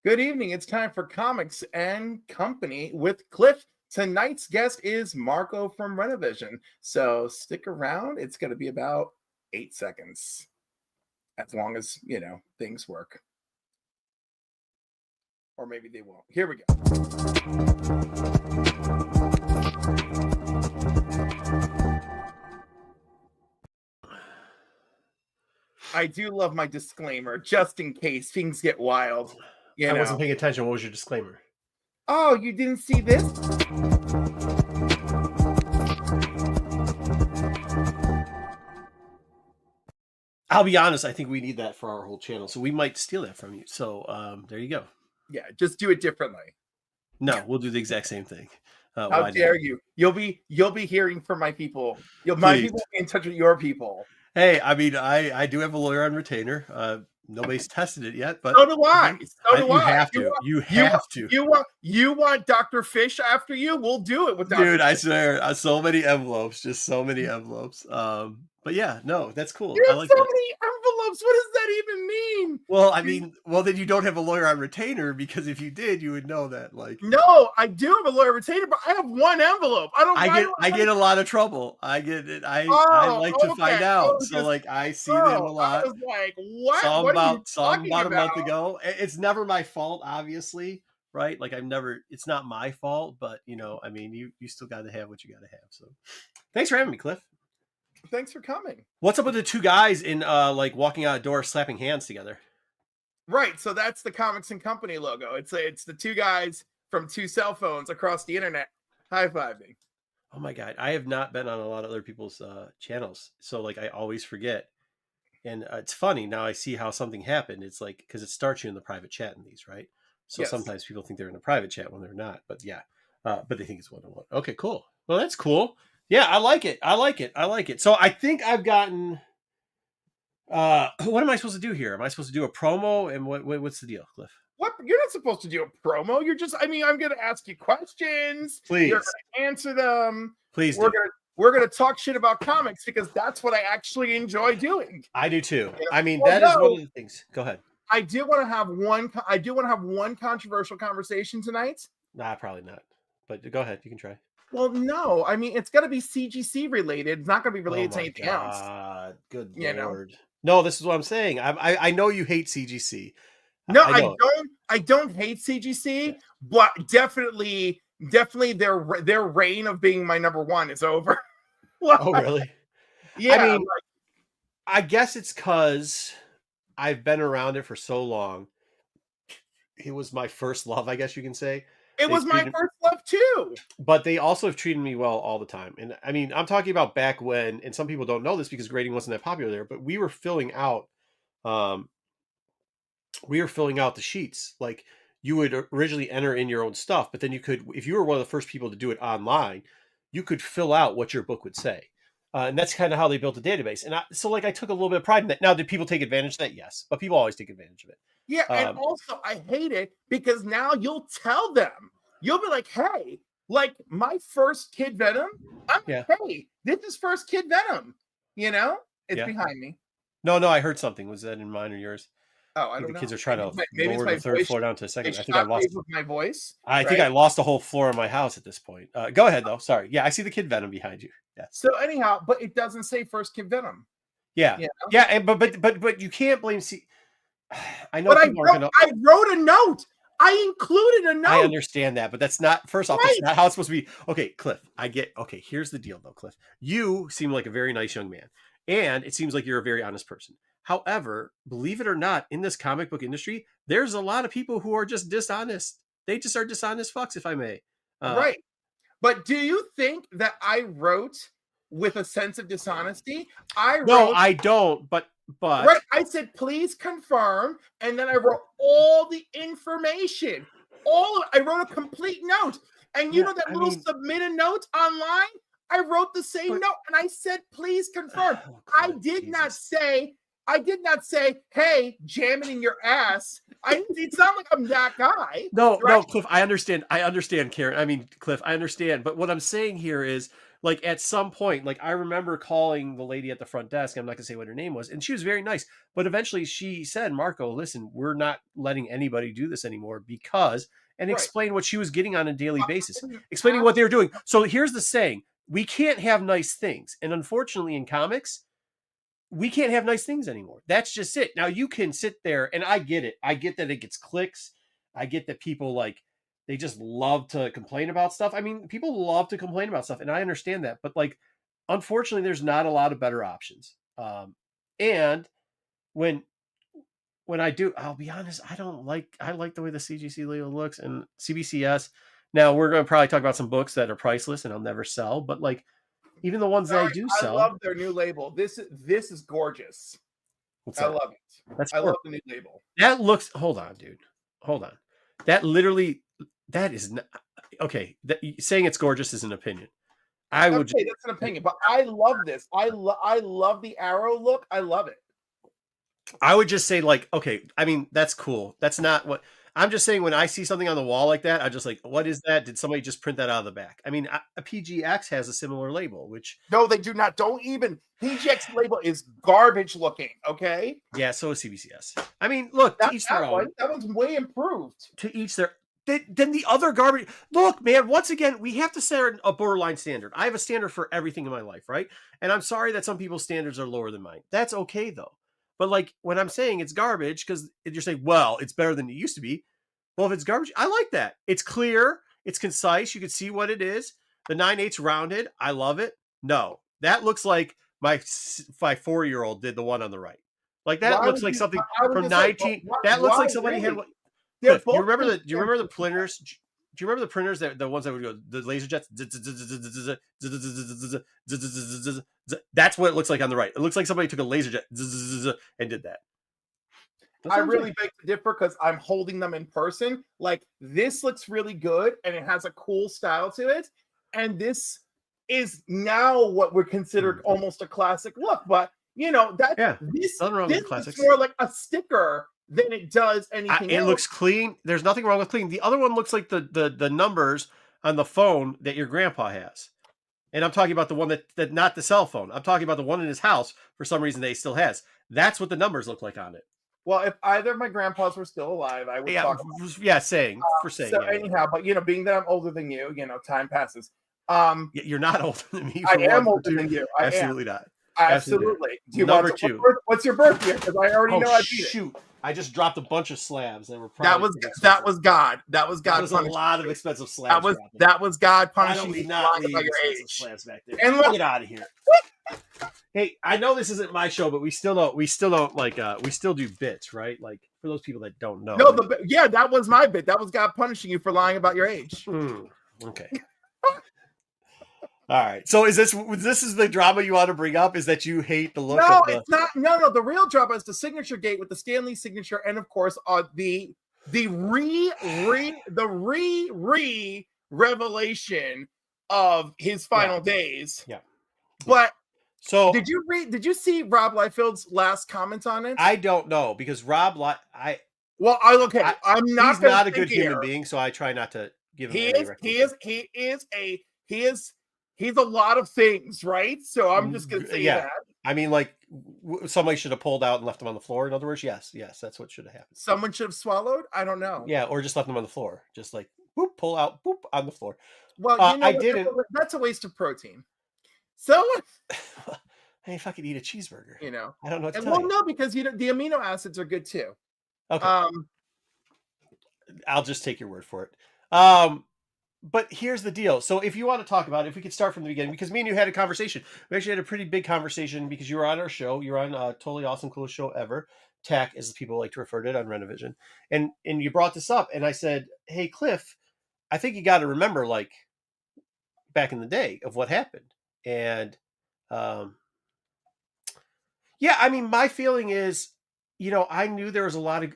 Good evening. It's time for Comics and Company with Cliff. Tonight's guest is Marco from Rennavision. So stick around. It's going to be about 8 seconds. As long as, things work. Or maybe they won't. Here we go. I do love my disclaimer, just in case things get wild. I wasn't paying attention. What was your disclaimer? Oh, you didn't see this? I'll be honest. I think we need that for our whole channel, so we might steal that from you. So there you go. Yeah, just do it differently. No, we'll do the exact same thing. How dare you? You'll be hearing from my people. My people will be in touch with your people. Hey, I mean, I do have a lawyer on retainer. Nobody's tested it yet, but so do I. You have to. You have to. You want Dr. Fish after you? We'll do it with Dr. Dude, I swear, so many envelopes, just so many envelopes. But yeah, no, that's cool. You I have like so that. many envelopes. What does that even mean? Well, then you don't have a lawyer on retainer, because if you did, you would know that. No, I do have a lawyer retainer, but I have one envelope. I get a lot of trouble. I get it. I like to find out. I see them a lot. I was like, what? Saw what about a month ago. It's never my fault, obviously, right? It's not my fault, but I mean, you still got to have what you got to have. So, thanks for having me, Cliff. Thanks for coming. What's up with the two guys in walking out a door, slapping hands together? Right. So that's the Comics and Company logo. It's the two guys from two cell phones across the internet high-fiving. Oh my God. I have not been on a lot of other people's channels. So I always forget. And it's funny. Now I see how something happened. It's because it starts you in the private chat in these, right? So yes. Sometimes people think they're in a private chat when they're not. But yeah. But they think it's one-on-one. Okay, cool. Well, that's cool. Yeah, I like it. So I think I've gotten... what am I supposed to do here? Am I supposed to do a promo? And what's the deal, Cliff? What? You're not supposed to do a promo. You're just... I'm going to ask you questions. Please. You're going to answer them. Please We're going to talk shit about comics because that's what I actually enjoy doing. I do too. I mean, that is one of the things. Go ahead. I do want to have one controversial conversation tonight. Nah, probably not. But go ahead. You can try. Well, no. I mean, it's got to be CGC related. It's not going to be related to anything else. Good Lord. No, this is what I'm saying. I know you hate CGC. No, I don't hate CGC, but definitely their reign of being my number one is over. Oh, really? Yeah. I mean, I guess it's because I've been around it for so long. It was my first love, I guess you can say. It was my first love too. But they also have treated me well all the time. And I mean, I'm talking about back when, and some people don't know this because grading wasn't that popular there, but we were filling out the sheets. You would originally enter in your own stuff, but then you could, if you were one of the first people to do it online, you could fill out what your book would say. And that's kind of how they built the database. And I took a little bit of pride in that. Now, did people take advantage of that? Yes. But people always take advantage of it. Yeah, and also I hate it because now you'll tell them. You'll be like, hey, my first Kid Venom, hey, this is first Kid Venom. It's behind me. No, I heard something. Was that in mine or yours? Oh, I don't know. The kids are trying to lower the third floor down to a second. I think I lost my voice. I think I lost the whole floor in my house at this point. Go ahead, though. Sorry. Yeah, I see the Kid Venom behind you. Yeah. So anyhow, but it doesn't say first Kid Venom. Yeah. Yeah, and but you can't blame I know. But I wrote a note. I included a note. I understand that, but that's not. First off, that's not how it's supposed to be. Okay, Cliff. Okay, here's the deal, though, Cliff. You seem like a very nice young man, and it seems like you're a very honest person. However, believe it or not, in this comic book industry, there's a lot of people who are just dishonest. They just are dishonest fucks, if I may. Right. But do you think that I wrote with a sense of dishonesty? No, I don't. But right, I said please confirm, and then I wrote all the information. I wrote a complete note, and submit a note online. I wrote the same note, and I said please confirm. I did not say, hey, jam it in your ass. It's not like I'm that guy. No, Cliff, I understand, Karen. I mean, Cliff, I understand. But what I'm saying here is, like at some point, like I remember calling the lady at the front desk. I'm not gonna say what her name was, and she was very nice. But eventually she said, Marco, listen, we're not letting anybody do this anymore because, and explain what she was getting on a daily basis, explaining what they were doing. So here's the saying, we can't have nice things. And unfortunately in comics, we can't have nice things anymore. That's just it. Now you can sit there, and I get it. I get that it gets clicks. I get that people like, they just love to complain about stuff. I mean, people love to complain about stuff, and I understand that. But like, unfortunately, there's not a lot of better options. And when I do, I'll be honest, I like the way the CGC label looks and CBCS. Now we're going to probably talk about some books that are priceless and I'll never sell, but like, even the ones that I do sell. I love their new label. This is gorgeous. I love it. I love the new label. That looks, hold on, dude. Hold on. That literally, that is not, okay. Saying it's gorgeous is an opinion. That's an opinion, but I love this. I love the arrow look. I love it. I would just say like, okay, I mean, that's cool. That's not what I'm just saying. When I see something on the wall like that, I'm just like, what is that? Did somebody just print that out of the back? I mean, a PGX has a similar label, which no, they do not. Don't even. PGX label is garbage looking. Okay. Yeah, so is CBCS. I mean, look, to each their own. That one's way improved. To each their. Then the other garbage. Look, man. Once again, we have to set a borderline standard. I have a standard for everything in my life, right? And I'm sorry that some people's standards are lower than mine. That's okay though. But like when I'm saying it's garbage, because you're saying, well, it's better than it used to be. Well, if it's garbage, I like that. It's clear, it's concise. You can see what it is. The 9/8 rounded. I love it. No, that looks like my 4-year-old did the one on the right. Like that looks like something from 19. That looks like somebody had. Do you remember the printers? Do you remember the printers that the ones that would go the laser jets? That's what it looks like on the right. It looks like somebody took a laser jet and did that. I really beg to differ because I'm holding them in person. Like this looks really good and it has a cool style to it. And this is now what we're considered almost a classic look. But you know that this is more like a sticker than it does anything else. It looks clean. There's nothing wrong with clean. The other one looks like the numbers on the phone that your grandpa has. And I'm talking about the one that not the cell phone. I'm talking about the one in his house for some reason that he still has. That's what the numbers look like on it. Well, if either of my grandpas were still alive, I would talk about it. Yeah, saying. So anyhow, but you know, being that I'm older than you, you know, time passes. You're not older than me. I am older than you. Absolutely not. Absolutely. Number two. What's your birth year? Because I already know I beat it. Shoot. I just dropped a bunch of slabs that were probably that was God. That was God. That was a lot of expensive slabs. That was God punishing me about your age. Slabs back there. And get out of here. Hey, I know this isn't my show, but we still don't like we still do bits, right? Like for those people that don't know. No, that was my bit. That was God punishing you for lying about your age. Okay. All right. So is this the drama you want to bring up? Is that you hate the look? No, it's not. No. The real drama is the signature gate with the Stanley signature, and of course, the revelation of his final days. Yeah. But so did you see Rob Liefeld's last comments on it? I don't know because Rob I'm not. He's not a good human being, so I try not to give him. He's a lot of things, right? So I'm just going to say that. I mean, like, somebody should have pulled out and left him on the floor. In other words, yes, that's what should have happened. Someone should have swallowed? I don't know. Yeah, or just left him on the floor. Just like, boop, pull out, boop, on the floor. Well, I didn't. That's a waste of protein. So, hey, if I could eat a cheeseburger. You know. I don't know what to tell you. No, because the amino acids are good too. Okay. I'll just take your word for it. But here's the deal. So if you want to talk about it, if we could start from the beginning, because me and you had a conversation. We actually had a pretty big conversation because you were on our show. You were on Totally Awesome, Coolest Show Ever. Tech, as people like to refer to it on Rennavision. And you brought this up. And I said, hey, Cliff, I think you got to remember, like, back in the day of what happened. And, yeah, I mean, my feeling is, you know, I knew there was a lot of,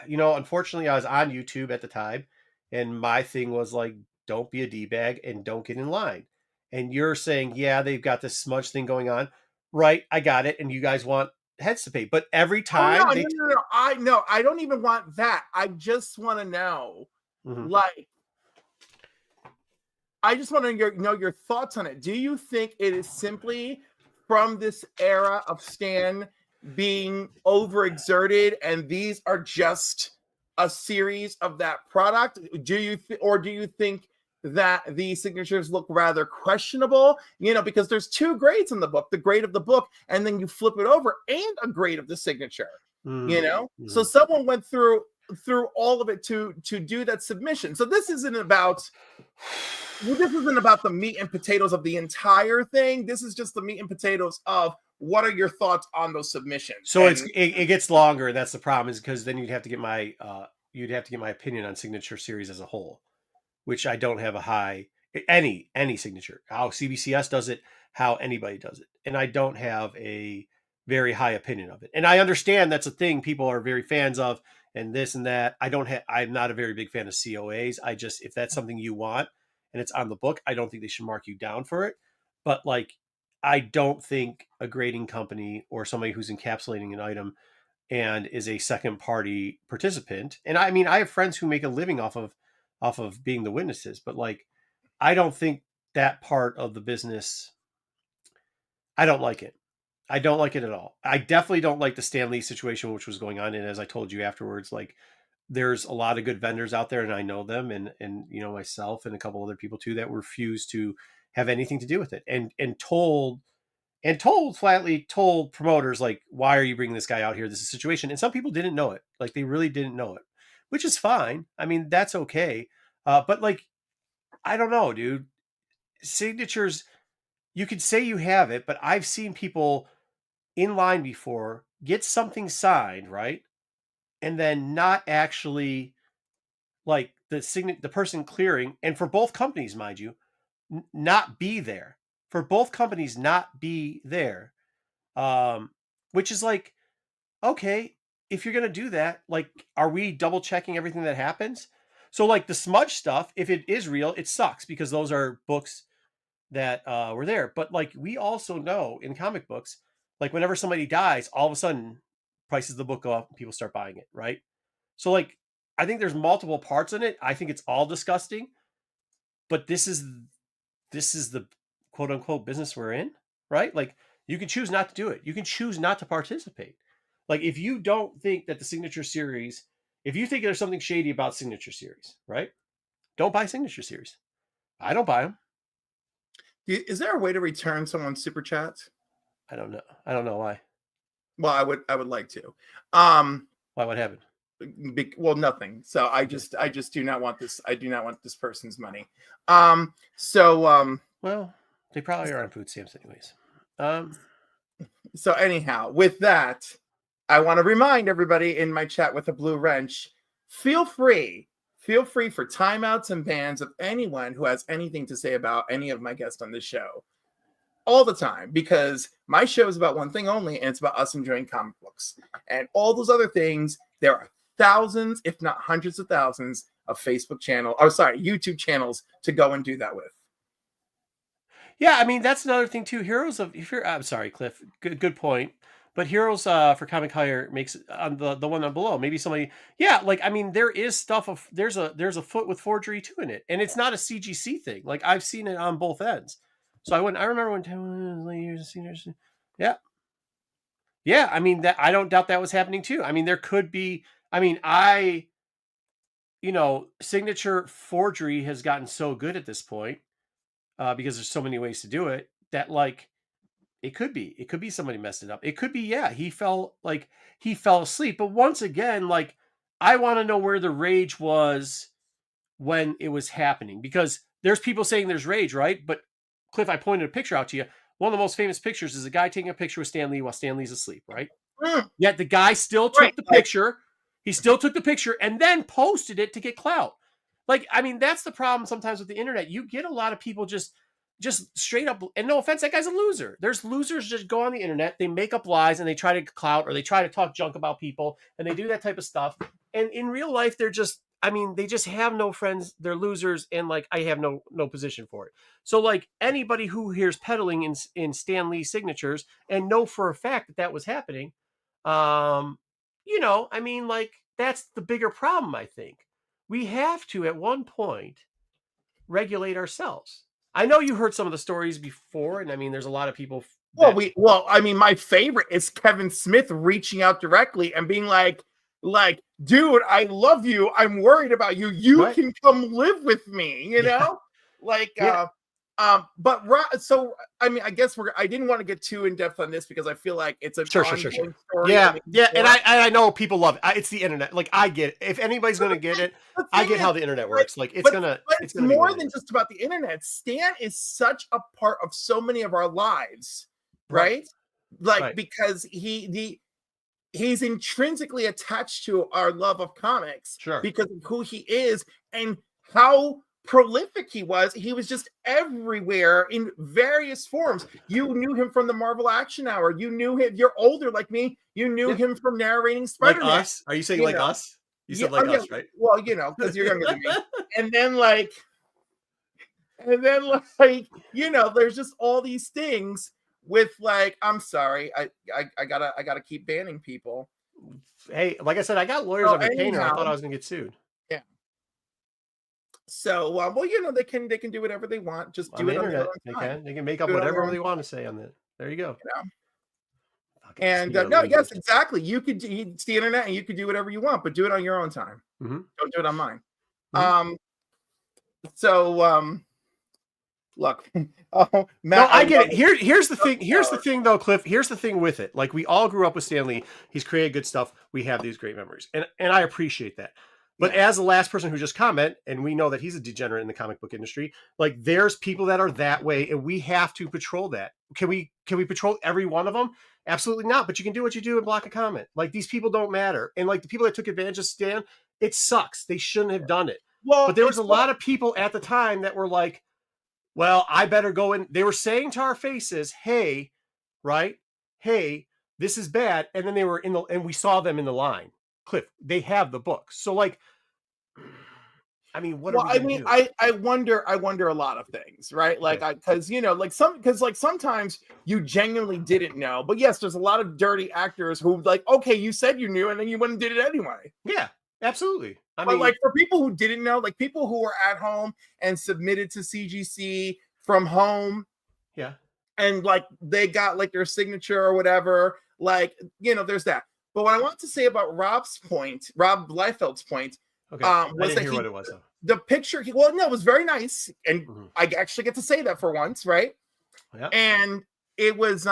unfortunately, I was on YouTube at the time. And my thing was like, don't be a D-bag and don't get in line. And you're saying, yeah, they've got this smudge thing going on. Right, I got it. And you guys want heads to pay. But every time... No. I don't even want that. I just want to know, like, I just want to know your thoughts on it. Do you think it is simply from this era of Stan being overexerted, and these are just a series of that product? Do you or do you think that the signatures look rather questionable? You know, because there's two grades in the book: the grade of the book, and then you flip it over, and a grade of the signature. You know, so someone went through all of it to do that submission. So this isn't about the meat and potatoes of the entire thing. This is just the meat and potatoes of what are your thoughts on those submissions. So it gets longer. That's the problem, is because then you'd have to get my opinion on signature series as a whole, which I don't have a high any signature. How CBCS does it, how anybody does it, and I don't have a very high opinion of it. And I understand that's a thing people are very fans of, and this and that. I'm not a very big fan of COAs. If that's something you want and it's on the book, I don't think they should mark you down for it. But like, I don't think a grading company or somebody who's encapsulating an item and is a second party participant. And I mean, I have friends who make a living off of being the witnesses, but like, I don't think that part of the business, I don't like it. I don't like it at all. I definitely don't like the Stan Lee situation, which was going on. And as I told you afterwards, like, there's a lot of good vendors out there, and I know them, and you know, myself and a couple other people too, that refuse to have anything to do with it, and flatly told promoters, like, why are you bringing this guy out here? This is a situation. And some people didn't know it. Like, they really didn't know it, which is fine. I mean, that's okay. But like, I don't know, dude. Signatures, you could say you have it, but I've seen people in line before get something signed, right? And then not actually, like, the person clearing, and for both companies, mind you, not be there. For both companies not be there. Which is like, okay, if you're going to do that, like, are we double checking everything that happens? So like the smudge stuff, if it is real, it sucks, because those are books that were there. But like, we also know in comic books, like, whenever somebody dies, all of a sudden prices of the book go up and people start buying it, right? So like, I think there's multiple parts in it. I think it's all disgusting, but this is the quote unquote business we're in, right? Like, you can choose not to do it. You can choose not to participate. Like, if you don't think that the signature series, if you think there's something shady about signature series, right? Don't buy signature series. I don't buy them. Is there a way to return someone's super chat? I don't know. I don't know why. Well, I would like to. Why? What happened? Well, nothing. So I just do not want this. I do not want this person's money. Well, they probably are on food stamps anyways. So anyhow, with that, I want to remind everybody in my chat with a blue wrench, feel free for timeouts and bans of anyone who has anything to say about any of my guests on this show. All the time, because my show is about one thing only, and it's about us enjoying comic books. And all those other things, there are thousands, if not hundreds of thousands, of YouTube channels to go and do that with. Yeah, I mean, that's another thing too. I'm sorry, Cliff. Good point. But Heroes for Comic Hire makes on the one on below. Maybe somebody, yeah, like, I mean, there is stuff of there's a foot with forgery too in it, and it's not a CGC thing. Like, I've seen it on both ends. So I remember when yeah. I mean, that, I don't doubt that was happening too. I mean, there could be. I mean, signature forgery has gotten so good at this point, because there's so many ways to do it, that like, it could be somebody messed it up. It could be, yeah, he fell asleep. But once again, like, I want to know where the rage was when it was happening, because there's people saying there's rage, right? But Cliff, I pointed a picture out to you. One of the most famous pictures is a guy taking a picture with Stan Lee while Stan Lee's asleep, right? Yet the guy still took the picture. He still took the picture and then posted it to get clout. Like, I mean, that's the problem sometimes with the internet. You get a lot of people just straight up, and no offense, that guy's a loser. There's losers just go on the internet, they make up lies, and they try to clout, or they try to talk junk about people, and they do that type of stuff. And in real life, they just have no friends. They're losers, and like, I have no position for it. So like, anybody who hears peddling in Stan Lee signatures and know for a fact that was happening, I mean, like, that's the bigger problem. I think we have to, at one point, regulate ourselves. I know you heard some of the stories before, and I mean, there's a lot of people. Well, I mean, my favorite is Kevin Smith reaching out directly and being like, dude, I love you. I'm worried about you. You can come live with me, you know? So I mean, I guess I didn't want to get too in depth on this because I feel like it's an ongoing story. Yeah, and I know people love it. It's the internet. Like, I get it. If anybody's gonna get it, I get how the internet works. Like, it's gonna it's more than just about the internet. Stan is such a part of so many of our lives, right? Because he's intrinsically attached to our love of comics, because of who he is and how prolific he was. He was just everywhere in various forms. You knew him from the Marvel Action Hour. You knew him. You're older like me. You knew him from narrating Spider-Man. Like us? Are you saying like us? You said like us, right? Well, because you're younger than me. And then there's just all these things with I'm sorry, I gotta keep banning people. Hey, like I said, I got lawyers on retainer. I thought I was gonna get sued. Yeah. So, they can do whatever they want. Just do it on their own time. They can make up whatever they want to say on it. There you go. And yes, exactly. It's the internet, and you could do whatever you want, but do it on your own time. Mm-hmm. Don't do it on mine. Mm-hmm. Look. Matt, no, I get it. Here's the thing. Here's the thing, though, Cliff. Here's the thing with it. Like, we all grew up with Stan Lee. He's created good stuff. We have these great memories, and I appreciate that. But as the last person who just comment, and we know that he's a degenerate in the comic book industry, like, there's people that are that way, and we have to patrol that. Can we patrol every one of them? Absolutely not. But you can do what you do and block a comment. Like, these people don't matter. And like, the people that took advantage of Stan, it sucks. They shouldn't have done it. Well, but there was a lot of people at the time that were like, well, I better go in. They were saying to our faces, hey, this is bad. And then they were and we saw them in the line. Cliff, they have the books. So, like, I mean, what are we gonna do? I wonder a lot of things, right? Like, because sometimes you genuinely didn't know, but yes, there's a lot of dirty actors who, like, okay, you said you knew, and then you went and did it anyway. Yeah, absolutely. But like, for people who didn't know, like people who were at home and submitted to CGC from home, and like they got like their signature or whatever, like, there's that. But what I want to say about Rob Liefeld's point, was I didn't hear what it was. The picture, it was very nice, and I actually get to say that for once, right? Yeah. And it was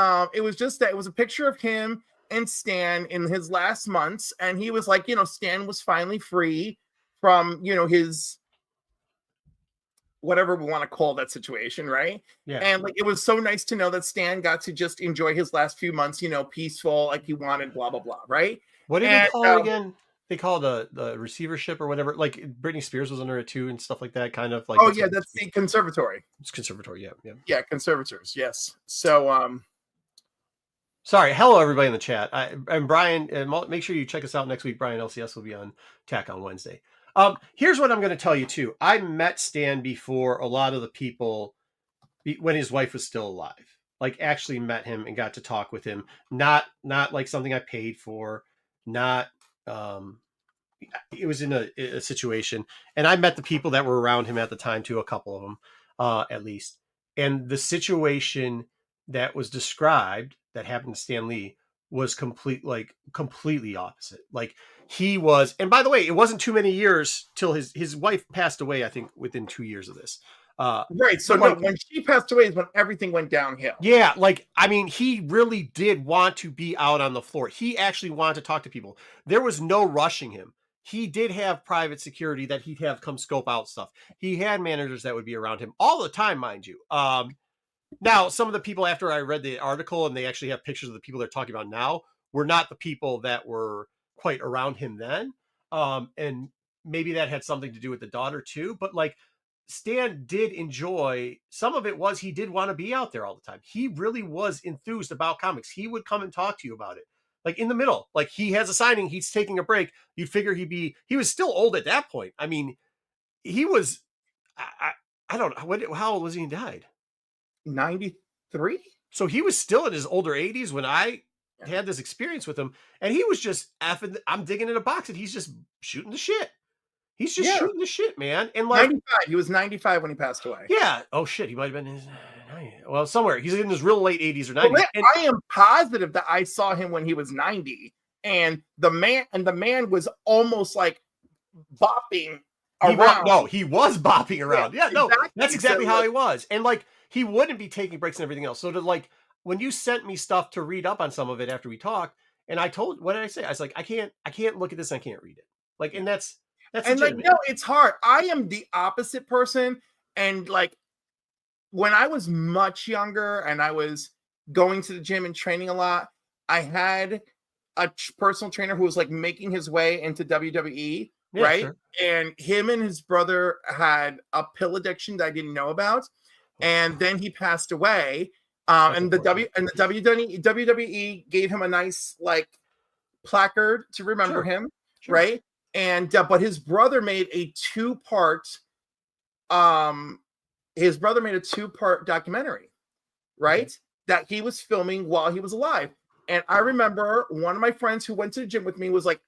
just that it was a picture of him and Stan in his last months, and he was like, Stan was finally free from, his whatever we want to call that situation, right? Yeah. And like, it was so nice to know that Stan got to just enjoy his last few months, peaceful, like he wanted, blah blah blah, right? What did they call it again? They call it the receivership or whatever. Like, Britney Spears was under it too and stuff like that, kind of like. Oh yeah, that's the conservatory. It's conservatory, yeah. Yeah, conservators, yes. So sorry, hello everybody in the chat. I'm Brian, and make sure you check us out next week. Brian LCS will be on TAC on Wednesday. Here's what I'm going to tell you too. I met Stan before a lot of the people when his wife was still alive. Like, actually met him and got to talk with him. Not like something I paid for. Not it was in a situation, and I met the people that were around him at the time too, a couple of them at least. And the situation that was described that happened to Stan Lee was completely opposite. Like, he was, and by the way, it wasn't too many years till his wife passed away, I think within 2 years of this. Right. So when she passed away is when everything went downhill. Yeah. Like, I mean, he really did want to be out on the floor. He actually wanted to talk to people. There was no rushing him. He did have private security that he'd have come scope out stuff. He had managers that would be around him all the time, mind you. Now, some of the people, after I read the article and they actually have pictures of the people they're talking about now, were not the people that were quite around him then. And maybe that had something to do with the daughter too. But like, Stan did enjoy, some of it was he did want to be out there all the time. He really was enthused about comics. He would come and talk to you about it. Like, in the middle, like, he has a signing, he's taking a break. You'd figure he was still old at that point. I mean, he was, I don't know, how old was he when he died? 93. So he was still in his older 80s when I had this experience with him, and he was just I'm digging in a box, and he's just shooting the shit. He's just shooting the shit, man. And like 95. He was 95 when he passed away. Yeah. Oh shit. He might have been in his somewhere. He's in his real late 80s or 90s. Well, I am positive that I saw him when he was 90, and the man was almost like bopping around. He was bopping around. Yeah, no, exactly. that's exactly how he was. And like he wouldn't be taking breaks and everything else. So to like when you sent me stuff to read up on some of it after we talked, and what did I say? I was like, I can't look at this, and I can't read it. Like, and that's and like, no, it's hard. I am the opposite person. And like when I was much younger and I was going to the gym and training a lot, I had a personal trainer who was like making his way into WWE, right? Sure. And him and his brother had a pill addiction that I didn't know about. And then he passed away. And the WWE gave him a nice like placard to remember him, right? And but his brother made a two-part documentary, right? That he was filming while he was alive. And I remember one of my friends who went to the gym with me was like,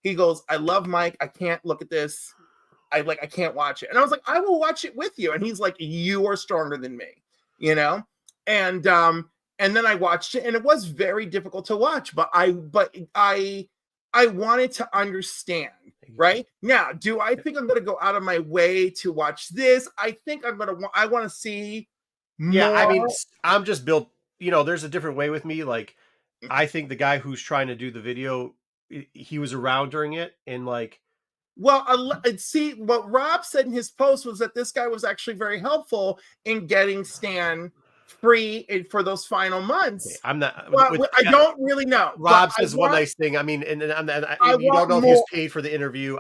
he goes, I love Mike. I can't look at this. I can't watch it. And I was like, I will watch it with you. And he's like, you are stronger than me, you know? And then I watched it, and it was very difficult to watch, but I wanted to understand, right? Now, do I think I'm going to go out of my way to watch this? I think I want to see more. Yeah, I mean, I'm just built, there's a different way with me. Like, I think the guy who's trying to do the video, he was around during it, and like, well, see, what Rob said in his post was that this guy was actually very helpful in getting Stan free for those final months. Okay, I'm not. I don't really know. Rob says one nice thing. I mean, and you don't know if he was paid for the interview.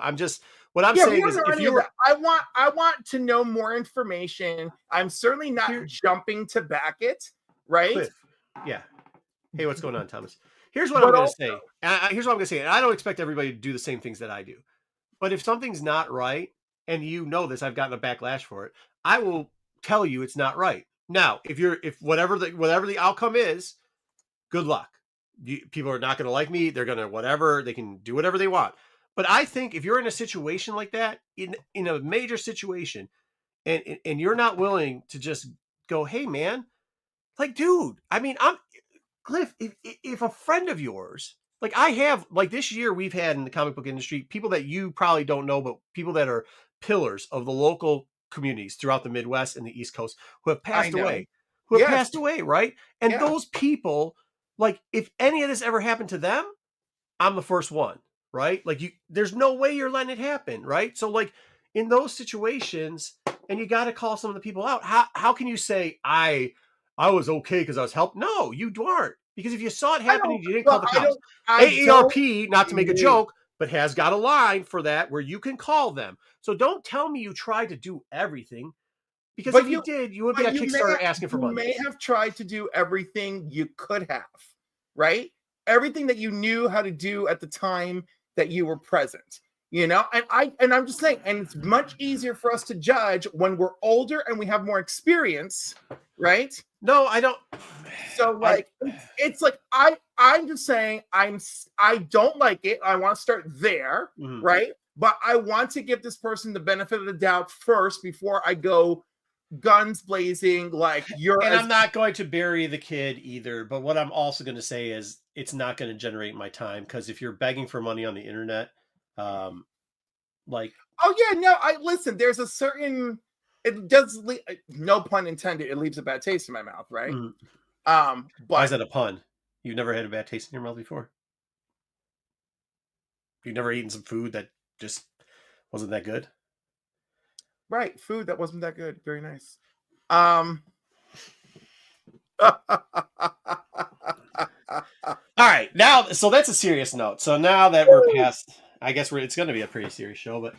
What I'm saying is, if you I want to know more information. I'm certainly not jumping to back it, right? Cliff. Yeah. Hey, what's going on, Thomas? Here's what I'm going to say. Here's what I'm going to say. And I don't expect everybody to do the same things that I do. But if something's not right, and you know this, I've gotten a backlash for it, I will tell you it's not right. Now, if whatever the outcome is, good luck. People are not going to like me. They're going to whatever. They can do whatever they want. But I think if you're in a situation like that, in a major situation, and you're not willing to just go, hey, man, like, dude, I mean, Cliff, if a friend of yours, like I have, like this year we've had in the comic book industry, people that you probably don't know, but people that are pillars of the local communities throughout the Midwest and the East Coast who have passed away, right? And those people, like if any of this ever happened to them, I'm the first one, right? Like there's no way you're letting it happen, right? So like in those situations, and you got to call some of the people out. How can you say I was okay because I was helped? No, you aren't. Because if you saw it happening, you didn't call the cops. AARP, not to make a joke, but has got a line for that where you can call them. So don't tell me you tried to do everything, because if you did, you would be a Kickstarter asking for money. You may have tried to do everything you could have, right? Everything that you knew how to do at the time that you were present, and I'm just saying, and it's much easier for us to judge when we're older and we have more experience, right? No, I don't. So like, it's like, I'm just saying, I don't like it. I want to start there, right? But I want to give this person the benefit of the doubt first before I go guns blazing. Like I'm not going to bury the kid either. But what I'm also going to say is it's not going to generate my time, because if you're begging for money on the internet, like, oh yeah, no, listen. There's a certain. It does, no pun intended, it leaves a bad taste in my mouth, right? But why is that a pun? You've never had a bad taste in your mouth before? You've never eaten some food that just wasn't that good? Right, food that wasn't that good. Very nice. All right, now, so that's a serious note. So now that we're past, I guess it's going to be a pretty serious show, but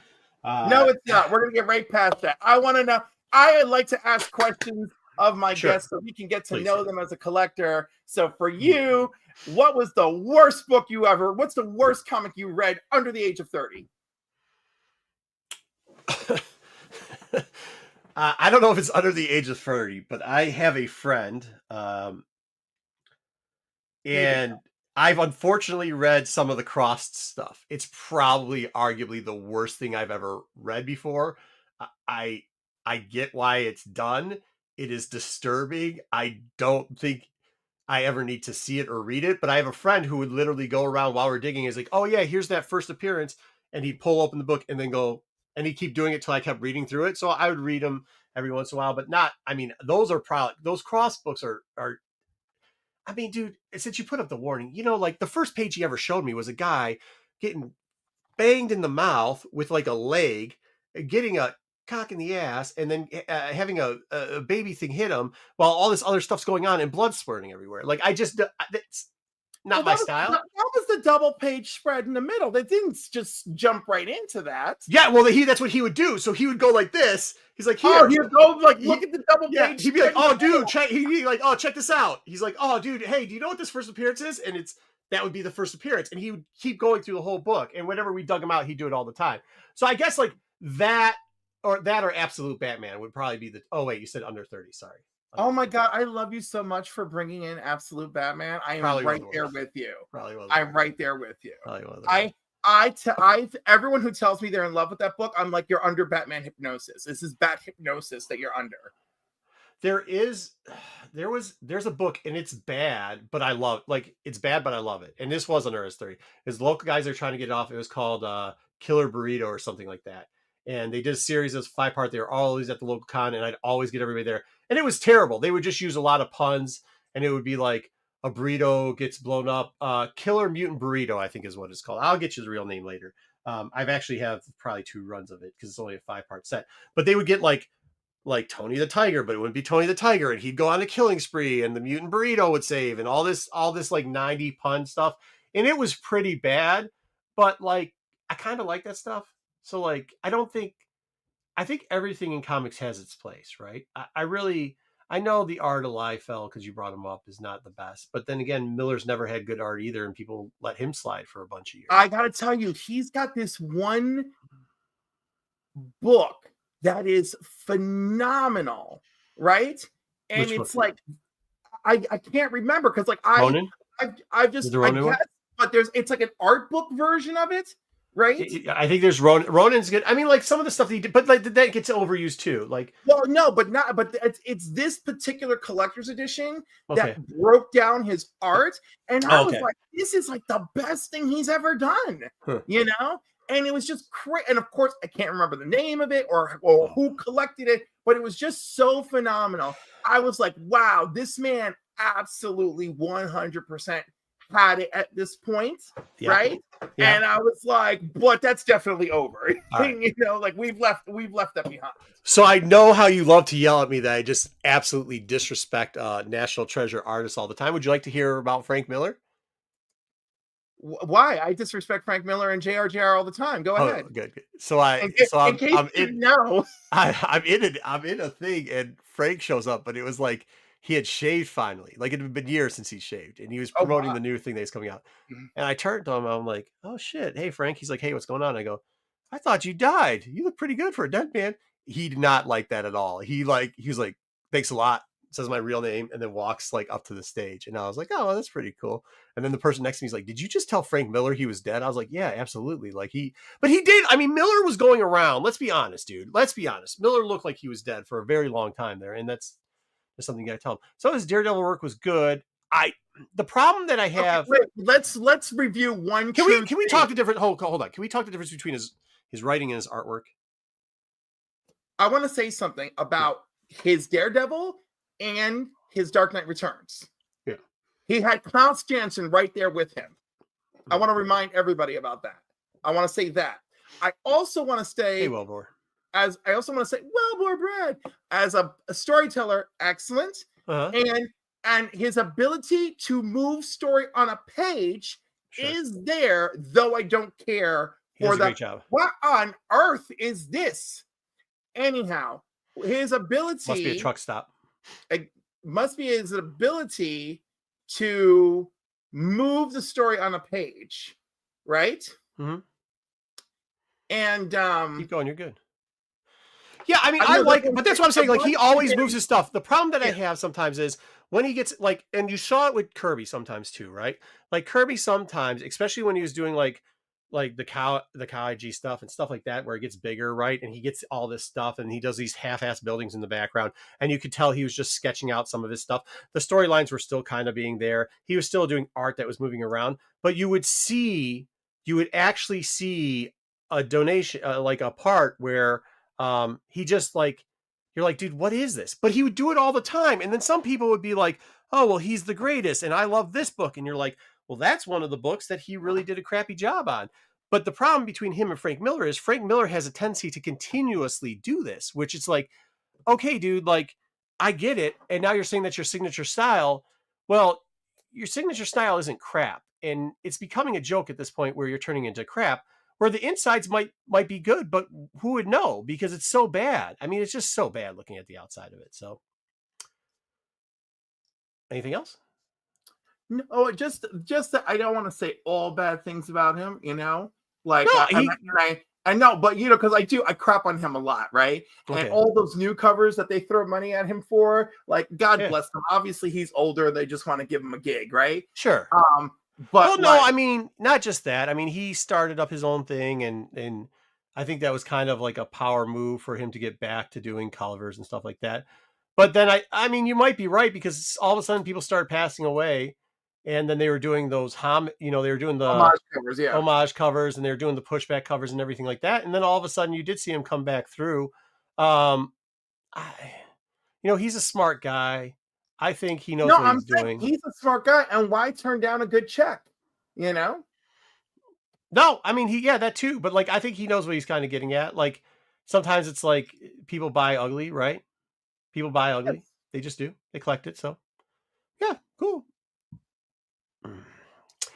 no, it's not. We're going to get right past that. I want to know. I like to ask questions of my guests so we can get to know them as a collector. So for you, what was the worst book what's the worst comic you read under the age of 30? I don't know if it's under the age of 30, but I have a friend, and I've unfortunately read some of the crossed stuff. It's probably arguably the worst thing I've ever read before. I I get why it's done. It is disturbing. I don't think I ever need to see it or read it, but I have a friend who would literally go around while we're digging. Is like, oh yeah, here's that first appearance, and he'd pull open the book and then go, and he'd keep doing it till I kept reading through it. So I would read them every once in a while, but not. I mean, those are probably those cross books are. I mean, dude, since you put up the warning, like the first page he ever showed me was a guy getting banged in the mouth with like a leg, getting a cock in the ass, and then having a baby thing hit him while all this other stuff's going on and blood spurting everywhere. Like, it's not my style. That was the double page spread in the middle. They didn't just jump right into that. Yeah, well, that's what he would do. So he would go like this. He's like, here. Oh, he'd go like, look at the double page. He'd be like, oh, dude, check. He'd be like, oh, check this out. He's like, oh, dude, hey, do you know what this first appearance is? And that would be the first appearance. And he would keep going through the whole book. And whenever we dug him out, he'd do it all the time. So I guess like that or Absolute Batman would probably be oh, wait, you said under 30. Sorry. Oh my God, I love you so much for bringing in Absolute Batman. I am probably right there with you. I'm right there with you. Everyone who tells me they're in love with that book, I'm like, you're under Batman hypnosis. This is Bat hypnosis that you're under. There's a book and it's bad, but I love it's bad, but I love it. And this was under his 30. His local guys are trying to get it off. It was called Killer Burrito or something like that. And they did a series of 5-part. They were always at the local con, and I'd always get everybody there. And it was terrible. They would just use a lot of puns, and it would be like a burrito gets blown up. Killer Mutant Burrito, I think is what it's called. I'll get you the real name later. I've actually have probably 2 runs of it because it's only a 5-part set. But they would get like Tony the Tiger, but it wouldn't be Tony the Tiger, and he'd go on a killing spree, and the Mutant Burrito would save, and all this like 90 pun stuff. And it was pretty bad, but like I kind of like that stuff. So like I think everything in comics has its place, right? I know the art of Liefeld, because you brought him up, is not the best. But then again, Miller's never had good art either, and people let him slide for a bunch of years. I gotta tell you, he's got this one book that is phenomenal, right? And it's like I can't remember because like I guess, but it's like an art book version of it. Right? I think there's Ronan's good. I mean, like some of the stuff that he did, but like that gets overused too. Like, well, no, but it's this particular collector's edition that broke down his art, and I was like, this is like the best thing he's ever done, And it was just crazy. And of course, I can't remember the name of it or who collected it, but it was just so phenomenal. I was like, wow, this man absolutely 100% had it at this point, right? Yeah. And I was like, but that's definitely over. Right. Like we've left that behind. So I know how you love to yell at me that I just absolutely disrespect National Treasure artists all the time. Would you like to hear about Frank Miller? Why? I disrespect Frank Miller and JR all the time. Go ahead. Good. So I'm in a thing, and Frank shows up, but it was like he had shaved finally. Like it had been years since he shaved, and he was promoting the new thing that's coming out. Mm-hmm. And I turned to him. I'm like, "Oh shit, hey Frank." He's like, "Hey, what's going on?" I go, "I thought you died. You look pretty good for a dead man." He did not like that at all. He was like, "Thanks a lot." Says my real name, and then walks like up to the stage. And I was like, "Oh, that's pretty cool." And then the person next to me is like, "Did you just tell Frank Miller he was dead?" I was like, "Yeah, absolutely." But he did. I mean, Miller was going around. Let's be honest, dude. Let's be honest. Miller looked like he was dead for a very long time there, and that's something you gotta tell him. So his Daredevil work was good. The problem that I have. Okay, wait, let's review one. Can we talk the difference? Hold on. Can we talk the difference between his writing and his artwork? I want to say something about his Daredevil and his Dark Knight Returns. Yeah. He had Klaus Janson right there with him. I want to remind everybody about that. I want to say that. I also want to say, hey, Wellbore. Wellbore Brad, as a storyteller, excellent. And his ability to move story on a page is there, though I don't care for the great job. What on earth is this? Anyhow, his ability must be a truck stop. It must be his ability to move the story on a page, right? Mm-hmm. And keep going, you're good. Yeah, I mean, I like it, but that's what I'm saying. Like, he always moves his stuff. The problem that I have sometimes is when he gets like, and you saw it with Kirby sometimes too, right? Like Kirby sometimes, especially when he was doing like the cow IG stuff and stuff like that, where it gets bigger, right? And he gets all this stuff and he does these half-ass buildings in the background. And you could tell he was just sketching out some of his stuff. The storylines were still kind of being there. He was still doing art that was moving around, but you would actually see a donation, like a part where he just like, you're like, dude, what is this? But he would do it all the time. And then some people would be like, oh, well, he's the greatest. And I love this book. And you're like, well, that's one of the books that he really did a crappy job on. But the problem between him and Frank Miller is Frank Miller has a tendency to continuously do this, which it's like, okay, dude, like, I get it. And now you're saying that's your signature style. Well, your signature style isn't crap. And it's becoming a joke at this point where you're turning into crap, where the insides might be good, but who would know? Because it's so bad. I mean, it's just so bad looking at the outside of it. So anything else? No, just that I don't want to say all bad things about him, like No, I know, but because I crap on him a lot, right? Okay. And all those new covers that they throw money at him for, like, God bless them. Obviously he's older, they just want to give him a gig, right? Sure. But well, no, I mean, not just that. I mean, he started up his own thing, and I think that was kind of like a power move for him to get back to doing covers and stuff like that. But then I mean, you might be right, because all of a sudden people started passing away, and then they were doing those they were doing the homage covers, and they were doing the pushback covers and everything like that. And then all of a sudden you did see him come back through. He's a smart guy. I think he knows what he's doing. He's a smart guy, and why turn down a good check? No, I mean, that too. But like, I think he knows what he's kind of getting at. Like, sometimes it's like people buy ugly, right? People buy ugly. Yes. They just do. They collect it. So, yeah, cool.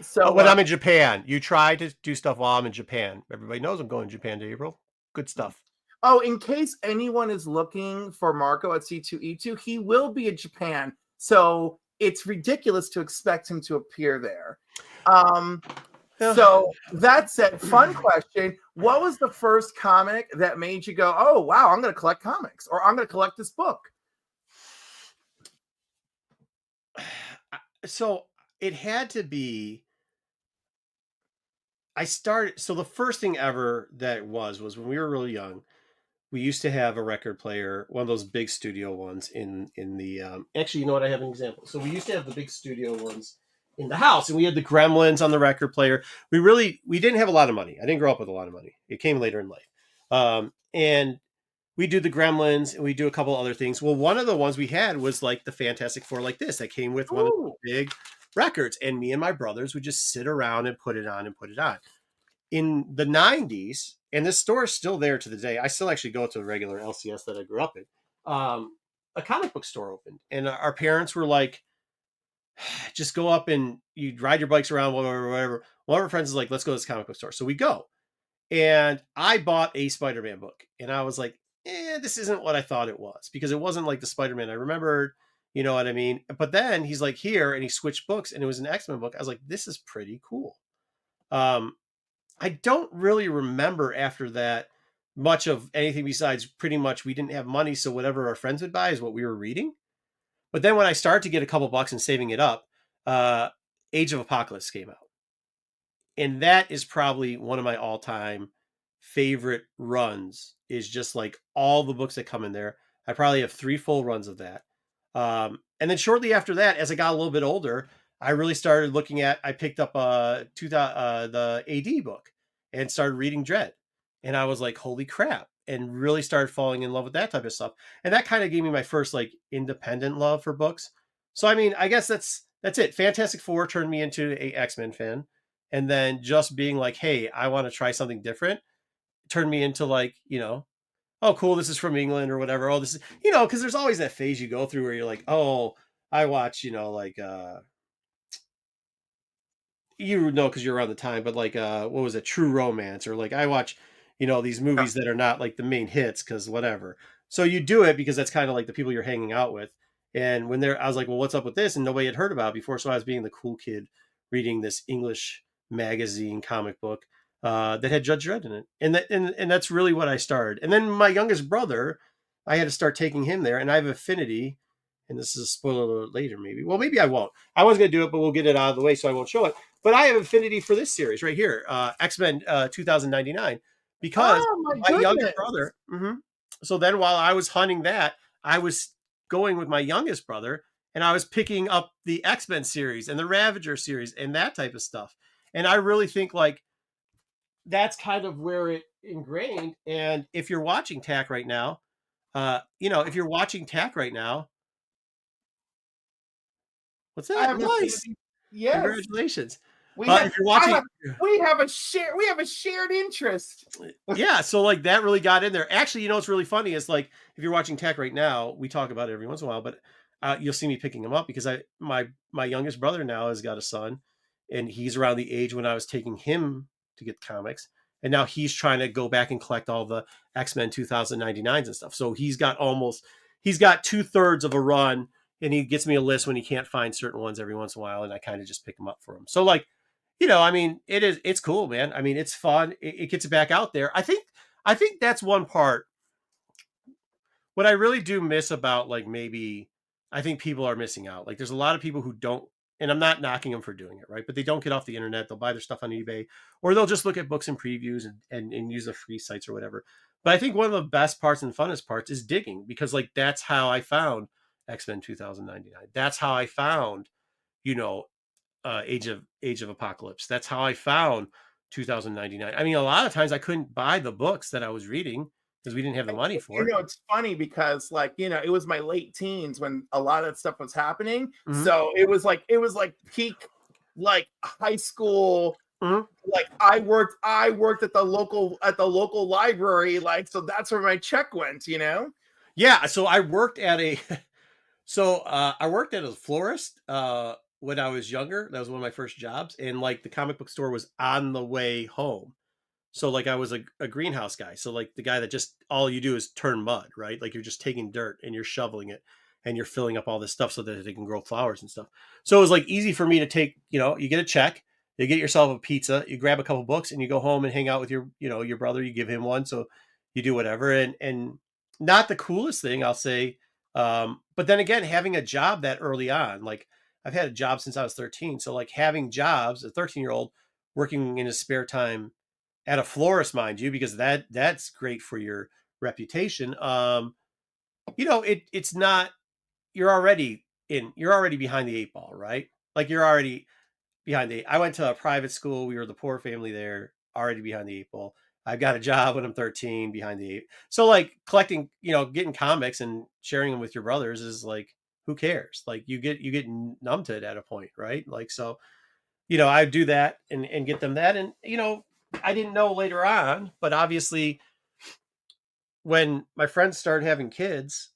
So when I'm in Japan, you try to do stuff while I'm in Japan. Everybody knows I'm going to Japan to April. Good stuff. Oh, in case anyone is looking for Marco at C2E2, he will be in Japan. So it's ridiculous to expect him to appear there. So that said, fun question. What was the first comic that made you go, oh, wow, I'm going to collect comics, or I'm going to collect this book? So it had to be, so the first thing ever that was when we were really young, we used to have a record player, one of those big studio ones in the, actually, you know what? I have an example. So we used to have the big studio ones in the house, and we had the Gremlins on the record player. We didn't have a lot of money. I didn't grow up with a lot of money. It came later in life. And we do the Gremlins, and we do a couple other things. Well, one of the ones we had was like the Fantastic Four, like this, that came with one of the big records. And me and my brothers would just sit around and put it on. In the 90s, and this store is still there to the day. I still actually go to a regular LCS that I grew up in. A comic book store opened, and our parents were like, just go up and you ride your bikes around, whatever. One of our friends is like, let's go to this comic book store. So we go, and I bought a Spider-Man book, and I was like, this isn't what I thought it was, because it wasn't like the Spider-Man I remembered, you know what I mean? But then he's like, here, and he switched books, and it was an X-Men book. I was like, this is pretty cool. I don't really remember after that much of anything besides pretty much we didn't have money, so whatever our friends would buy is what we were reading. But then when I started to get a couple bucks and saving it up, Age of Apocalypse came out. And that is probably one of my all-time favorite runs, is just like all the books that come in there. I probably have 3 full runs of that. And then shortly after that, as I got a little bit older, I really started I picked up the AD book and started reading Dread. And I was like, holy crap. And really started falling in love with that type of stuff. And that kind of gave me my first like independent love for books. So, I mean, I guess that's it. Fantastic Four turned me into a X-Men fan. And then just being like, hey, I want to try something different, turned me into like, oh, cool, this is from England or whatever. Oh, this is, because there's always that phase you go through where you're like, oh, I watch, like, because you're around the time, but like, what was it? True Romance, or like I watch, these movies that are not like the main hits because whatever. So you do it because that's kind of like the people you're hanging out with. And when I was like, well, what's up with this? And nobody had heard about it before. So I was being the cool kid reading this English magazine comic book that had Judge Dredd in it. And that's really what I started. And then my youngest brother, I had to start taking him there, and I have affinity and this is a spoiler alert later, maybe. Well, maybe I won't. I was going to do it, but we'll get it out of the way so I won't show it. But I have affinity for this series right here, X-Men 2099, because Oh my my younger goodness. brother. So then while I was hunting that, I was going with my youngest brother, and I was picking up the X-Men series and the Ravager series and that type of stuff. And I really think like that's kind of where it ingrained. And if you're watching TAC right now, if you're watching TAC right now, what's I that? have Nice. affinity. Yes. Congratulations. We have If you're I watching, have we have a shared interest. yeah, so like that really got in there. Actually, what's really funny is like if you're watching tech right now, we talk about it every once in a while, but you'll see me picking him up because my youngest brother now has got a son, and he's around the age when I was taking him to get comics, and now he's trying to go back and collect all the X-Men 2099s and stuff. So he's got 2/3 of a run, and he gets me a list when he can't find certain ones every once in a while, and I kind of just pick them up for him. So like I mean, it's cool, man. I mean, it's fun. It gets it back out there. I think that's one part. What I really do miss about like maybe I think people are missing out. Like there's a lot of people who don't, and I'm not knocking them for doing it, right? But they don't get off the internet. They'll buy their stuff on eBay, or they'll just look at books and previews and use the free sites or whatever. But I think one of the best parts and funnest parts is digging, because like that's how I found X-Men 2099. That's how I found, you know, Age of Apocalypse. That's how I found 2099. I mean, a lot of times I couldn't buy the books that I was reading because we didn't have the money for it. It's funny because like, it was my late teens when a lot of that stuff was happening. Mm-hmm. So it was like peak like high school. Mm-hmm. Like I worked at the local library, like, so that's where my check went, Yeah, so I worked at a I worked at a florist when I was younger. That was one of my first jobs, and like the comic book store was on the way home. So like I was a greenhouse guy. So like the guy that just all you do is turn mud, right? Like you're just taking dirt and you're shoveling it and you're filling up all this stuff so that they can grow flowers and stuff. So it was like easy for me to take, you get a check, you get yourself a pizza, you grab a couple books and you go home and hang out with your brother, you give him one. So you do whatever. And not the coolest thing I'll say. But then again, having a job that early on, like I've had a job since I was 13. So like having jobs, a 13-year-old working in his spare time at a florist, mind you, because that's great for your reputation. It's not, you're already behind the eight ball, right? Like you're already behind I went to a private school. We were the poor family there, already behind the eight ball. I got a job when I'm 13, behind the eight. So like collecting, getting comics and sharing them with your brothers is like, who cares? Like you get numb to it at a point, right? Like, so, I do that and get them that. And, I didn't know later on, but obviously when my friends started having kids,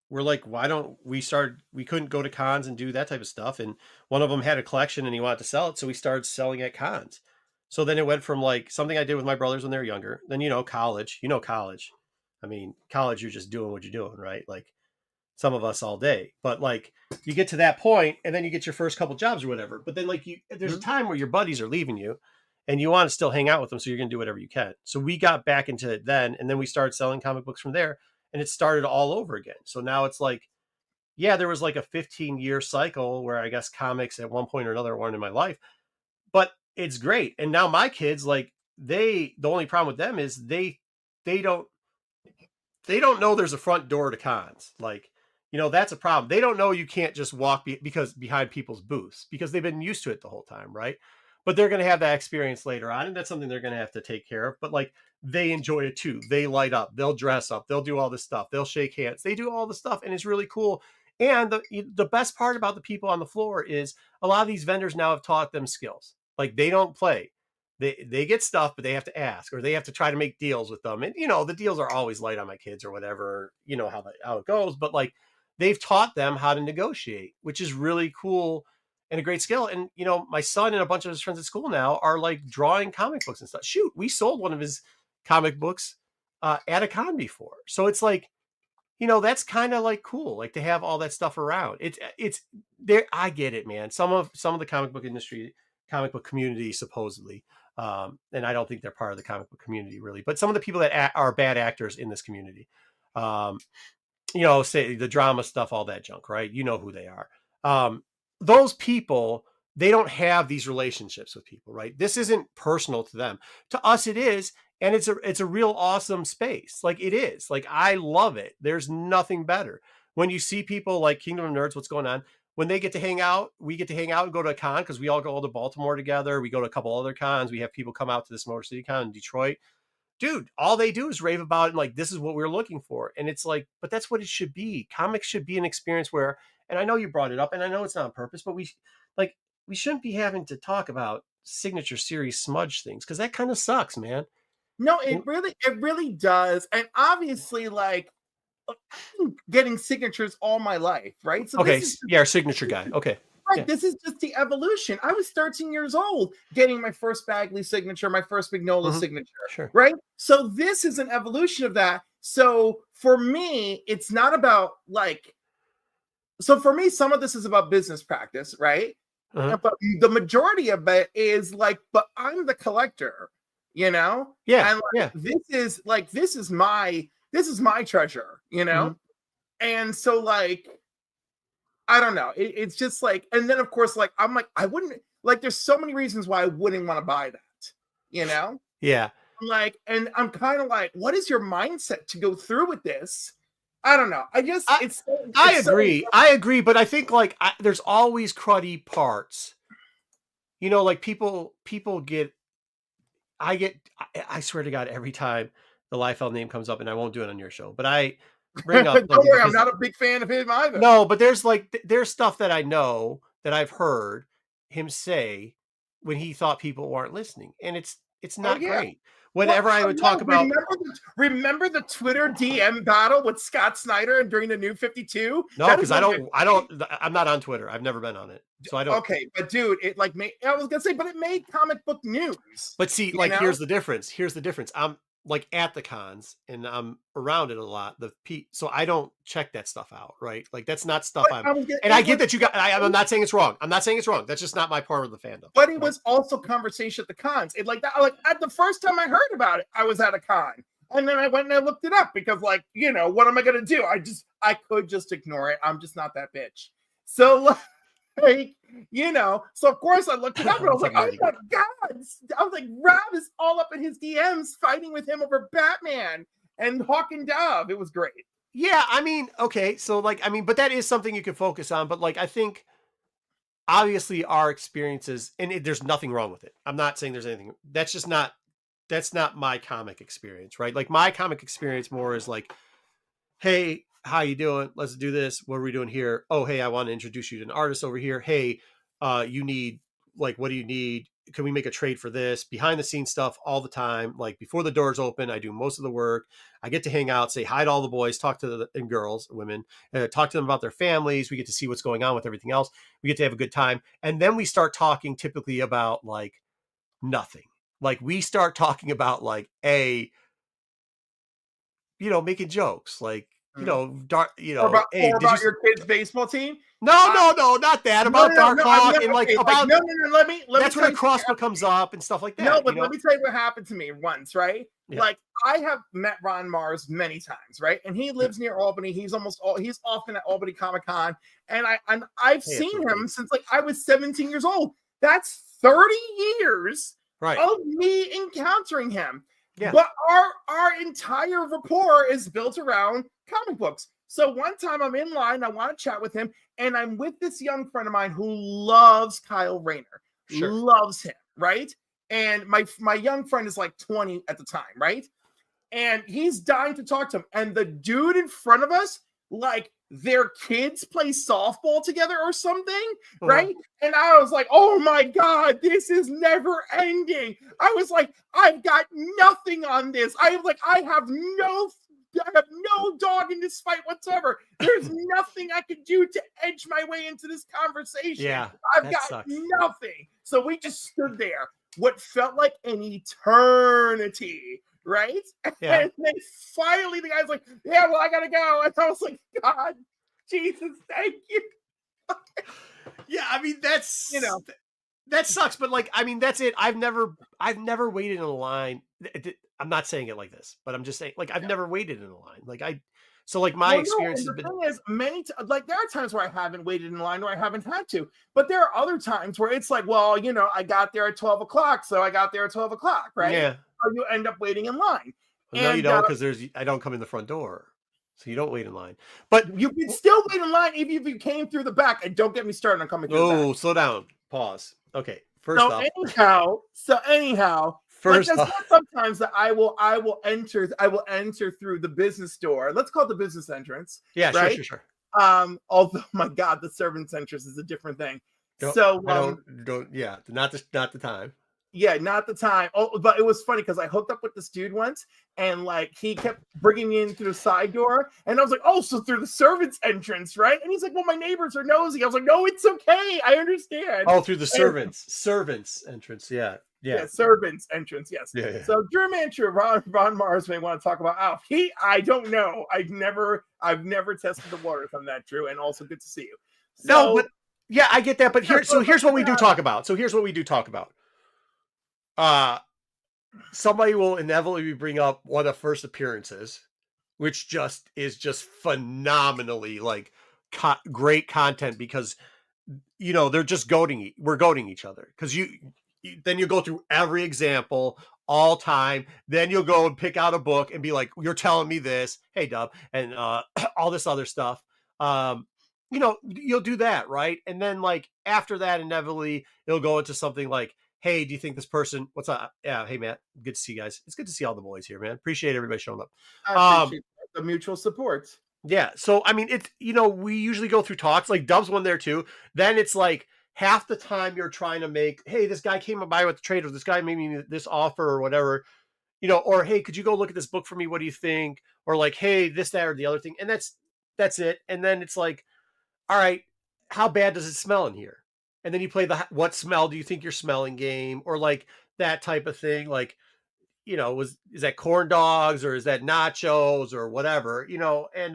we're like, why don't we couldn't go to cons and do that type of stuff. And one of them had a collection and he wanted to sell it. So we started selling at cons. So then it went from like something I did with my brothers when they were younger. Then, college. I mean, college, you're just doing what you're doing, right? Like some of us all day, but like you get to that point and then you get your first couple jobs or whatever. But then like there's a time where your buddies are leaving you and you want to still hang out with them. So you're going to do whatever you can. So we got back into it then. And then we started selling comic books from there and it started all over again. So now it's like, yeah, there was like a 15-year cycle where I guess comics at one point or another weren't in my life, but it's great. And now my kids, like the only problem with them is they don't know there's a front door to cons. Like, that's a problem. They don't know you can't just walk because behind people's booths because they've been used to it the whole time, right? But they're going to have that experience later on, and that's something they're going to have to take care of. But like, they enjoy it too. They light up. They'll dress up. They'll do all this stuff. They'll shake hands. They do all the stuff, and it's really cool. And the best part about the people on the floor is a lot of these vendors now have taught them skills. Like they don't play. They get stuff, but they have to ask or they have to try to make deals with them. And, the deals are always light on my kids or whatever, how it goes. But like they've taught them how to negotiate, which is really cool and a great skill. And, my son and a bunch of his friends at school now are like drawing comic books and stuff. Shoot, we sold one of his comic books at a con before. So it's like, that's kind of like cool, like to have all that stuff around. It's there. I get it, man. Some of the comic book community, supposedly, and I don't think they're part of the comic book community really, but some of the people that are bad actors in this community, say the drama stuff, all that junk, right? You know who they are. Those people, they don't have these relationships with people, right? This isn't personal to them. To us, it is. And it's a real awesome space. Like it is. Like I love it. There's nothing better. When you see people like Kingdom of Nerds, what's going on? When they get to hang out, we get to hang out and go to a con because we all go to Baltimore together. We go to a couple other cons. We have people come out to this Motor City Con in Detroit. Dude, all they do is rave about it and like, this is what we're looking for. And it's like, but that's what it should be. Comics should be an experience where, and I know you brought it up and I know it's not on purpose, but we shouldn't be having to talk about signature series smudge things because that kind of sucks, man. No, it really does. And obviously, like, I've been getting signatures all my life, right? So okay, our signature guy. Okay. Right, yeah. This is just the evolution. I was 13 years old getting my first Bagley signature, my first Mignola signature, sure. Right? So this is an evolution of that. So for me, it's not about like, so for me, some of this is about business practice, right? But the majority of it is like, but I'm the collector, you know? Yeah. And like, this is my treasure, you know? And so like, I don't know. It's just like, and then of course, like, I'm like, I wouldn't, like, there's so many reasons why I wouldn't want to buy that, you know? Yeah. Like, and I'm kind of like, what is your mindset to go through with this? I don't know. I agree. But I think like, there's always cruddy parts, you know, like people get, I swear to God, every time the Liefeld name comes up, and I won't do it on your show, but I bring up. Don't worry, I'm not a big fan of him either. No, but there's stuff that I know that I've heard him say when he thought people weren't listening, and it's not great. Whenever I would talk about, remember the Twitter DM battle with Scott Snyder and during the New 52. No, because I'm not on Twitter. I've never been on it, so I don't. Okay, but dude, it like I was gonna say, but it made comic book news. But see, like, here's the difference. I'm like at the cons and I'm around it a lot. So I don't check that stuff out, right? Like that's not stuff I get that you got. I'm not saying it's wrong. That's just not my part of the fandom. But it was also conversation at the cons. It like that. Like at the first time I heard about it, I was at a con, and then I went and I looked it up because, like, you know, what am I gonna do? I could just ignore it. I'm just not that bitch. So. Like, you know, so of course I looked it up and I was like, oh my God. I was like, Rob is all up in his DMs fighting with him over Batman and Hawk and Dove. It was great. Yeah, I mean, okay, so like, I mean, but that is something you can focus on. But like, I think obviously our experiences, and there's nothing wrong with it. I'm not saying there's anything. That's not my comic experience, right? Like my comic experience more is like, hey, how you doing? Let's do this. What are we doing here? Oh, hey, I want to introduce you to an artist over here. Hey, you need, like, what do you need? Can we make a trade for this? Behind the scenes stuff all the time. Like before the doors open, I do most of the work. I get to hang out, say hi to all the boys, talk to and girls, women, talk to them about their families. We get to see what's going on with everything else. We get to have a good time. And then we start talking typically about like nothing. Like we start talking about like making jokes, like, about your kid's baseball team. No, not that. About Dark Hawk and like about let me. That's when a crossbook comes up and stuff like that. No, but let me tell you what happened to me once, right? Yeah. Like I have met Ron Mars many times, right? And he lives near Albany. He's often at Albany Comic Con, and I've seen him since like I was 17 years old. That's 30 years of me encountering him. Yeah. But our entire rapport is built around comic books. So one time I'm in line, I want to chat with him, and I'm with this young friend of mine who loves Kyle Rayner. Sure. Loves him, right? And my young friend is like 20 at the time, right? And he's dying to talk to him. And the dude in front of us, like, their kids play softball together or something, right? And I was like, oh my God, this is never ending. I was like, I've got nothing on this. I have no dog in this fight whatsoever. There's nothing I could do to edge my way into this conversation. Yeah, I've got nothing. So we just stood there, what felt like an eternity. Right? Yeah. And then finally the guy's like, yeah, well, I gotta go. And I was like, God, Jesus, thank you. Yeah, I mean, that's, that sucks. But like, I mean, that's it. I've never waited in a line. I'm not saying it like this, but I'm just saying, like, I've never waited in a line. Like So like my experience has the been. thing is, like there are times where I haven't waited in line or I haven't had to, but there are other times where it's like, well, you know, I got there at 12 o'clock, so I got there at 12 o'clock, right? Yeah. So you end up waiting in line. Well, no, you don't, because I don't come in the front door, so you don't wait in line. But you can still wait in line even if you came through the back. And don't get me started on coming through the back. Oh, slow down. Pause. Okay. First off. Anyhow, first like off, sometimes that I will enter through the business door. Let's call it the business entrance. Yeah, right? sure. Although my God, the servant's entrance is a different thing. Not the time. Yeah, not the time. Oh, but it was funny because I hooked up with this dude once, and like he kept bringing me in through the side door, and I was like, "Oh, so through the servants' entrance, right?" And he's like, "Well, my neighbors are nosy." I was like, "No, it's okay. I understand." Oh, through the servants entrance. Yeah, servants entrance. Yes. Yeah. So Drew Mancher, Ron Mars may want to talk about Alf. I don't know. I've never tested the waters on that, Drew, and also good to see you. No, but yeah, I get that. But here's what we do talk about. Somebody will inevitably bring up one of first appearances, which is phenomenally like great content, because you know they're just we're goading each other, because then you go through every example all time, then you'll go and pick out a book and be like, you're telling me this, hey Dub, and all this other stuff. You know, you'll do that, right? And then like after that, inevitably it'll go into something like, hey, do you think this person, what's up? Yeah. Hey, Matt, good to see you guys. It's good to see all the boys here, man. Appreciate everybody showing up. I appreciate the mutual support. Yeah. So, I mean, it's, you know, we usually go through talks, like Dub's one there too. Then it's like half the time you're trying to make, hey, this guy came by with the trade, or this guy made me this offer or whatever, you know, or, hey, could you go look at this book for me? What do you think? Or like, hey, this, that, or the other thing. And that's it. And then it's like, all right, how bad does it smell in here? And then you play the what smell do you think you're smelling game, or like that type of thing. Like, you know, is that corn dogs, or is that nachos, or whatever, you know? And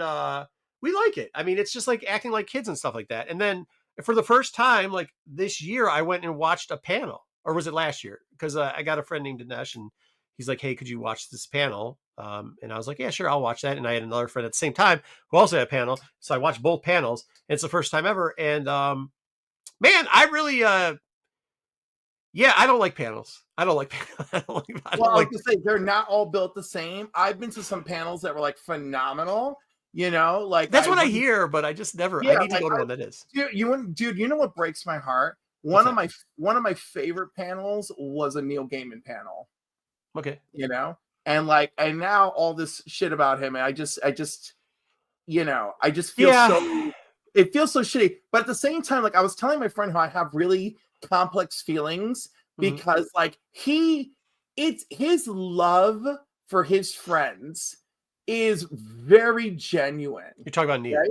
we like it. I mean, it's just like acting like kids and stuff like that. And then for the first time, like this year, I went and watched a panel, or was it last year? Because I got a friend named Dinesh, and he's like, hey, could you watch this panel? And I was like, yeah, sure, I'll watch that. And I had another friend at the same time who also had a panel. So I watched both panels, and it's the first time ever. And man, I really, I don't like panels. I was going to say, they're not all built the same. I've been to some panels that were like phenomenal, you know, like that's what I hear, but I just never, I need to go to one that is. Dude, you know what breaks my heart? One of my favorite panels was a Neil Gaiman panel. Okay. You know, and now all this shit about him, and I just, you know, I just feel it feels so shitty. But at the same time, like I was telling my friend how I have really complex feelings because like it's his love for his friends is very genuine. You're talking about Neil. Right?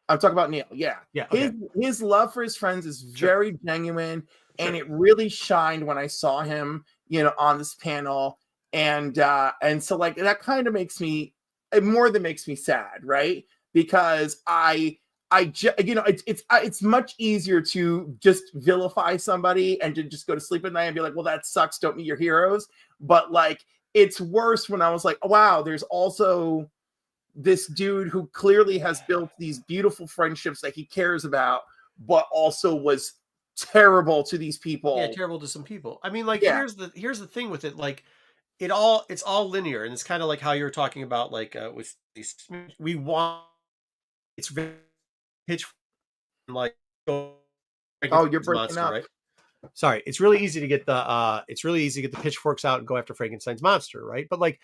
I'm talking about Neil. Yeah. Okay. His love for his friends is very genuine, and it really shined when I saw him, you know, on this panel. And so like that kind of makes me, more than makes me sad, right? Because you know, it's much easier to just vilify somebody and to just go to sleep at night and be like, well, that sucks, don't meet your heroes. But like, it's worse when I was like, oh, wow, there's also this dude who clearly has built these beautiful friendships that he cares about, but also was terrible to these people. Yeah, terrible to some people. I mean, like, here's the thing with it, like, it's all linear, and it's kind of like how you were talking about, like, with these, we want, it's very pitch, like, oh, you're breaking monster, up. Right? Sorry, it's really easy to get the pitchforks out and go after Frankenstein's monster, right? But like,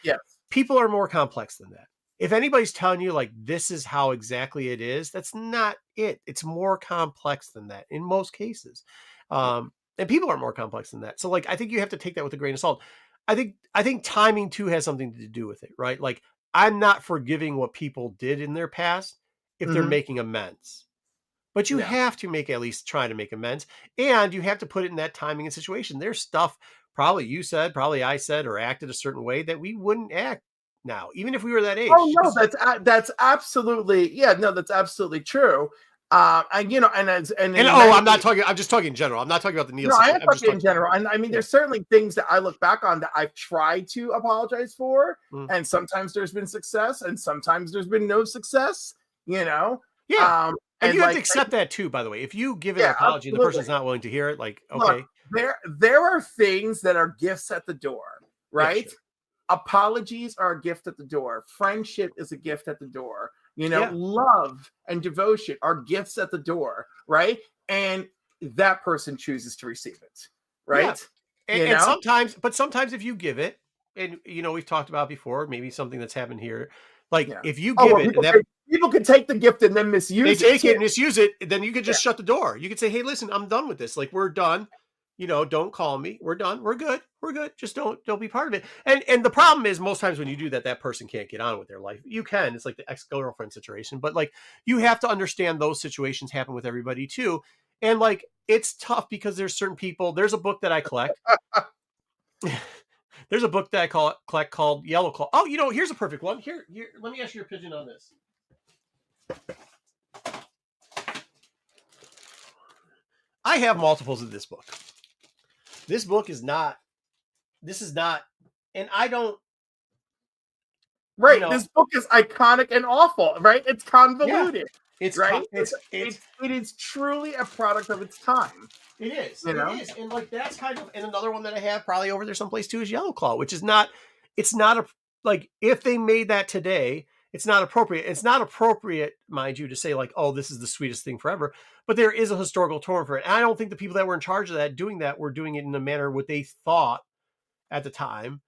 people are more complex than that. If anybody's telling you like this is how exactly it is, that's not it. It's more complex than that in most cases. And people are more complex than that. So like, I think you have to take that with a grain of salt. I think timing too has something to do with it, right? Like, I'm not forgiving what people did in their past if they're making amends. But you have to at least try to make amends, and you have to put it in that timing and situation. There's stuff probably you said, probably I said, or acted a certain way that we wouldn't act now, even if we were that age. Oh no, that's absolutely, that's absolutely true. And you know, and I'm not talking. I'm just talking in general. I'm not talking about the Neil. No, I am I'm just talking in general. And I mean, there's certainly things that I look back on that I've tried to apologize for, and sometimes there's been success, and sometimes there's been no success. You know, and you have to accept that too. By the way, if you give an apology and the person's not willing to hear it, like, okay, look, there are things that are gifts at the door, right? Yeah, sure. Apologies are a gift at the door. Friendship is a gift at the door. You know, love and devotion are gifts at the door, right? And that person chooses to receive it, right? Yeah. And sometimes if you give it, and you know, we've talked about before, maybe something that's happened here, like if you give it, people can take the gift and then misuse it. They take it and misuse it, then you could just shut the door. You could say, hey, listen, I'm done with this. Like, we're done. You know, don't call me. We're done. We're good. We're good. Just don't be part of it. And the problem is most times when you do that, that person can't get on with their life. You can. It's like the ex-girlfriend situation. But like, you have to understand those situations happen with everybody too. And like, it's tough because there's certain people. There's a book that I collect. There's a book that I collect called Yellow Claw. Oh, you know, here's a perfect one. Here, let me ask your opinion on this. I have multiples of this book. This book is not, and I don't. Right. You know, this book is iconic and awful, right? It's convoluted. Yeah, it's right. It is truly a product of its time. It is. It is. And like, that's kind of, and another one that I have probably over there someplace too is Yellow Claw, which is not, it's not a, like, if they made that today, it's not appropriate. It's not appropriate, mind you, to say like, oh, this is the sweetest thing forever. But there is a historical tone for it. And I don't think the people that were in charge of that, doing that, were doing it in a manner what they thought at the time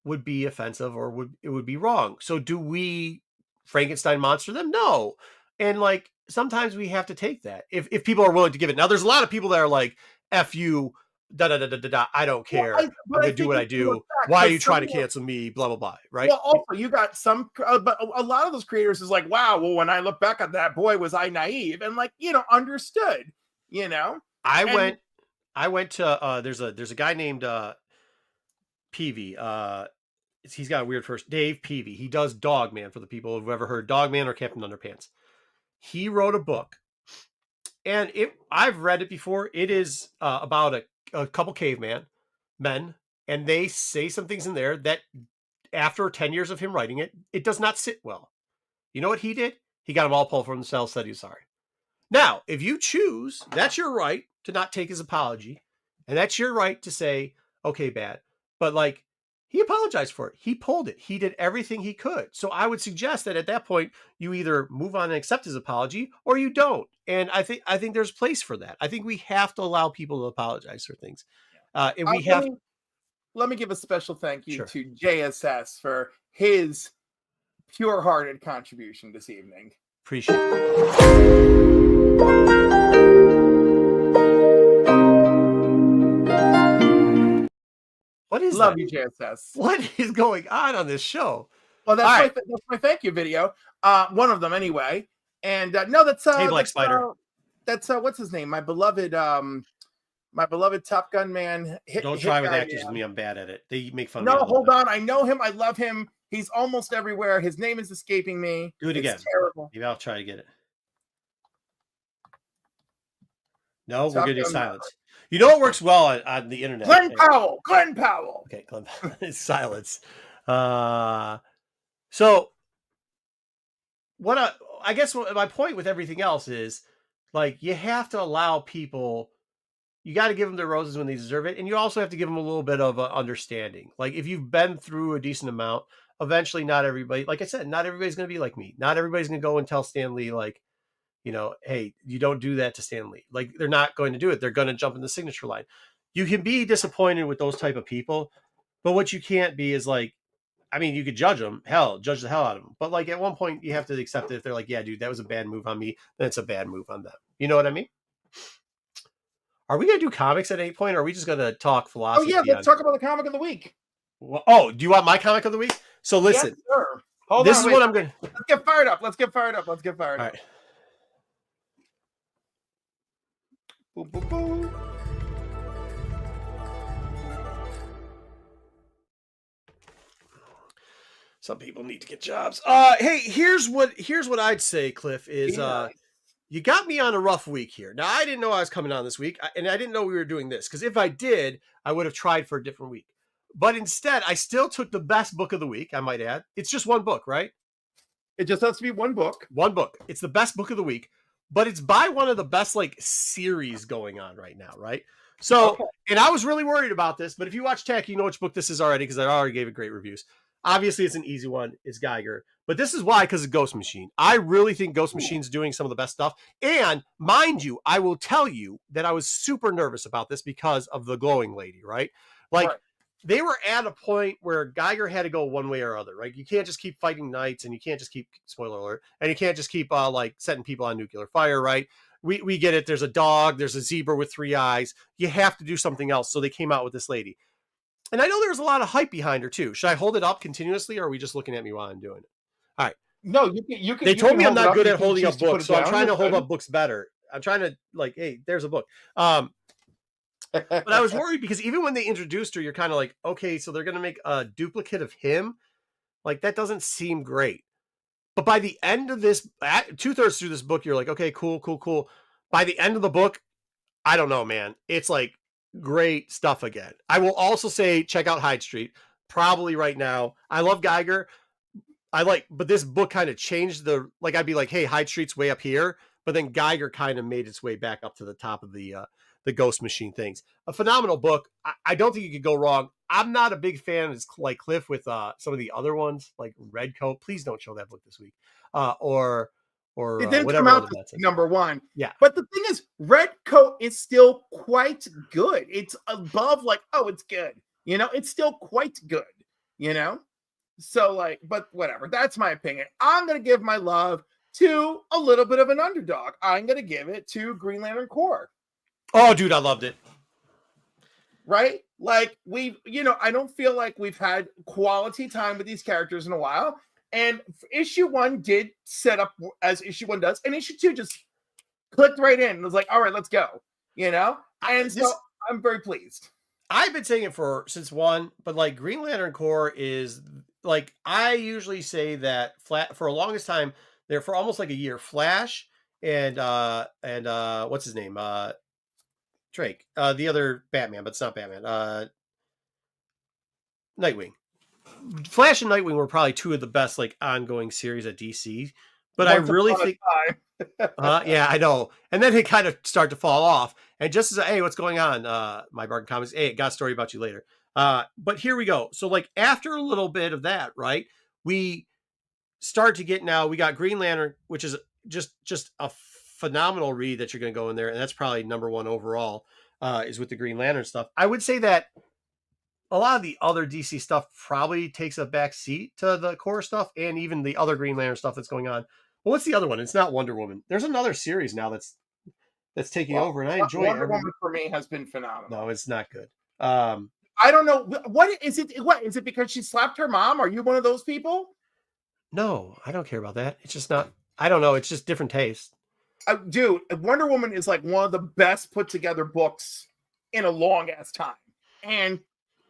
would be offensive or it would be wrong. So do we Frankenstein monster them? No. And like, sometimes we have to take that if people are willing to give it. Now, there's a lot of people that are like, F you, I don't care. I'm going to do what I do. Why are you trying to cancel me? Blah, blah, blah. Right. Well, also, you got some, but a lot of those creators is like, wow, well, when I look back at that, boy, was I naive and like, you know, understood, you know. I went to, there's a guy named Peavy. He's got a weird first, Dave Peavy. He does Dogman, for the people who've ever heard Dogman or Captain Underpants. He wrote a book, and I've read it before. It is about a couple cavemen, and they say some things in there that after 10 years of him writing it, it does not sit well. You know what he did? He got them all pulled from themselves, said he was sorry. Now, if you choose, that's your right to not take his apology, and that's your right to say, okay, bad. But like, he apologized for it. He pulled it. He did everything he could. So I would suggest that at that point, you either move on and accept his apology or you don't. And I think there's place for that. I think we have to allow people to apologize for things. And we have. Let me give a special thank you to JSS for his pure-hearted contribution this evening. Appreciate it. What is Love that? You, JSS. What is going on this show? Well, that's my thank you video. One of them anyway. And no, that's hey, Black Spider. That's what's his name? My beloved Top Gun man. Don't try with actors with me. I'm bad at it. They make fun of me. No, hold on. I know him. I love him. He's almost everywhere. His name is escaping me. Do it again. Terrible. Maybe I'll try to get it. No, we're gonna do silence. You know what works well on the internet? Glenn Powell. Okay, Glenn Powell. It's silence. So I guess my point with everything else is, like, you have to allow people, you got to give them their roses when they deserve it. And you also have to give them a little bit of understanding. Like, if you've been through a decent amount, eventually not everybody, like I said, not everybody's going to be like me. Not everybody's going to go and tell Stan Lee, like, you know, hey, you don't do that to Stan Lee. Like, they're not going to do it. They're going to jump in the signature line. You can be disappointed with those type of people, but what you can't be is like, I mean, you could judge the hell out of them. But like, at one point you have to accept it. If they're like, yeah, dude, that was a bad move on me, then it's a bad move on them. You know what I mean? Are we going to do comics at any point? Or are we just going to talk philosophy? Oh yeah, let's talk about the comic of the week. Well, do you want my comic of the week? So listen, yes, sir. What I'm going to... Let's get fired up. All right. Boom, boom, boom. Some people need to get jobs. Hey, here's what I'd say, Cliff, is you got me on a rough week here. Now, I didn't know I was coming on this week, and I didn't know we were doing this, because if I did, I would have tried for a different week. But instead, I still took the best book of the week, I might add. It's just one book, right? It just has to be one book. One book. It's the best book of the week, but it's by one of the best like series going on right now, right? So, and I was really worried about this, but if you watch Tech, you know which book this is already, because I already gave it great reviews. Obviously, it's an easy one. It's Geiger. But this is why, because of Ghost Machine. I really think Ghost Machine's doing some of the best stuff. And mind you, I will tell you that I was super nervous about this because of the glowing lady, right? Like, they were at a point where Geiger had to go one way or other, right? You can't just keep fighting knights, and you can't just keep, spoiler alert, and you can't just keep like setting people on nuclear fire, right? We get it. There's a dog. There's a zebra with 3 eyes. You have to do something else. So they came out with this lady. And I know there's a lot of hype behind her too. Should I hold it up continuously, or are we just looking at me while I'm doing it? All right. No, you can. They told me I'm not good at holding up books, books, so I'm trying to hold up books better. I'm trying to like, hey, there's a book. But I was worried because even when they introduced her, you're kind of like, okay, so they're going to make a duplicate of him. Like, that doesn't seem great. But by the end of this, 2/3 through this book, you're like, okay, cool. By the end of the book, I don't know, man. It's like great stuff again. I will also say, check out Hyde Street. Probably right now. I love Geiger. But this book kind of changed I'd be like, hey, Hyde Street's way up here. But then Geiger kind of made its way back up to the top of the Ghost Machine things. A phenomenal book. I don't think you could go wrong. I'm not a big fan, as like Cliff, with some of the other ones, like Red Coat. Please don't show that book this week. Or it didn't whatever. Come out number one. Yeah. But the thing is, Red Coat is still quite good. It's above like, oh, it's good. You know, it's still quite good. You know? So like, but whatever. That's my opinion. I'm going to give my love to a little bit of an underdog. I'm going to give it to Green Lantern Corps. Oh, dude, I loved it. Right? Like I don't feel like we've had quality time with these characters in a while. And issue 1 did set up as issue 1 does. And issue 2 just clicked right in. It was like, all right, let's go. You know? And so I'm very pleased. I've been saying it since 1, but like Green Lantern Corps is like, I usually say that for a longest time, there for almost like a year, Flash and what's his name? Drake, the other Batman, but it's not Batman. Nightwing. Flash and Nightwing were probably 2 of the best like ongoing series at DC. But I really think, yeah, I know. And then they kind of start to fall off. And just as hey, what's going on? My Bargain Comics. Hey, got a story about you later. But here we go. So like after a little bit of that, right? We start to get now. We got Green Lantern, which is just a phenomenal read that you're going to go in there, and that's probably number 1 overall. Is with the Green Lantern stuff. I would say that a lot of the other DC stuff probably takes a back seat to the core stuff, and even the other Green Lantern stuff that's going on. Well, what's the other one? It's not Wonder Woman. There's another series now that's taking over, and I enjoy it. Wonder Woman for me has been phenomenal. No, it's not good. I don't know. What is it? What is it? Because she slapped her mom? Are you one of those people? No, I don't care about that. It's just not. I don't know. It's just different taste. Dude, Wonder Woman is like one of the best put together books in a long ass time. And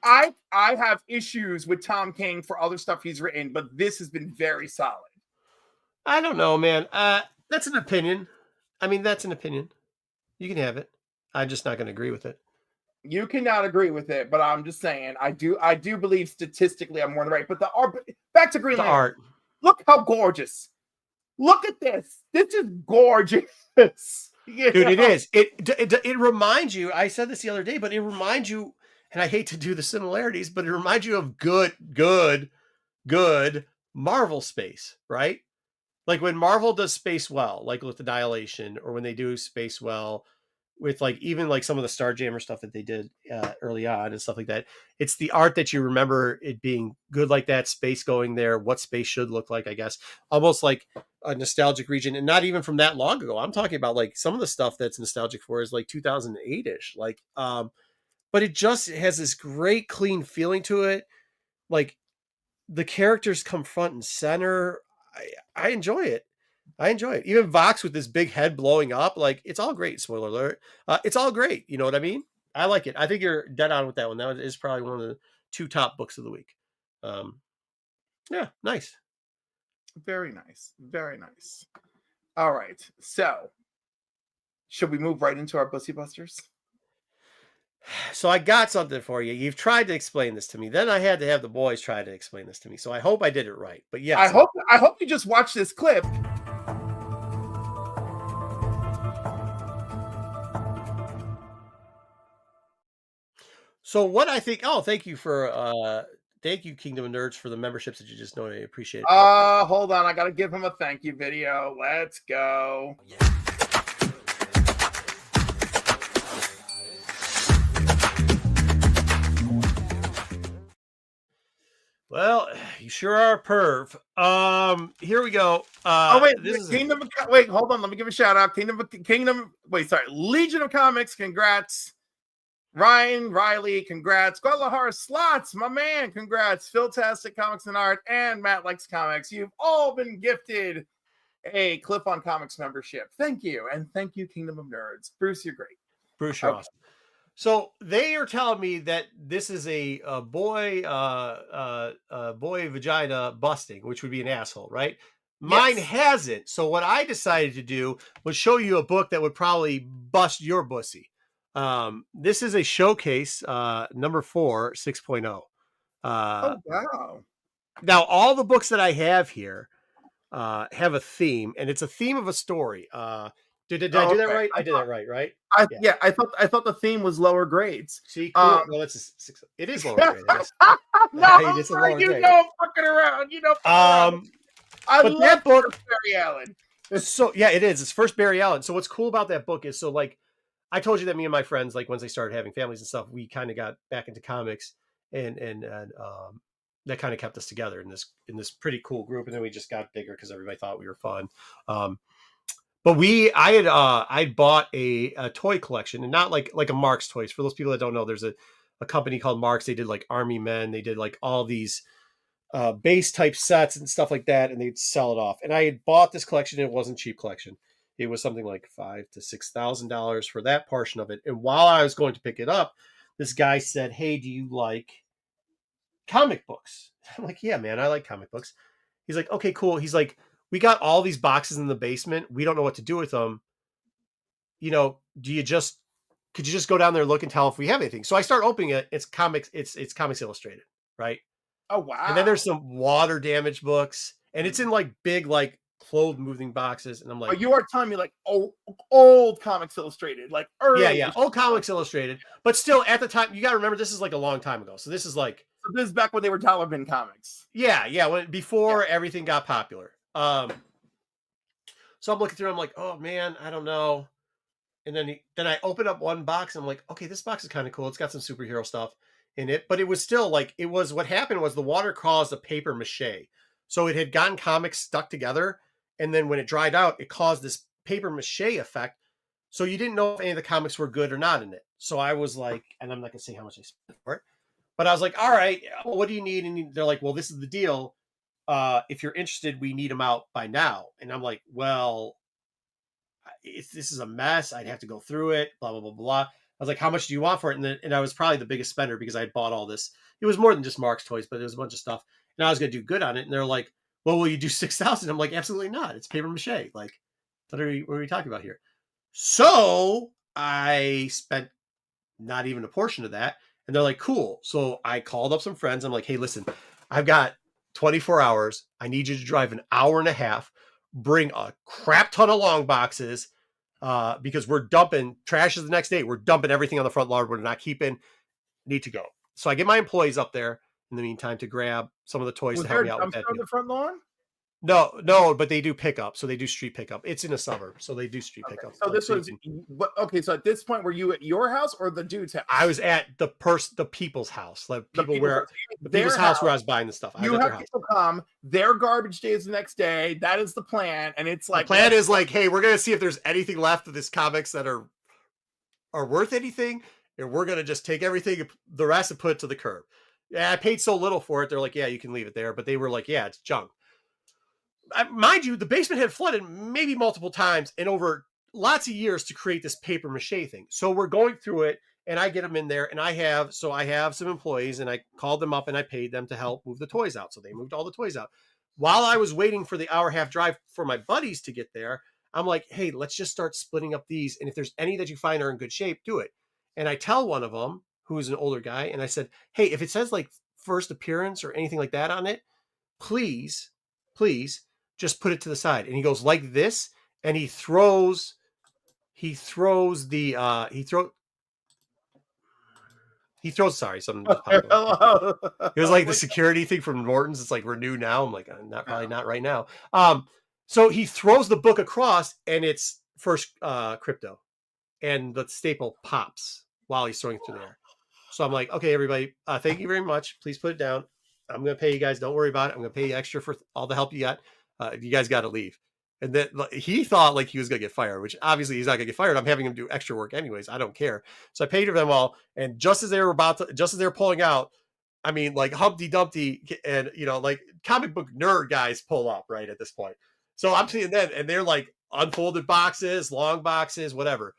I have issues with Tom King for other stuff he's written, but this has been very solid. I don't know, man. That's an opinion. I mean, that's an opinion. You can have it. I'm just not going to agree with it. You cannot agree with it, but I'm just saying I do believe statistically I'm more than right. But the art, back to Green Lantern. Art. Look how gorgeous. Look at this. This is gorgeous. Dude, it is. It reminds you, I said this the other day, but it reminds you, and I hate to do the similarities, but it reminds you of good Marvel space, right? Like when Marvel does space well, like with Annihilation, or when they do space well with like even like some of the Starjammer stuff that they did early on and stuff like that. It's the art that you remember it being good like that, space going there, what space should look like, I guess. Almost like a nostalgic region, and not even from that long ago. I'm talking about like some of the stuff that's nostalgic for is like 2008-ish. Like, but it just has this great clean feeling to it. Like the characters come front and center. I enjoy it. I enjoy it. Even Vox with this big head blowing up, like it's all great. Spoiler alert. It's all great. You know what I mean? I like it. I think you're dead on with that one. That is probably one of the 2 top books of the week. Yeah, nice. Very nice. Very nice. All right. So Should we move right into our Bussy Busters? So I got something for you. You've tried to explain this to me. Then I had to have the boys try to explain this to me. So I hope I did it right. But yes, I hope you just watched this clip. So what I think, thank you Kingdom of Nerds for the memberships that you just noted. I appreciate it. Hold on, I gotta give him a thank you video. Let's go. Well, you sure are a perv. Here we go. Wait, hold on. Let me give a shout out. Legion of Comics, congrats. Ryan Riley, congrats. Guadalajara Slots, my man, congrats. Philtastic Comics and Art and Matt Likes Comics. You've all been gifted a Cliff on Comics membership. Thank you. And thank you, Kingdom of Nerds. Bruce, you're great. Bruce, you're awesome. So they are telling me that this is a boy vagina busting, which would be an asshole, right? Mine hasn't. So what I decided to do was show you a book that would probably bust your bussy. This is a showcase, number 4, 6.0. Oh, wow. Now, all the books that I have here have a theme, and it's a theme of a story. Did I do that right? I did that right? Yeah, I thought the theme was lower grades. See, cool. Well, it is lower grade. No, it's lower grade. Know I'm fucking around. I love that book, Barry Allen. So yeah, it is. It's first Barry Allen. So what's cool about that book is, so like I told you that me and my friends, like once they started having families and stuff, we kind of got back into comics, and that kind of kept us together in this pretty cool group. And then we just got bigger because everybody thought we were fun. But I bought a toy collection, and not like a Marx Toys. For those people that don't know, there's a company called Marx. They did like Army Men. They did like all these base type sets and stuff like that, and they'd sell it off. And I had bought this collection. And it wasn't a cheap collection. It was something like $5,000 to $6,000 for that portion of it. And while I was going to pick it up, this guy said, "Hey, do you like comic books?" I'm like, "Yeah, man, I like comic books." He's like, "Okay, cool." He's like, "We got all these boxes in the basement. We don't know what to do with them. Could you just go down there and look and tell if we have anything?" So I start opening it. It's Comics Illustrated, right? Oh, wow. And then there's some water damage books, and it's in like big, like clothes moving boxes. And I'm like, you are telling me like old Comics Illustrated, like early. Yeah, old Comics Illustrated. But still, at the time, you got to remember, this is like a long time ago. So this is like, this is back when they were dollar bin comics. Yeah, before everything got popular. So I'm looking through, I'm like, oh man, I don't know. And then I open up one box, and I'm like, okay, this box is kind of cool. It's got some superhero stuff in it, but it was still like, what happened was the water caused a paper mache. So it had gotten comics stuck together, and then when it dried out, it caused this paper mache effect. So you didn't know if any of the comics were good or not in it. So I was like, and I'm not gonna say how much I spent for it, but I was like, all right, well, what do you need? And they're like, well, this is the deal. If you're interested, we need them out by now. And I'm like, well, this is a mess. I'd have to go through it, blah, blah, blah, blah. I was like, how much do you want for it? And I was probably the biggest spender because I had bought all this. It was more than just Marx Toys, but it was a bunch of stuff. And I was going to do good on it. And they're like, well, will you do 6,000? I'm like, absolutely not. It's paper mache. Like, what are we talking about here? So I spent not even a portion of that. And they're like, cool. So I called up some friends. I'm like, hey, listen, I've got 24 hours. I need you to drive an hour and a half, bring a crap ton of long boxes, because we're dumping trash the next day. We're dumping everything on the front lawn. We're not keeping. Need to go. So I get my employees up there in the meantime to grab some of the toys to help me out with that. On the front lawn? No, but they do pickup. So they do street pickup. It's in a suburb, so they do street pickup. So this was okay. So at this point, were you at your house or the dude's house? I was at the people's house, like people's house where I was buying the stuff. You have people come. Their garbage day is the next day. That is the plan, and it's like the plan is like, hey, we're gonna see if there's anything left of this comics that are worth anything, and we're gonna just take everything, the rest, and put it to the curb. Yeah, I paid so little for it. They're like, yeah, you can leave it there, but they were like, yeah, it's junk. Mind you, the basement had flooded maybe multiple times and over lots of years to create this paper mache thing. So we're going through it, and I get them in there, and I have some employees, and I called them up and I paid them to help move the toys out. So they moved all the toys out. While I was waiting for the hour and a half drive for my buddies to get there, I'm like, hey, let's just start splitting up these. And if there's any that you find are in good shape, do it. And I tell one of them, who's an older guy, and I said, hey, if it says like first appearance or anything like that on it, please just put it to the side. And he goes like this, and he throws the sorry, something just popped up. It was like the security thing from Norton's. It's like renew now. I'm like, probably not right now. So he throws the book across, and it's first crypto, and the staple pops while he's throwing it through there. So I'm like, okay, everybody, thank you very much. Please put it down. I'm going to pay you guys. Don't worry about it. I'm going to pay you extra for all the help you got. You guys got to leave. And then he thought like he was going to get fired, which obviously he's not going to get fired. I'm having him do extra work anyways. I don't care. So I paid them all. And just as they were pulling out, I mean, like Humpty Dumpty and, like comic book nerd guys pull up right at this point. So I'm seeing them, and they're like unfolded boxes, long boxes, whatever.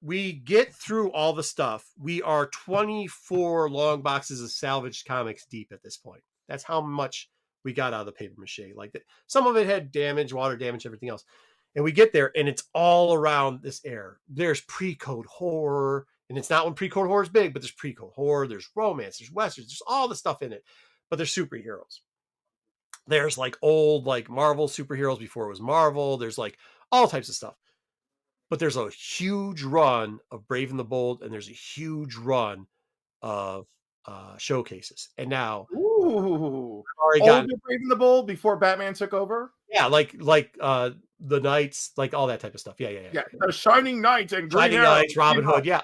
We get through all the stuff. We are 24 long boxes of salvaged comics deep at this point. That's how much we got out of the paper mache. Like that, some of it had damage, water damage, everything else. And we get there, and it's all around this air. There's pre-code horror, and it's not when pre-code horror is big, but there's pre-code horror, there's romance, there's westerns, there's all the stuff in it. But there's superheroes. There's like old like Marvel superheroes before it was Marvel. There's like all types of stuff. But there's a huge run of Brave and the Bold, and there's a huge run of showcases. And now, older Brave and the Bold before Batman took over. Yeah, like the Knights, like all that type of stuff. Yeah. The Shining Knights and Shining Knights, Robin Hood. Yeah,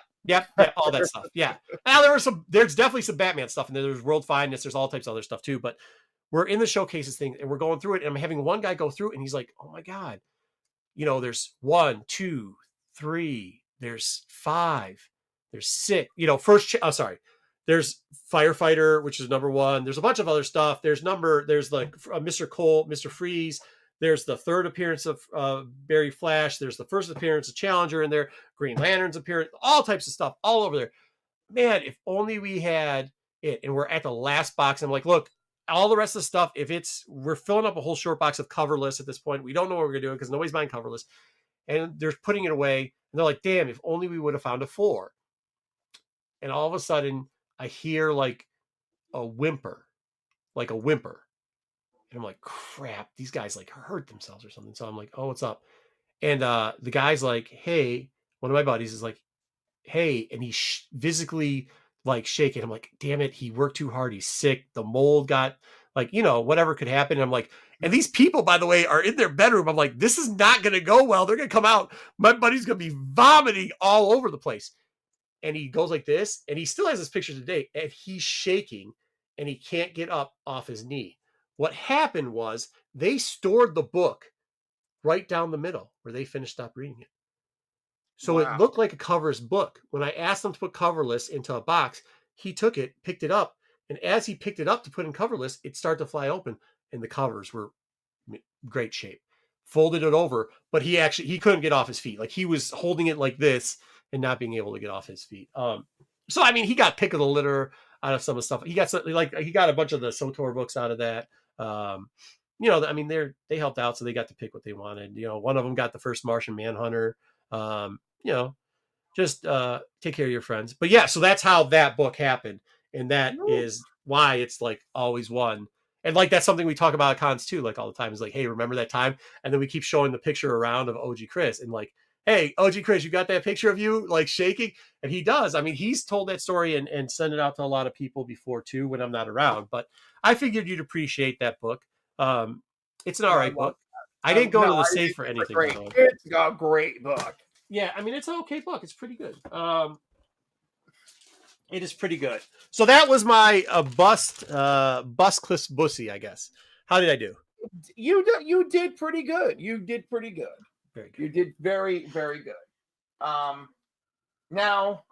all that stuff. Yeah. Now there's definitely some Batman stuff, and there's World Finest. There's all types of other stuff too. But we're in the showcases thing, and we're going through it, and I'm having one guy go through, and he's like, "Oh my god." There's 1, 2, 3, there's 5, there's 6, there's Firefighter, which is number 1. There's a bunch of other stuff. There's like Mr. Cole, Mr. Freeze. There's the third appearance of Barry Flash. There's the first appearance of Challenger in there. Green Lantern's appearance, all types of stuff all over there. Man, if only we had it. And we're at the last box. I'm like, look, all the rest of the stuff, we're filling up a whole short box of coverless at this point. We don't know what we're doing because nobody's buying coverless. And they're putting it away. And they're like, damn, if only we would have found a 4. And all of a sudden, I hear like a whimper. And I'm like, crap, these guys like hurt themselves or something. So I'm like, oh, what's up? And the guy's like, hey, one of my buddies is like, hey, and he's physically like shaking. I'm like, damn it, he worked too hard. He's sick. The mold got like, whatever could happen. And I'm like, and these people, by the way, are in their bedroom. I'm like, this is not going to go well. They're going to come out. My buddy's going to be vomiting all over the place. And he goes like this, and he still has his picture today, and he's shaking, and he can't get up off his knee. What happened was they stored the book right down the middle where they stopped reading it. So It looked like a coverless book. When I asked him to put coverless into a box, he took it, picked it up, and as he picked it up to put in coverless, it started to fly open, and the covers were great shape. Folded it over, but he couldn't get off his feet. Like he was holding it like this and not being able to get off his feet. So I mean, he got pick of the litter out of some of the stuff. He got a bunch of the SOTOR books out of that. I mean, they helped out, so they got to pick what they wanted. One of them got the first Martian Manhunter. Just take care of your friends. But yeah, so that's how that book happened. And that is why it's like always one. And like, that's something we talk about at cons too, like all the time is like, hey, remember that time? And then we keep showing the picture around of OG Chris and like, hey, OG Chris, you got that picture of you like shaking? And he does. I mean, he's told that story and sent it out to a lot of people before too, when I'm not around, but I figured you'd appreciate that book. It's an all right book. I didn't go to the safe for anything. It's a great book. Yeah, I mean, it's an okay book. It's pretty good. It is pretty good. So that was my Buscliffe Bussy, I guess. How did I do? You did pretty good. You did pretty good. Very good. You did very, very good. Now,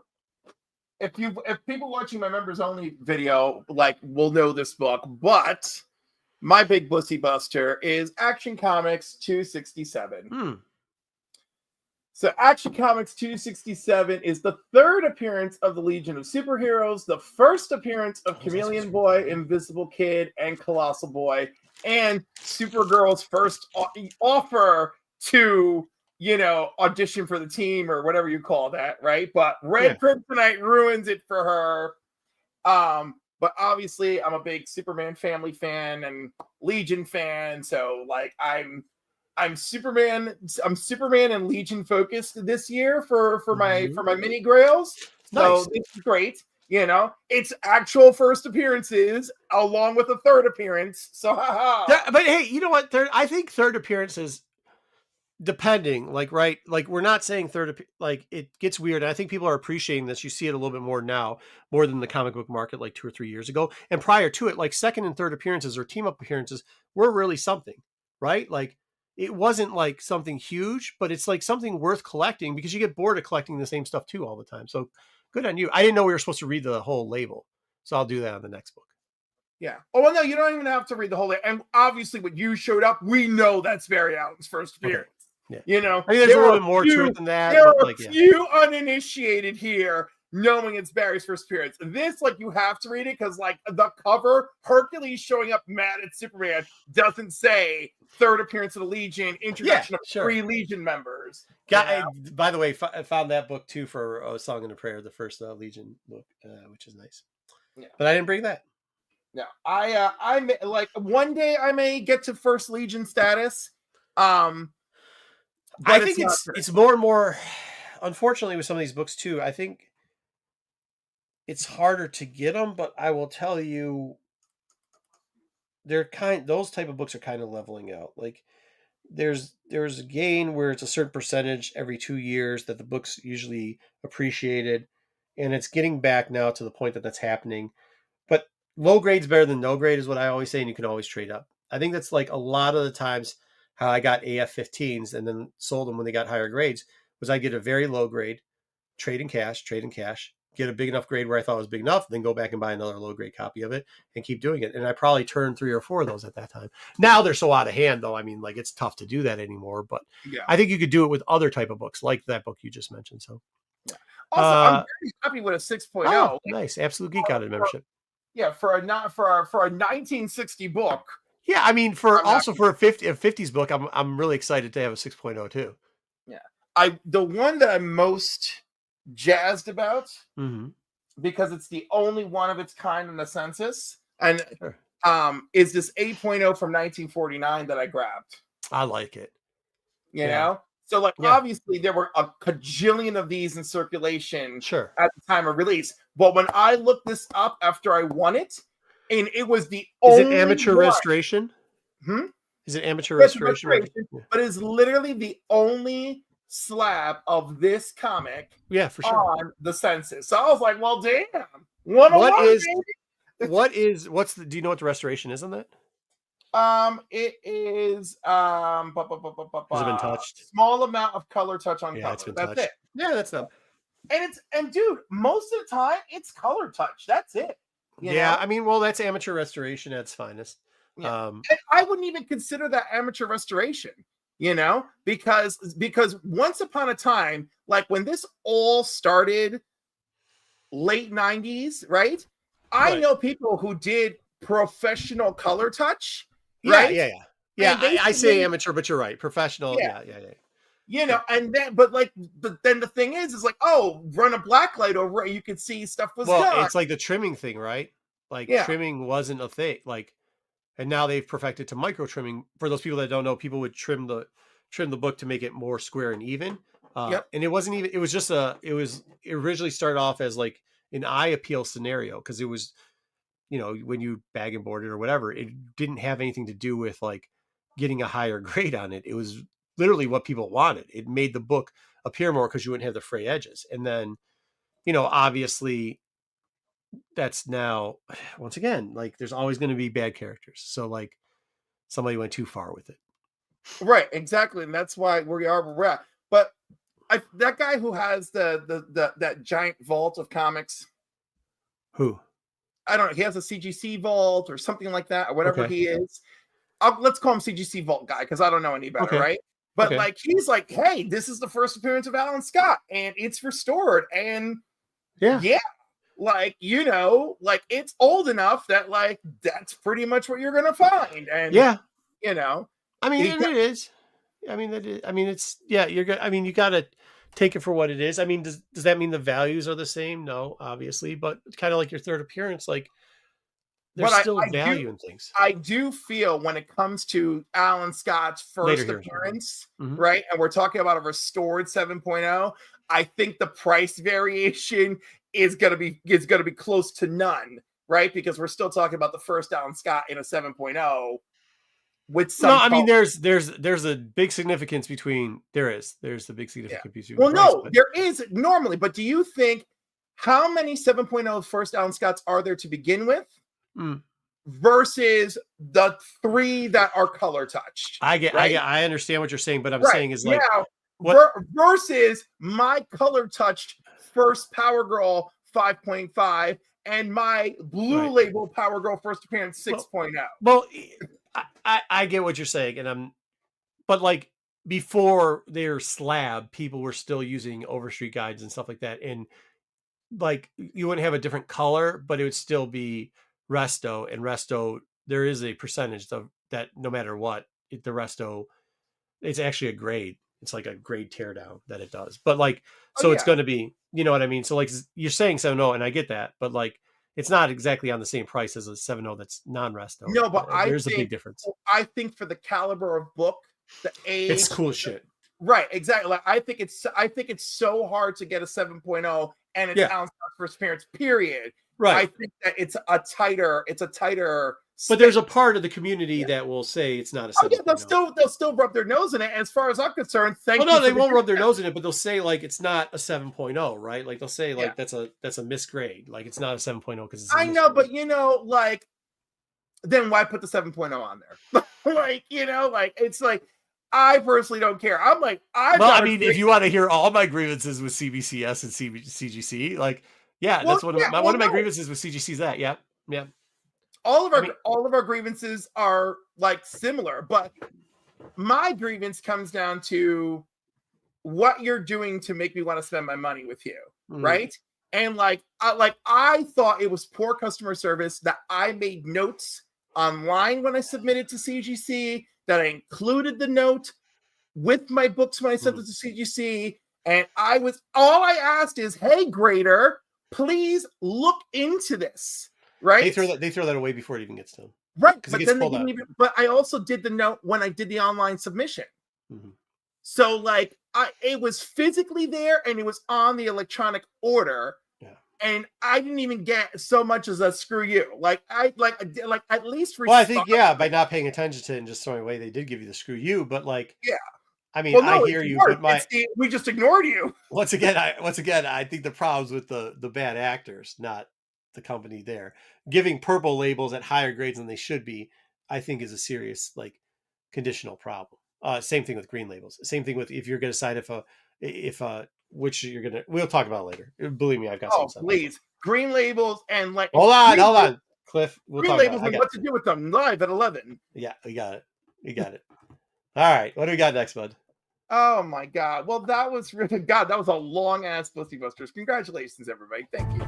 if people watching my members only video will know this book, but my big Bussy Buster is Action Comics 267. So Action Comics 267 is the third appearance of the Legion of Superheroes, the first appearance of Chameleon Boy, Invisible Kid, and Colossal Boy, and Supergirl's first offer to, audition for the team or whatever you call that, right? But Red Kryptonite ruins it for her. But obviously I'm a big Superman family fan and Legion fan, so like I'm Superman and Legion focused this year for my mini grails. So nice. It's great. It's actual first appearances along with a third appearance. So but hey, you know what? I think third appearances, depending, right? Like we're not saying it gets weird. I think people are appreciating this. You see it a little bit more now, more than the comic book market like 2 or 3 years ago. And prior to it, like second and third appearances or team up appearances were really something, right? Like it wasn't like something huge, but it's like something worth collecting because you get bored of collecting the same stuff too all the time. So good on you. I didn't know we were supposed to read the whole label. So I'll do that on the next book. Yeah. Oh, well, no, you don't even have to read the whole thing. And obviously when you showed up, we know that's Barry Allen's first appearance. Okay. Yeah. I think there's a little bit more to it than that. There are a few uninitiated here knowing it's Barry's first appearance. This, you have to read it because, the cover, Hercules showing up mad at Superman, doesn't say third appearance of the Legion, introduction of 3 Legion members. By the way, I found that book, too, for A Song and a Prayer, the first Legion book, which is nice. Yeah. But I didn't bring that. No, I one day I may get to first Legion status. I think it's more and more, unfortunately, with some of these books too. I think it's harder to get them, but I will tell you, those type of books are kind of leveling out. Like there's a gain where it's a certain percentage every 2 years that the book's usually appreciated, and it's getting back now to the point that that's happening. But low grade's better than no grade is what I always say, and you can always trade up. I think that's like a lot of the times how I got AF-15s and then sold them when they got higher grades was I get a very low grade, trade in cash, get a big enough grade where I thought was big enough, then go back and buy another low grade copy of it and keep doing it. And I probably turned 3 or 4 of those at that time. Now they're so out of hand though. I mean, it's tough to do that anymore, but I think you could do it with other type of books like that book you just mentioned. So also, I'm very happy with a 6.0. Oh, nice. Absolute Geek out of membership. Yeah. For a 1960 book. Yeah, I mean, for a 50s book, I'm really excited to have a 6.0 too. Yeah, the one that I'm most jazzed about because it's the only one of its kind in the census, and is this 8.0 from 1949 that I grabbed. I like it. You know, so obviously there were a cajillion of these in circulation at the time of release, but when I looked this up after I won it. And it was the only. Is it amateur restoration? Is it amateur restoration? But it's literally the only slab of this comic. Yeah, for sure. On the census. So I was like, well, damn. Do you know what the restoration is on that? It is has it been touched? Small amount of color touch on cover. It's been That's touched. it. Yeah, that's not. And dude, most of the time it's color touch. That's it. You know? I mean, well, that's amateur restoration at its finest. Yeah. And I wouldn't even consider that amateur restoration, because once upon a time, like when this all started, late 90s, right? I know people who did professional color touch. Right? Yeah. I say amateur, but you're right. Professional. Yeah. And then, but then the thing is like, run a black light over it. You could see stuff was done. It's like the trimming thing, right? Like trimming wasn't a thing. And now they've perfected to micro trimming. For those people that don't know, people would trim the book to make it more square and even. And it wasn't even. It was just it originally started off as like an eye appeal scenario because it was, when you bag and board it or whatever, it didn't have anything to do with like getting a higher grade on it. It was literally what people wanted. It made the book appear more because you wouldn't have the fray edges. And then, obviously that's now, once again, like there's always going to be bad characters. So like somebody went too far with it. Right. Exactly. And that's why we are where we're at. But that guy who has that giant vault of comics. Who? I don't know. He has a CGC vault or something like that, or whatever he is. Let's call him CGC Vault guy because I don't know any better, right? But like, he's like, hey, this is the first appearance of Alan Scott, and it's restored, and yeah, like, you know, like, it's old enough that like that's pretty much what you're gonna find, and you know, I mean, it is. I mean, it's you're good. I mean, you got to take it for what it is. I mean, does that mean the values are the same? No, obviously, but kind of like your third appearance, like there's still value in things. I do feel when it comes to Alan Scott's first appearance, right? And we're talking about a restored 7.0. I think the price variation is gonna be close to none, right? Because we're still talking about the first Alan Scott in a 7.0 with some. No, I mean there's a big significance between there's the big significance between. Well, no, there is normally, but do you think how many 7.0 first Alan Scotts are there to begin with? Versus the 3 that are color touched. I understand what you're saying, but I'm saying is like versus my color touched first Power Girl 5.5 and my blue label Power Girl first appearance 6.0. Well, I get what you're saying, but like before their slab, people were still using Overstreet guides and stuff like that, and like you wouldn't have a different color, but it would still be resto, and resto there is a percentage of that no matter what the resto, it's actually a grade. It's like a grade teardown that it does, but like it's going to be, you know what I mean? So like you're saying 7.0, and I get that, but like it's not exactly on the same price as a 7.0 that's non-resto. No, but there's a big difference. I think for the caliber of book, the age, it's cool shit. Right, exactly. Like I think it's so hard to get a 7.0 and it's Alan Scott's first appearance, period. Right. I think that it's a tighter but there's a part of the community that will say it's not a 7.0. They'll still rub their nose in it. As far as I'm concerned, they won't rub their nose in it, but they'll say like it's not a 7.0, right? Like they'll say like that's a misgrade. Like it's not a 7.0 because it's know, but you know, like then why put the 7.0 on there? Like, you know, like it's like I personally don't care. I'm like, I mean, if you want to hear all my grievances with CBCS and CGC, like, that's one of my grievances with CGC is that, all of our grievances are like similar, but my grievance comes down to what you're doing to make me want to spend my money with you, right? And I thought it was poor customer service that I made notes online when I submitted to CGC, that I included the note with my books when I sent it to CGC, and all I asked is, hey, grader, please look into this. Right? They throw that away before it even gets done. Right. But then they didn't even. But I also did the note when I did the online submission. So like it was physically there and it was on the electronic order. Yeah. And I didn't even get so much as a screw you. Like I at least. Well, I think by not paying attention to it and just throwing away, they did give you the screw you. But like, I mean, I hear you. But we just ignored you. Once again, I think the problems with the bad actors, not the company there. Giving purple labels at higher grades than they should be, I think is a serious like conditional problem. Same thing with green labels. Same thing with if you're going to decide if which you're going to. We'll talk about it later. Believe me, I've got some stuff. Please, green labels and like. Hold on, Cliff. We'll green labels and what to do with them live at 11. Yeah, we got it. All right, what do we got next, bud? Oh my God! Well, that was really that was a long ass Bussy Busters. Congratulations, everybody! Thank you.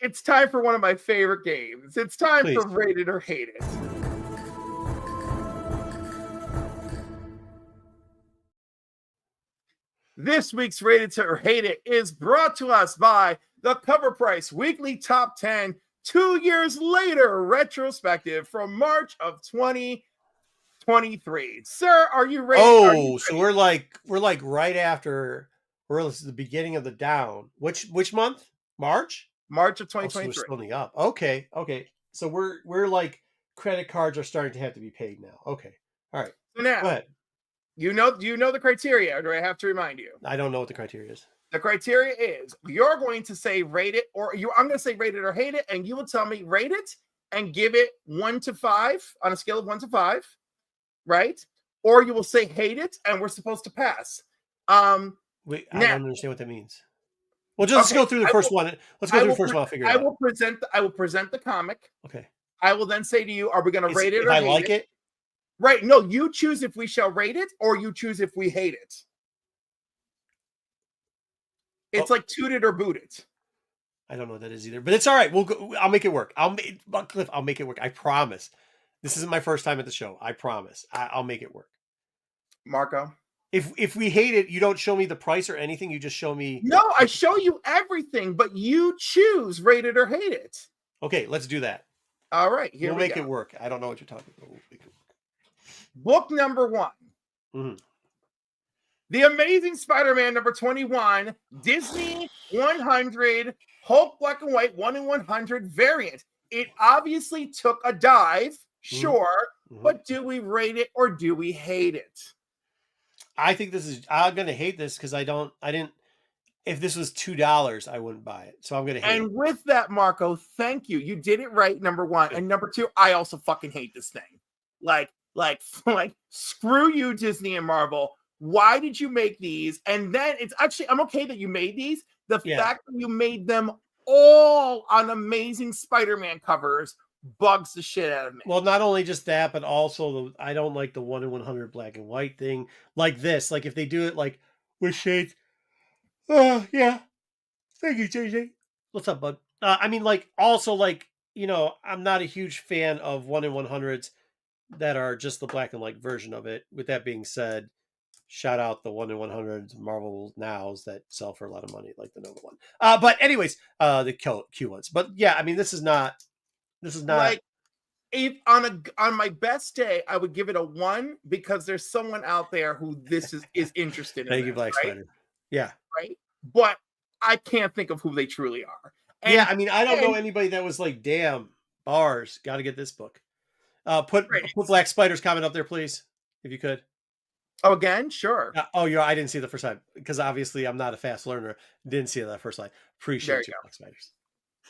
It's time for one of my favorite games. It's time for Rate It or Hate It. This week's Rate It or Hate It is brought to us by the Cover Price Weekly Top 10 2 years later retrospective from March of 2023. Sir, are you ready? So we're like right after. This is the beginning of the down. Which month? March of 2023. So we're splitting up. Okay. So we're like credit cards are starting to have to be paid now. Okay. All right. So now, go ahead. Do you know the criteria, or do I have to remind you? I don't know what the criteria is. The criteria is you're going to say rate it, I'm going to say rate it or hate it, and you will tell me rate it and give it 1 to 5 on a scale of 1 to 5, right? Or you will say hate it, and we're supposed to pass. Wait, I don't understand what that means. Well, just let's go through the first one. Let's go through the first one. I'll figure it out. I will present the comic. Okay. I will then say to you, are we going to rate it if or I hate like it? Right. No, you choose if we shall rate it or you choose if we hate it. It's like toot it or boot it. I don't know what that is either, but it's all right. We'll go. I'll make it work. Cliff, I'll make it work. I promise. This isn't my first time at the show. I promise. I'll make it work. Marco? If we hate it, you don't show me the price or anything. You just show me. No, I show you everything, but you choose rate it or hate it. Okay, let's do that. All right, here we'll make it work. I don't know what you're talking about. We'll make it work. Book number 1. Mm-hmm. The Amazing Spider-Man number 21, Disney 100, Hulk Black and White 1 in 100 variant. It obviously took a dive, sure, but do we rate it or do we hate it? I think I'm going to hate this because if this was $2, I wouldn't buy it. So I'm going to hate it. And with that, Marco, thank you. You did it right, number 1. And number 2, I also fucking hate this thing. Like, screw you, Disney and Marvel. Why did you make these? And then it's actually, I'm okay that you made these. The fact that you made them all on Amazing Spider-Man covers bugs the shit out of me. Well, not only just that, but also I don't like the 1 in 100 black and white thing like this. Like if they do it like with shades. Oh, yeah. Thank you, JJ. What's up, bud? I mean, like, also, like, I'm not a huge fan of 1 in 100s that are just the black and white version of it. With that being said, shout out the 1 in 100 Marvel Nows that sell for a lot of money, like the Nova one. But anyways, the Q ones. But yeah, I mean, this is not like if on my best day, I would give it a 1 because there's someone out there who this is interested in. Thank you, Black Spider. Yeah. Right. But I can't think of who they truly are. And, yeah, I mean, I don't know anybody that was like, damn, bars, got to get this book. Put Black Spider's comment up there, please, if you could. Oh, again? Sure. I didn't see it the first time because obviously I'm not a fast learner. Didn't see it that first line. Appreciate you, Black Spiders.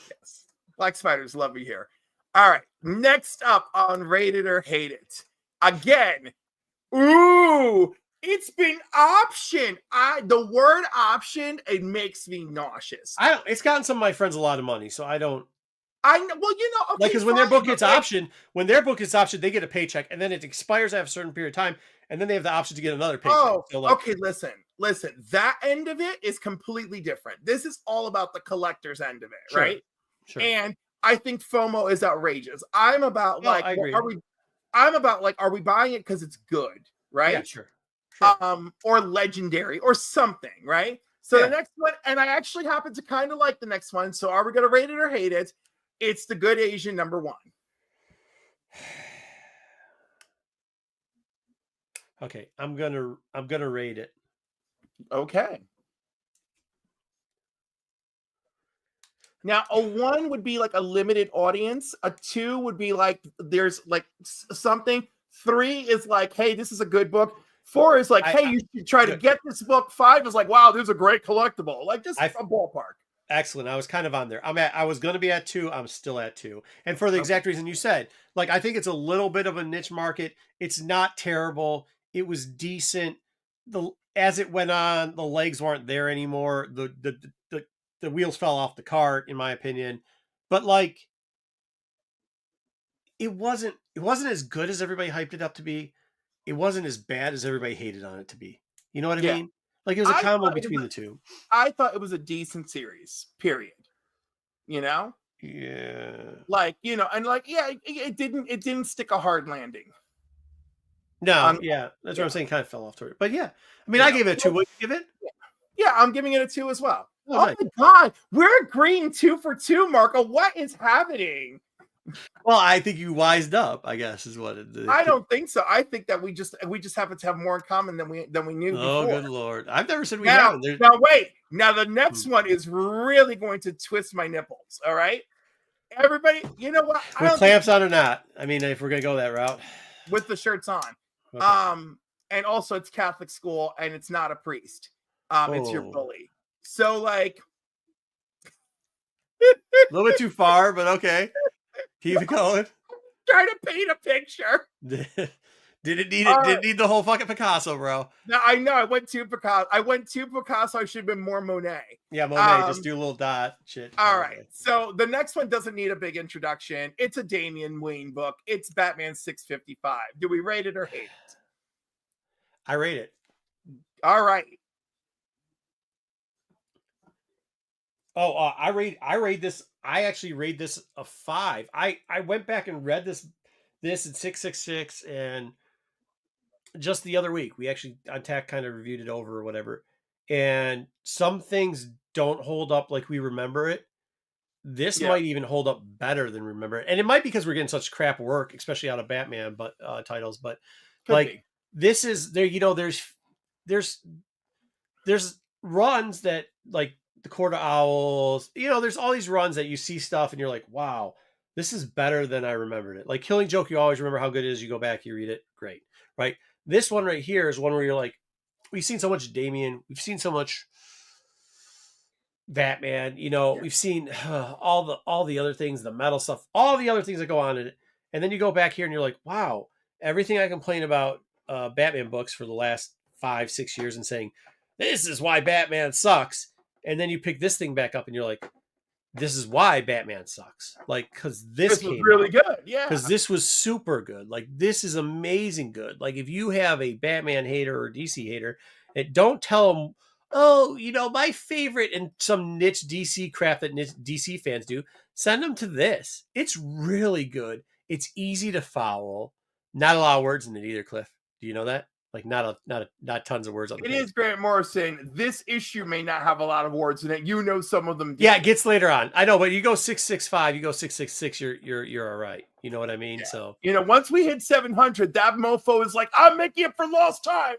Yes. Black Spiders, love you here. All right. Next up on Rate It or Hate It. Again. Ooh. It's been optioned. The word option, it makes me nauseous. It's gotten some of my friends a lot of money, so I don't. I know. Well, okay, like because when their book gets optioned, they get a paycheck, and then it expires after a certain period of time, and then they have the option to get another paycheck. Oh, so okay. Listen. That end of it is completely different. This is all about the collector's end of it, right? Sure. And I think FOMO is outrageous. I'm about I agree. Are we buying it because it's good, right? Yeah, sure. Or legendary or something, right? So the next one, and I actually happen to kind of like the next one. So are we going to rate it or hate it? It's the Good Asian number 1. Okay, I'm gonna rate it. Okay. Now a 1 would be like a limited audience. A 2 would be like there's like something. 3 is like, hey, this is a good book. 4 is like, hey, you should try to get this book. 5 is like, wow, this is a great collectible. Like just a ballpark. Excellent. I was kind of on there. I was going to be at 2. I'm still at 2. And for the exact reason you said, like, I think it's a little bit of a niche market. It's not terrible. It was decent. As it went on, the legs weren't there anymore. The wheels fell off the cart, in my opinion. But like, it wasn't as good as everybody hyped it up to be. It wasn't as bad as everybody hated on it to be. You know what I mean? Like it was a combo between the two. I thought it was a decent series, period. Yeah. Like, and like, it didn't stick a hard landing. No, that's what I'm saying. Kind of fell off to it. But yeah, I mean, I gave it a 2. What did you give it? Yeah, I'm giving it a 2 as well. Oh nice. My God. We're agreeing 2 for 2, Marco. What is happening? Well, I think you wised up, I guess, is what it is. I don't think so. I think that we just happen to have more in common than we knew before. Good Lord. I've never said we haven't. Now wait. Now the next one is really going to twist my nipples. All right. Everybody, you know what? With clamps on or not? I mean, if we're gonna go that route. With the shirts on. Okay. And also it's Catholic school and it's not a priest. It's your bully. So like a little bit too far, but okay. Keep it going. Trying to paint a picture. Didn't need All it. right. Didn't need the whole fucking Picasso, bro. Now I know I went too Picasso. I should have been more Monet. Yeah, Monet, just do a little dot shit. All right. So the next one doesn't need a big introduction. It's a Damian Wayne book. It's Batman 655. Do we rate it or hate it? I rate it. All right. Oh, I rate this. I actually rate this a 5. I went back and read this in 666, and just the other week we actually on Tack kind of reviewed it over or whatever. And some things don't hold up like we remember it. This might even hold up better than remember it, and it might be because we're getting such crap work, especially out of Batman, but titles. But this is there. You know, there's runs that like the Court of Owls. You know, there's all these runs that you see stuff and you're like, wow, this is better than I remembered it. Like Killing Joke, you always remember how good it is. You go back, you read it, great, right? This one right here is one where you're like, we've seen so much Damian, we've seen so much Batman, you know, we've seen all the other things, the metal stuff, all the other things that go on in it. And then you go back here and you're like, wow, everything I complain about Batman books for the last 5-6 years and saying, this is why Batman sucks. And then you pick this thing back up and you're like, this is why Batman sucks. Like, because this was really good. Yeah. Because this was super good. Like, this is amazing good. Like, if you have a Batman hater or DC hater, don't tell them, oh, you know, my favorite and some niche DC crap that DC fans do, send them to this. It's really good. It's easy to follow. Not a lot of words in it either, Cliff. Do you know that? Like not tons of words on the page. It is Grant Morrison. This issue may not have a lot of words in it. You know, some of them do. Yeah, it gets later on. I know, but you go 665, you go 666, you're all right. You know what I mean? Yeah. So you know, once we hit 700, that mofo is like, I'm making it for lost time.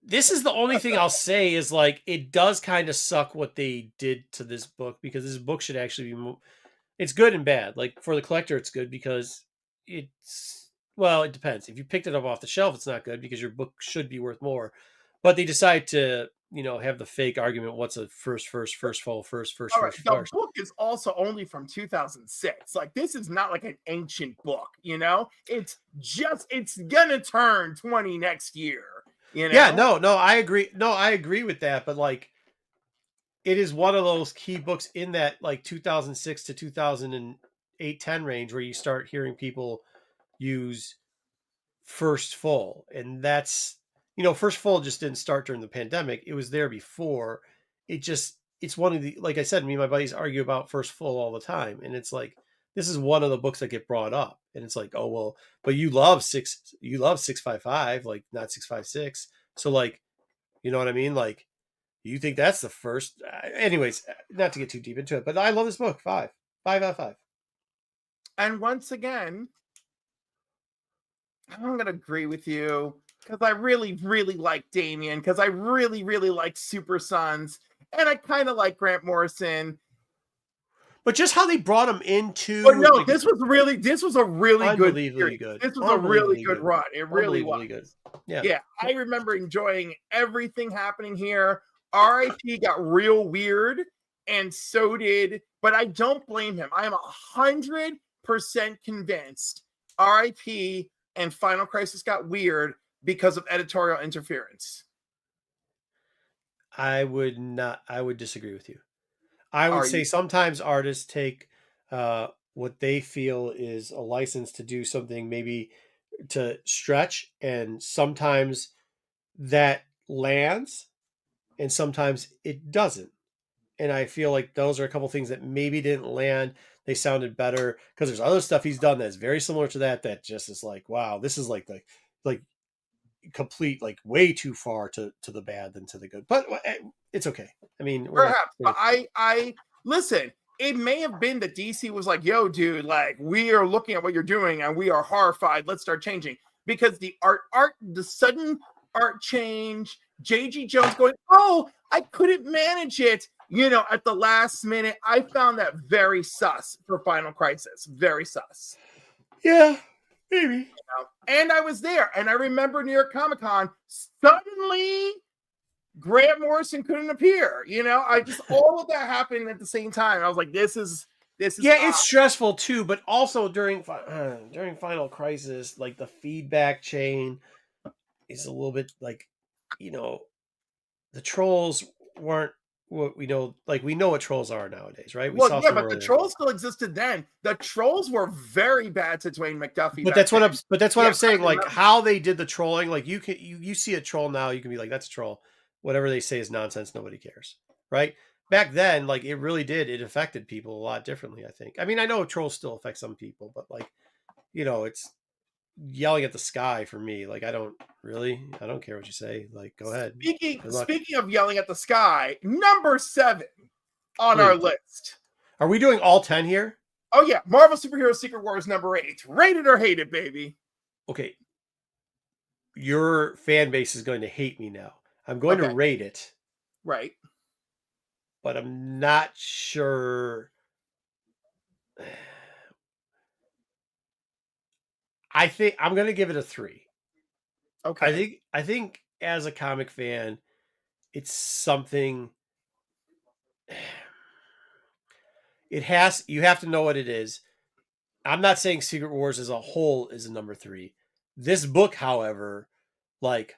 This is the only thing I'll say is like it does kind of suck what they did to this book, because this book should actually be it's good and bad. Like for the collector, it's good because it's, well, it depends. If you picked it up off the shelf, it's not good because your book should be worth more. But they decide to, you know, have the fake argument. What's a first full, first. The book is also only from 2006. Like, this is not like an ancient book, you know? It's gonna turn 20 next year, you know? Yeah, no, I agree. No, I agree with that. But like, it is one of those key books in that like 2006 to 2008-10 range where you start hearing people use first full, and that's, you know, first full just didn't start during the pandemic. It was there before. It's one of the, like I said, me and my buddies argue about first full all the time, and it's like, this is one of the books that get brought up, and it's like, oh well, but you love 655, like not 656, so like, you know what I mean, like you think that's the first. Anyways, not to get too deep into it, but I love this book. 5 out of 5. And once again, I'm going to agree with you because I really, really like Damian, because I really, really like Super Sons, and I kind of like Grant Morrison. But just how they brought him into... But no, like, this was a really good series. This was a really good run. It really was. Good. Yeah. I remember enjoying everything happening here. RIP got real weird, and so did, but I don't blame him. I am 100% convinced RIP and Final Crisis got weird because of editorial interference. I would disagree with you. I would say sometimes artists take what they feel is a license to do something, maybe to stretch, and sometimes that lands and sometimes it doesn't. And I feel like those are a couple things that maybe didn't land. They sounded better because there's other stuff he's done that's very similar to that just is like, wow, this is like complete, like way too far to the bad than to the good. But it's okay. I mean, perhaps. But I listen, it may have been that DC was like, yo, dude, like, we are looking at what you're doing and we are horrified. Let's start changing. Because the the sudden art change, J.G. Jones going, oh, I couldn't manage it, you know, at the last minute. I found that very sus for Final Crisis. Very sus. Yeah, maybe. You know? And I was there. And I remember New York Comic Con, suddenly Grant Morrison couldn't appear. You know, all of that happened at the same time. I was like, this is This is it's stressful too, but also during Final Crisis, like the feedback chain is a little bit like, the trolls weren't what we know. Like, we know what trolls are nowadays, right? We well, saw yeah, some but the earlier. trolls still existed then. The trolls were very bad to Dwayne McDuffie. But back that's what then. I'm. But that's what I'm saying. Like how they did the trolling. Like you see a troll now, you can be like, that's a troll. Whatever they say is nonsense. Nobody cares, right? Back then, like it really did. It affected people a lot differently. I think. I mean, I know trolls still affect some people, but like, it's yelling at the sky for me. Like I don't care what you say. Like go ahead. Speaking of yelling at the sky, number 7 on our list. Are we doing all 10 here? Oh yeah, Marvel Superhero Secret Wars number 8. Rated or hated, baby. Okay. Your fan base is going to hate me now. I'm going to rate it. Right. But I'm not sure. I think I'm going to give it a 3. Okay. I think as a comic fan, it's something. You have to know what it is. I'm not saying Secret Wars as a whole is a number 3. This book, however, like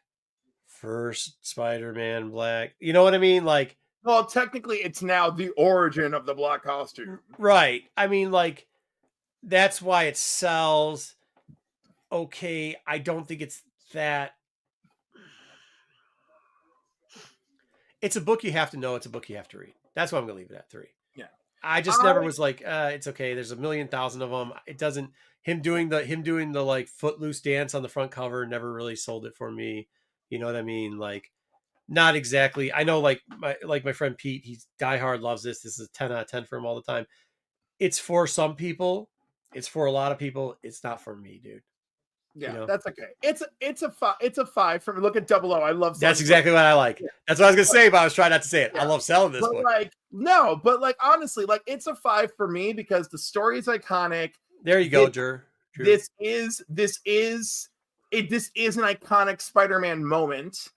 first Spider-Man Black, you know what I mean? Like, well, technically it's now the origin of the black costume. Right. I mean, like, that's why it sells. Okay, I don't think it's that. It's a book you have to know. It's a book you have to read. That's why I'm going to leave it at 3. Yeah. I just never was like, it's okay. There's 1,000,000 of them. It doesn't. Him doing the like footloose dance on the front cover never really sold it for me. You know what I mean? Like, not exactly. I know, like my friend Pete, he's diehard, loves this. This is a 10 out of 10 for him all the time. It's for some people. It's for a lot of people. It's not for me, dude. Yeah, that's okay. It's a 5 for me. Look at Double O. I love. That's exactly what I like. Yeah. That's what I was gonna say, but I was trying not to say it. Yeah. I love selling this book. But honestly, like it's a 5 for me because the story is iconic. There you go, Drew. This is an iconic Spider-Man moment,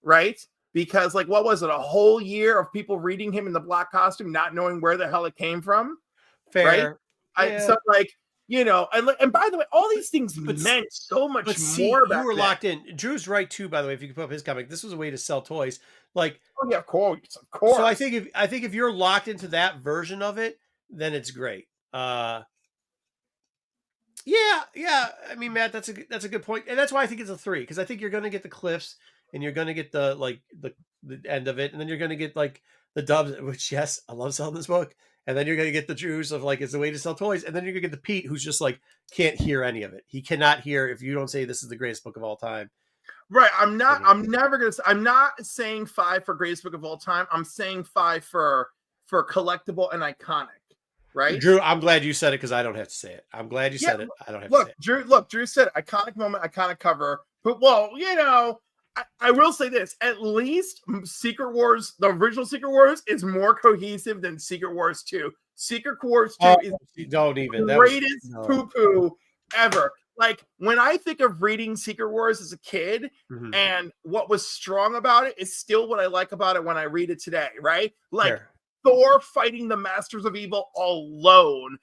right? Because like, what was it? A whole year of people reading him in the black costume, not knowing where the hell it came from. Fair. Right? Yeah. So like. And by the way, all these things meant so much more. You were locked in. Drew's right too. By the way, if you can put up his comic, this was a way to sell toys. Like, oh yeah, of course. So I think if you're locked into that version of it, then it's great. Yeah. I mean, Matt, that's a good point, and that's why I think it's a 3, because I think you're going to get the cliffs, and you're going to get the end of it, and then you're going to get like the dubs. Which, yes, I love selling this book. And then you're going to get the Drews of like, it's a way to sell toys. And then you're going to get the Pete, who's just like, can't hear any of it. He cannot hear if you don't say this is the greatest book of all time. Right. I'm not saying 5 for greatest book of all time. I'm saying 5 for collectible and iconic. Right. Drew, I'm glad you said it because I don't have to say it. I'm glad you said it. I don't have to say it. Drew said iconic moment, iconic cover. But well, I will say this, at least Secret Wars, the original Secret Wars, is more cohesive than Secret Wars 2. Secret Wars 2 is the greatest poo-poo ever. Like, when I think of reading Secret Wars as a kid, and what was strong about it is still what I like about it when I read it today, right? Like, Thor fighting the Masters of Evil alone,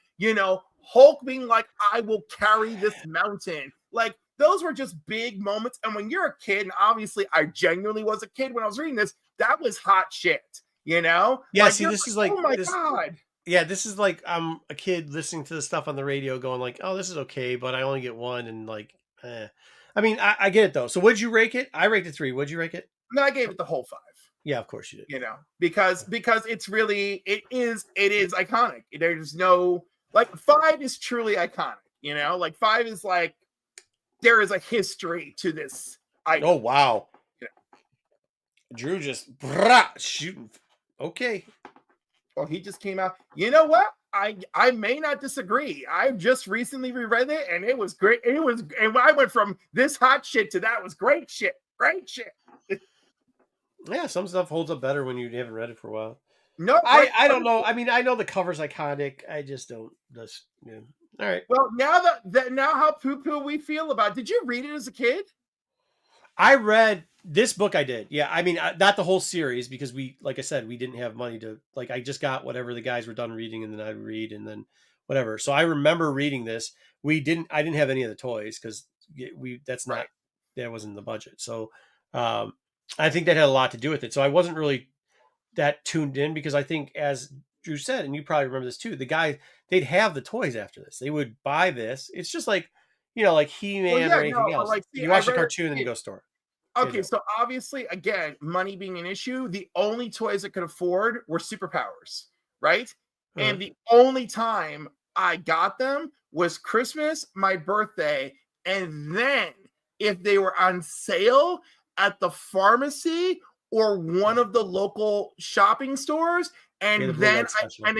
Hulk being like, I will carry this mountain. Like, those were just big moments. And when you're a kid, and obviously I genuinely was a kid when I was reading this, that was hot shit, Yeah, like, see, this is like, oh my God. Yeah, this is like I'm a kid listening to the stuff on the radio going like, oh, this is okay, but I only get 1. And like, I mean, I get it though. So what'd you rate it? I rated 3. What'd you rate it? No, I gave it the whole 5. Yeah, of course you did. Because it's really, it is iconic. There's no, like, 5 is truly iconic, like 5 is like, there is a history to this item. Oh, wow. Drew just shooting. Okay. Well, he just came out. You know what? I may not disagree. I just recently reread it, and it was great. And I went from this hot shit to that was great shit. Great shit. Yeah, some stuff holds up better when you haven't read it for a while. No, I don't know. I mean, I know the cover's iconic. I just don't. All right. Well, now how poo-poo we feel about it. Did you read it as a kid? I read This book I did. Yeah. I mean, not the whole series because like I said, we didn't have money to, like, I just got whatever the guys were done reading and then I'd read and then whatever. So I remember reading this. I didn't have any of the toys because Right. that wasn't in the budget. So, I think that had a lot to do with it. So I wasn't really that tuned in because I think, as Drew said, and you probably remember this too, they'd have the toys after this. They would buy this. It's just like, like Well, He-Man or yeah, no, anything but else. like, see, You I watch the read cartoon and then it. you go store. Okay, so obviously, again, money being an issue, the only toys I could afford were superpowers, right? Uh-huh. And the only time I got them was Christmas, my birthday, and then if they were on sale at the pharmacy or one of the local shopping stores, Yeah, the and blue then light special. I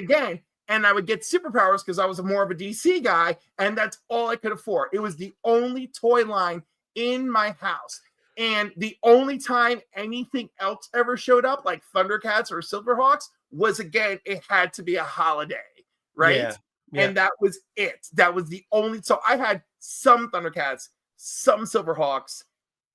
would get superpowers because I was more of a DC guy, and that's all I could afford. It was the only toy line in my house. And the only time anything else ever showed up, like Thundercats or Silverhawks, was again, it had to be a holiday, right? Yeah. Yeah. And that was it. That was the only. So I had some Thundercats, some Silverhawks.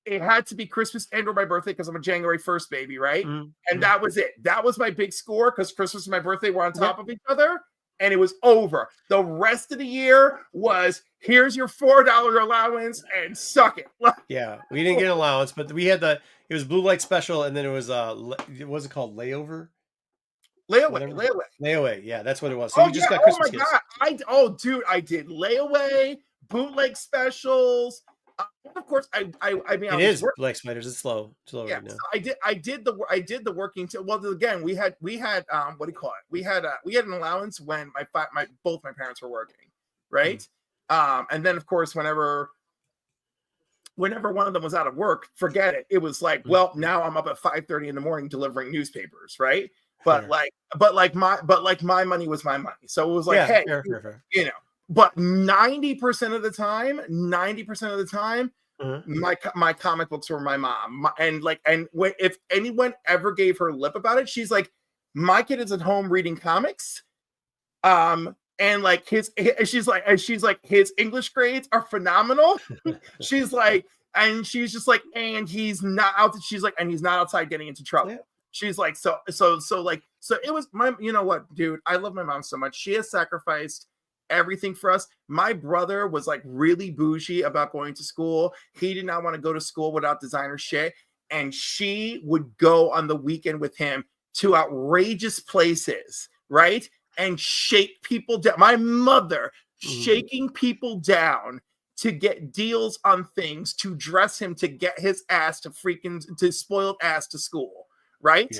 It had to be Christmas and or my birthday because I'm a January 1st baby, right? Mm-hmm. And that was it. That was my big score because Christmas and my birthday were on Yeah. top of each other. And it was over. The rest of the year was here's your $4 allowance and suck it. Yeah. We didn't get an allowance, but we had it was blue light special, and then it was what was it called? Layover? Whatever. Layaway. Yeah, that's what it was. So Oh you just yeah. got Oh my Christmas gifts. God. Dude, I did layaway, bootleg specials. Of course, I mean, I It was is working. Black Spiders. It's slow. It's slow Yeah, right now. so I did the working. Well, again, we had what do you call it? We had an allowance when both my parents were working, right? And then of course, whenever one of them was out of work, forget it. It was like, well, now I'm up at 5:30 in the morning delivering newspapers, right? But Fair. my money was my money. So it was like, Yeah, hey, fair. but 90% of the time, Uh-huh. my comic books were my mom. If anyone ever gave her lip about it, she's like, my kid is at home reading comics. And like she's like his English grades are phenomenal. she's just like, and he's not out. She's like, and he's not outside getting into trouble. Yeah. She's like, so it was my, you know what, dude, I love my mom so much. She has sacrificed everything for us. My brother was like really bougie about going to school. He did not want to go to school without designer shit. And she would go on the weekend with him to outrageous places, right? And shake people down. My mother shaking people down to get deals on things, to dress him, to get his ass to spoiled ass to school, right?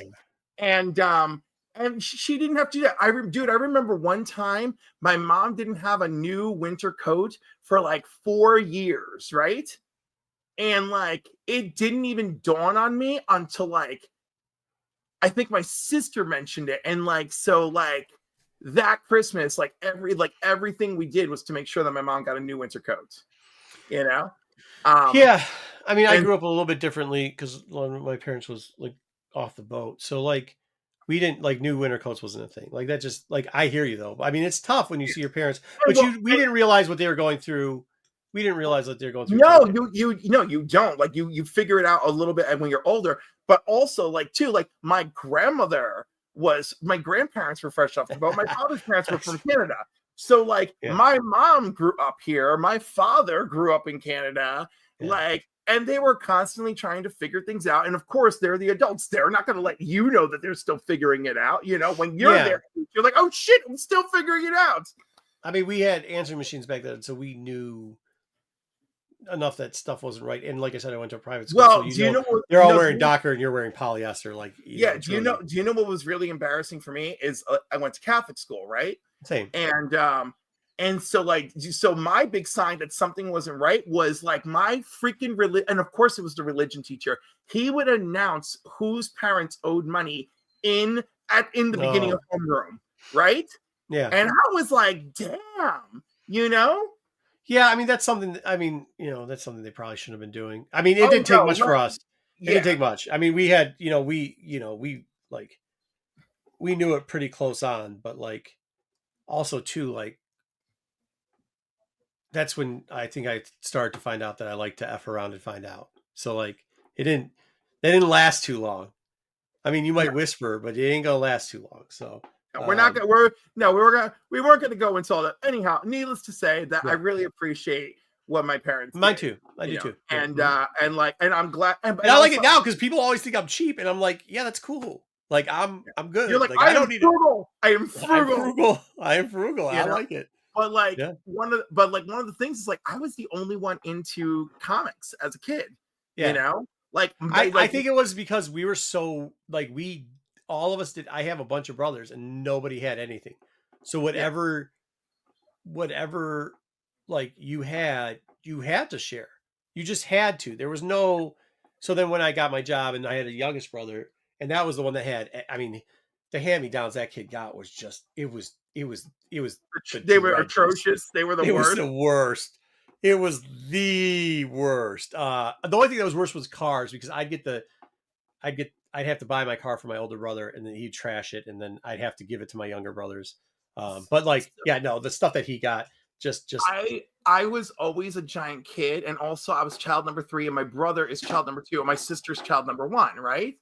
Yeah. And she didn't have to do that. I remember one time my mom didn't have a new winter coat for like 4 years, right? And like it didn't even dawn on me until like I think my sister mentioned it, and like so like that Christmas, like everything we did was to make sure that my mom got a new winter coat, you know? Yeah. I mean, I grew up a little bit differently because my parents was like off the boat. So like we didn't like new winter coats wasn't a thing. Like that just like I hear you though. I mean, it's tough when you see your parents, but we didn't realize what they were going through. We didn't realize what they were going through. No, you don't. Like you figure it out a little bit when you're older, but also like too, like my grandparents were fresh off the boat. My father's parents were from Canada. So like my mom grew up here, my father grew up in Canada, like, and they were constantly trying to figure things out. And of course, they're the adults. They're not going to let you know that they're still figuring it out. You know, when you're there, you're like, oh shit, I'm still figuring it out. I mean, we had answering machines back then, so we knew enough that stuff wasn't right. And like I said, I went to a private school. Well, so they're all wearing Docker and you're wearing polyester. Like, do you know what was really embarrassing for me is I went to Catholic school, right? Same. And so my big sign that something wasn't right was like my freaking religion. And of course it was the religion teacher. He would announce whose parents owed money in the beginning of homeroom, right? Yeah. And I was like, damn, you know? Yeah, I mean that's something. That's something they probably shouldn't have been doing. I mean, it didn't take much for us. It didn't take much. I mean, we had, we knew it pretty close on, but like, also too, like, that's when I think I started to find out that I like to F around and find out. So like, it didn't. They didn't last too long. I mean, you might whisper, but it ain't gonna last too long. So we're not gonna. We weren't gonna go into all that. Anyhow, needless to say that I really appreciate what my parents Mine did, too. I do too. And I'm glad. And I like it now because people always think I'm cheap, and I'm like, yeah, that's cool. Like I'm good. You're like, I don't need frugal. I am frugal. I am frugal. I like it. But like one of the things is like I was the only one into comics as a kid. Yeah. You know, like I think it was because we were so like all of us did. I have a bunch of brothers, and nobody had anything. So whatever like you had to share. You just had to. There was no. So then when I got my job and I had a youngest brother, and that was the one that had. I mean, the hand-me-downs that kid got was just. It was. They were atrocious. They were the worst. It was the worst. It was the worst. The only thing that was worse was cars because I'd have to buy my car for my older brother and then he'd trash it and then I'd have to give it to my younger brothers. But like, the stuff that he got just. I was always a giant kid, and also I was child number 3, and my brother is child number 2, and my sister's child number 1, right?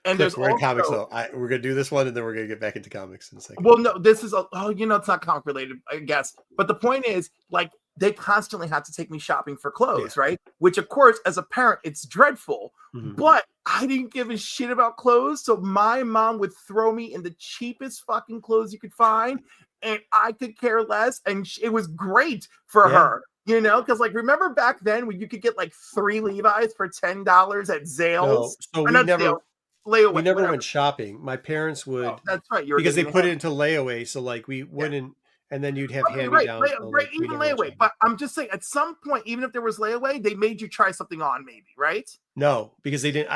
And there's we're in comics though. We're gonna do this one, and then we're gonna get back into comics in a second. Well, no, this is it's not comic related, I guess. But the point is, like, they constantly have to take me shopping for clothes, right? Which, of course, as a parent, it's dreadful. Mm-hmm. But I didn't give a shit about clothes, so my mom would throw me in the cheapest fucking clothes you could find, and I could care less. And it was great for her. You know, because like remember back then when you could get like 3 Levi's for $10 at Zales? So we never went shopping. My parents would. Oh, that's right. Because they put it into layaway, so like we wouldn't, and then you'd have hand-me-downs. Right, even layaway. But I'm just saying, at some point, even if there was layaway, they made you try something on, maybe, right? No, because they didn't.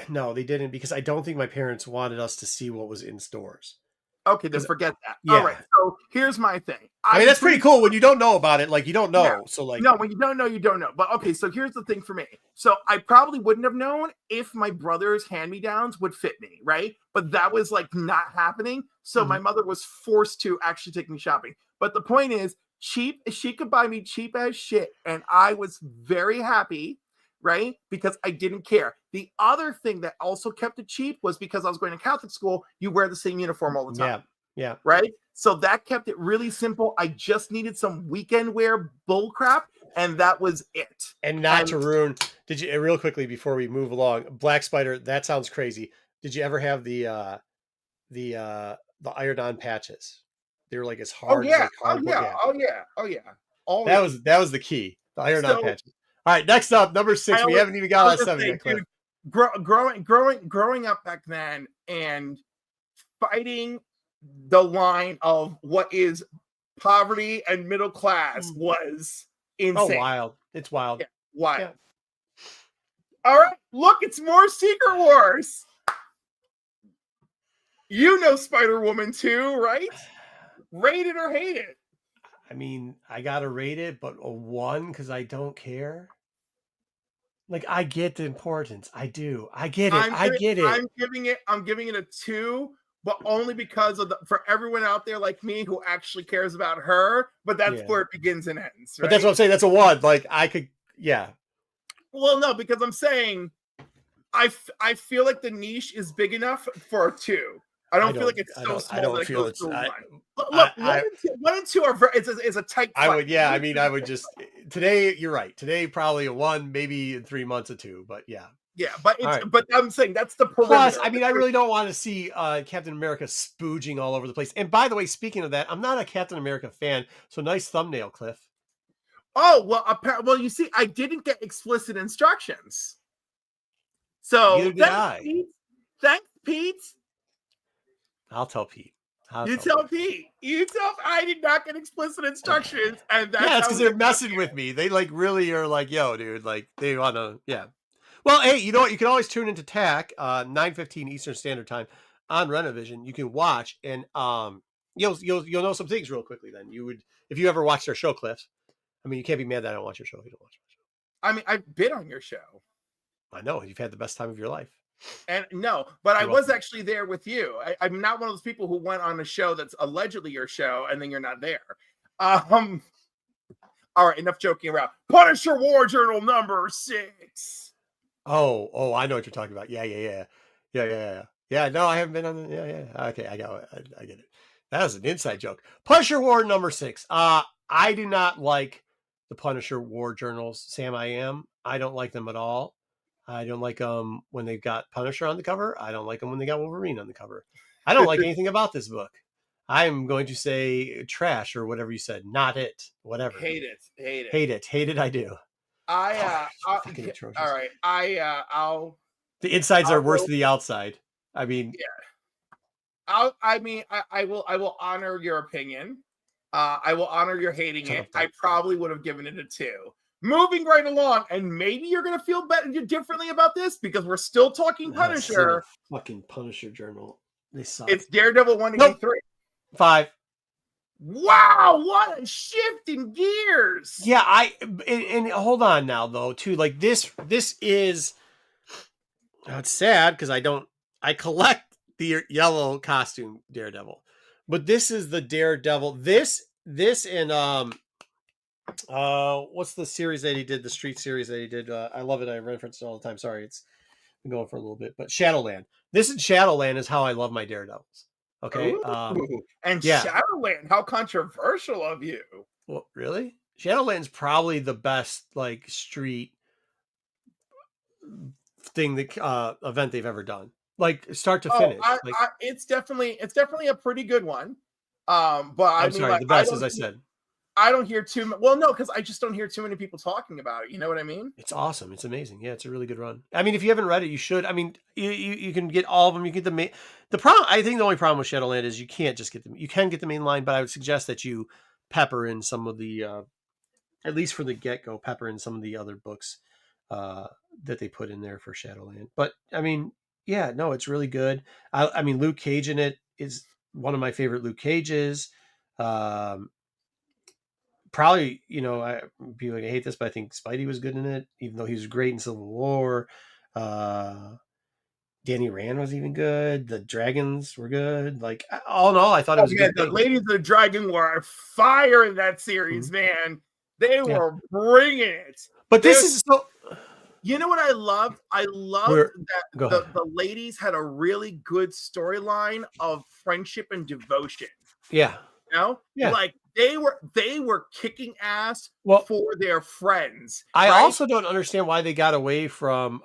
No, they didn't, because I don't think my parents wanted us to see what was in stores. Okay, then forget that. Yeah. All right. So here's my thing. I mean, that's pretty cool when you don't know about it. Like you don't know. Yeah. So like, no, when you don't know, you don't know. But okay, so here's the thing for me. So I probably wouldn't have known if my brother's hand-me-downs would fit me, right? But that was like not happening. So my mother was forced to actually take me shopping. But the point is, she could buy me cheap as shit, and I was very happy. Right? Because I didn't care. The other thing that also kept it cheap was because I was going to Catholic school, you wear the same uniform all the time. Yeah. Right? So that kept it really simple. I just needed some weekend wear bull crap, and that was it. And to ruin, did you, real quickly before we move along, Black Spider, that sounds crazy. Did you ever have the iron-on patches? They were like as hard as like cardboard. Oh yeah. That was the key. The iron-on patches. All right, next up, number 6. We haven't even got on 7 yet, Cliff. Growing up back then and fighting the line of what is poverty and middle class was insane. Oh, wild. It's wild. Yeah, wild. Yeah. All right, look, it's more Secret Wars. You know Spider-Woman 2, right? Rate it or hate it. I mean, I gotta rate it, but a 1 because I don't care. Like, I get the importance. I do. I get it. I get it. I'm giving it a 2, but only because of for everyone out there like me who actually cares about her. But that's where it begins and ends. Right? But that's what I'm saying. That's a 1. Like, I could, Well, no, because I'm saying I feel like the niche is big enough for a 2. I don't feel like it's so small. I don't feel it's. Look, 1 and 2 are is a tight. I would, I mean, I would just today. You're right. Today, probably a 1, maybe in 3 months a 2. But yeah, but it's but I'm saying that's the perimeter. Plus, I mean, I really don't want to see Captain America spooging all over the place. And by the way, speaking of that, I'm not a Captain America fan. So nice thumbnail, Cliff. Oh well, you see, I didn't get explicit instructions. So neither did I. Thanks, Pete. I'll tell Pete. You tell Pete. I did not get explicit instructions, and that's it's because they're messing with me. They like really are like, yo, dude, like they want to, Well, hey, you know what? You can always tune into TAC 9:15 Eastern Standard Time on Rennavision. You can watch, and you'll know some things real quickly. Then you would, if you ever watched our show, Cliff. I mean, you can't be mad that I don't watch your show if you don't watch my show. I mean, I've been on your show. I know you've had the best time of your life. And no, but I was actually there with you. I'm not one of those people who went on a show that's allegedly your show and then you're not there. All right, enough joking around. Punisher War Journal number 6. Oh, I know what you're talking about. Yeah. No, I haven't been on the. Yeah. Okay, I got it. I get it. That was an inside joke. Punisher War number 6. I do not like the Punisher War Journals. Sam, I don't like them at all. I don't like them when they've got Punisher on the cover. I don't like them when they got Wolverine on the cover. I don't like anything about this book. I'm going to say trash or whatever you said. Not it. Whatever. Hate it. Hate it. I do. Fucking atrocious. All right. I'll. The insides are worse than the outside. I mean, yeah. I will honor your opinion. I will honor your hating it. I probably would have given it a 2. Moving right along, and maybe you're gonna feel better differently about this because we're still talking Punisher. Fucking Punisher journal. They suck. It's Daredevil 183. 5. Wow, what a shift in gears. Yeah, and hold on now though, too. Like this is it's sad because I collect the yellow costume Daredevil. But this is the Daredevil. This and what's the series that he did? The Street series that he did. I love it. I reference it all the time. Sorry, it's been going for a little bit. But Shadowland. This and Shadowland is how I love my Daredevils. Okay. Shadowland, how controversial of you. Well, really? Shadowland's probably the best like street thing that event they've ever done. Like start to finish. It's definitely a pretty good one. But I'm sorry, the best, as I said. I don't hear too much. Well, no, because I just don't hear too many people talking about it. You know what I mean? It's awesome. It's amazing. Yeah, it's a really good run. I mean, if you haven't read it, you should. I mean, you can get all of them. You get the problem. I think the only problem with Shadowland is you can't just get them. You can get the main line, but I would suggest that you pepper in some of the, at least for the get-go, pepper in some of the other books that they put in there for Shadowland. But I mean, yeah, no, it's really good. I mean, Luke Cage in it is one of my favorite Luke Cages. Probably, people hate this, but I think Spidey was good in it, even though he was great in Civil War. Danny Rand was even good. The dragons were good. Like, all in all, I thought it was good. The Ladies of the Dragon were fire in that series, man. They were bringing it. But this is so... You know what I loved? I loved that the ladies had a really good storyline of friendship and devotion. Yeah. Like they were kicking ass for their friends. I also don't understand why they got away from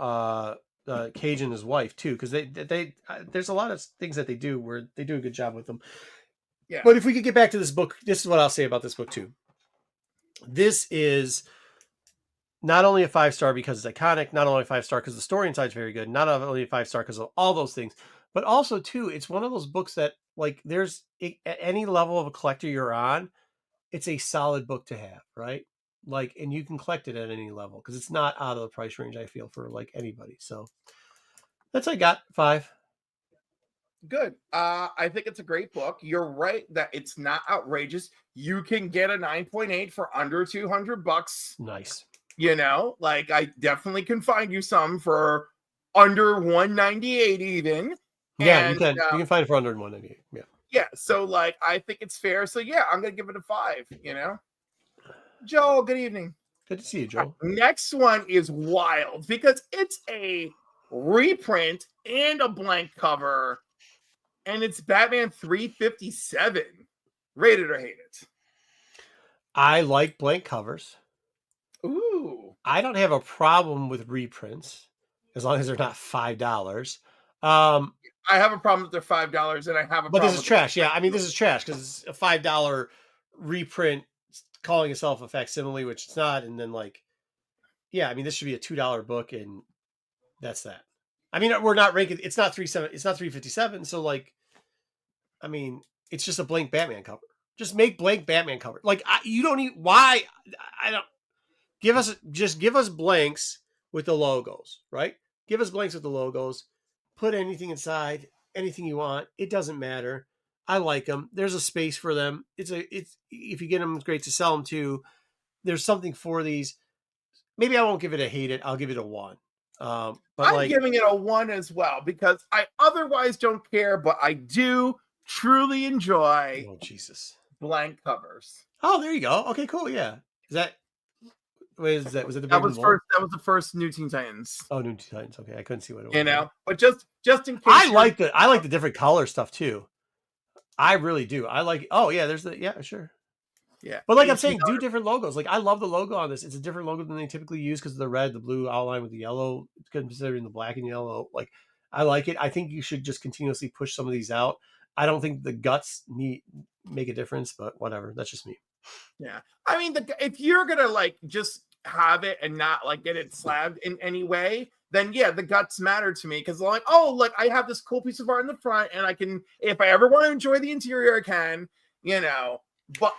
Cage and his wife too, because they there's a lot of things that they do where they do a good job with them. Yeah. But if we could get back to this book, this is what I'll say about this book too. This is not only a 5-star because it's iconic, not only a 5-star because the story inside is very good, not only a 5-star because of all those things, but also too, it's one of those books that like there's at any level of a collector you're on, it's a solid book to have, right? Like, and you can collect it at any level because it's not out of the price range, I feel, for like anybody. So that's what I got. 5. Good. I think it's a great book. You're right that it's not outrageous. You can get a 9.8 for under $200. Nice. Like I definitely can find you some for under 198 even. Yeah, you can. You can find it for under 198. Yeah. Yeah. So like I think it's fair. So yeah, I'm gonna give it a 5. Joel, good evening. Good to see you, Joel. Next one is wild because it's a reprint and a blank cover, and it's Batman 357. Rate it or hate it? I like blank covers. Ooh. I don't have a problem with reprints as long as they're not $5. I have a problem that they're $5, and I have a problem. But this is trash. Yeah, I mean, this is trash because it's a $5 reprint calling itself a facsimile, which it's not. And then like, yeah, I mean, this should be a $2 book, and that's that. I mean, we're not ranking. It's not 357. So like, I mean, it's just a blank Batman cover. Just make blank Batman cover. Like you don't need. Why? I don't. Give us blanks with the logos, right? Give us blanks with the logos. Put anything inside, anything you want. It doesn't matter. I like them. There's a space for them. It's if you get them, it's great to sell them to. There's something for these. Maybe I won't give it a hate it. I'll give it a 1. But I'm giving it a 1 as well because I otherwise don't care, but I do truly enjoy. Oh Jesus! Blank covers. Oh, there you go. Okay, cool. Yeah. Is that? Wait, is that? Was it the That Brave was and the Bold? first. That was the first New Teen Titans. Oh, New Teen Titans. Okay, I couldn't see what it was. You know, but just in case. I like the different color stuff too. I really do. I like. Oh yeah, there's the sure. Yeah, but like I'm saying, do different logos. Like I love the logo on this. It's a different logo than they typically use because of the red, the blue outline with the yellow, considering the black and yellow. Like I like it. I think you should just continuously push some of these out. I don't think the guts make a difference, but whatever. That's just me. Yeah, I mean, if you're gonna like just have it and not like get it slabbed in any way, then yeah, the guts matter to me because like, oh, look, I have this cool piece of art in the front, and I can, if I ever want to enjoy the interior, I can, you know. But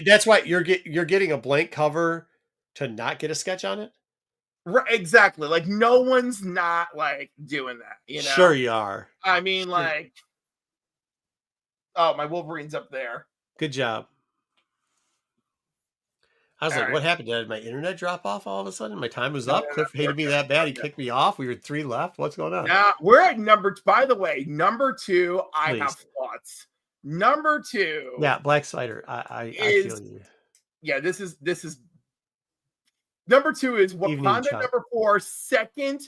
That's why you're getting a blank cover to not get a sketch on it. Right, exactly. Like no one's not like doing that, you know. Sure you are. I mean, like, oh, my Wolverine's up there. Good job. I was like, what happened? Did my internet drop off all of a sudden? My time was up. Cliff hated me that bad. He kicked me off. We were 3 left. What's going on? Yeah, we're at by the way, number 2. I have thoughts. Number 2. Yeah, Black Spider. I feel you. Yeah, this is number 2 is Wakanda number 4, second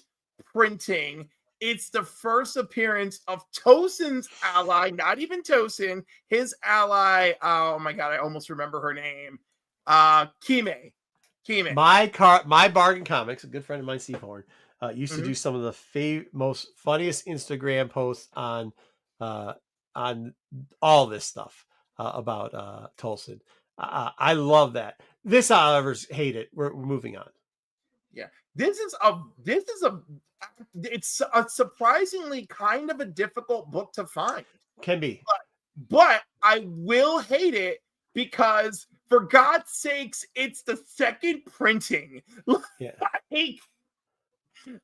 printing. It's the first appearance of Tosin's ally, not even Tosin, his ally. Oh my god, I almost remember her name. Kime. My Bargain Comics, a good friend of mine, Steve Horn, used to do some of the most funniest Instagram posts on all this stuff about Tosin. I love that. This, however, hate it. We're moving on. Yeah, it's a surprisingly kind of a difficult book to find. Can be, but I will hate it because, for God's sakes, it's the second printing. Yeah.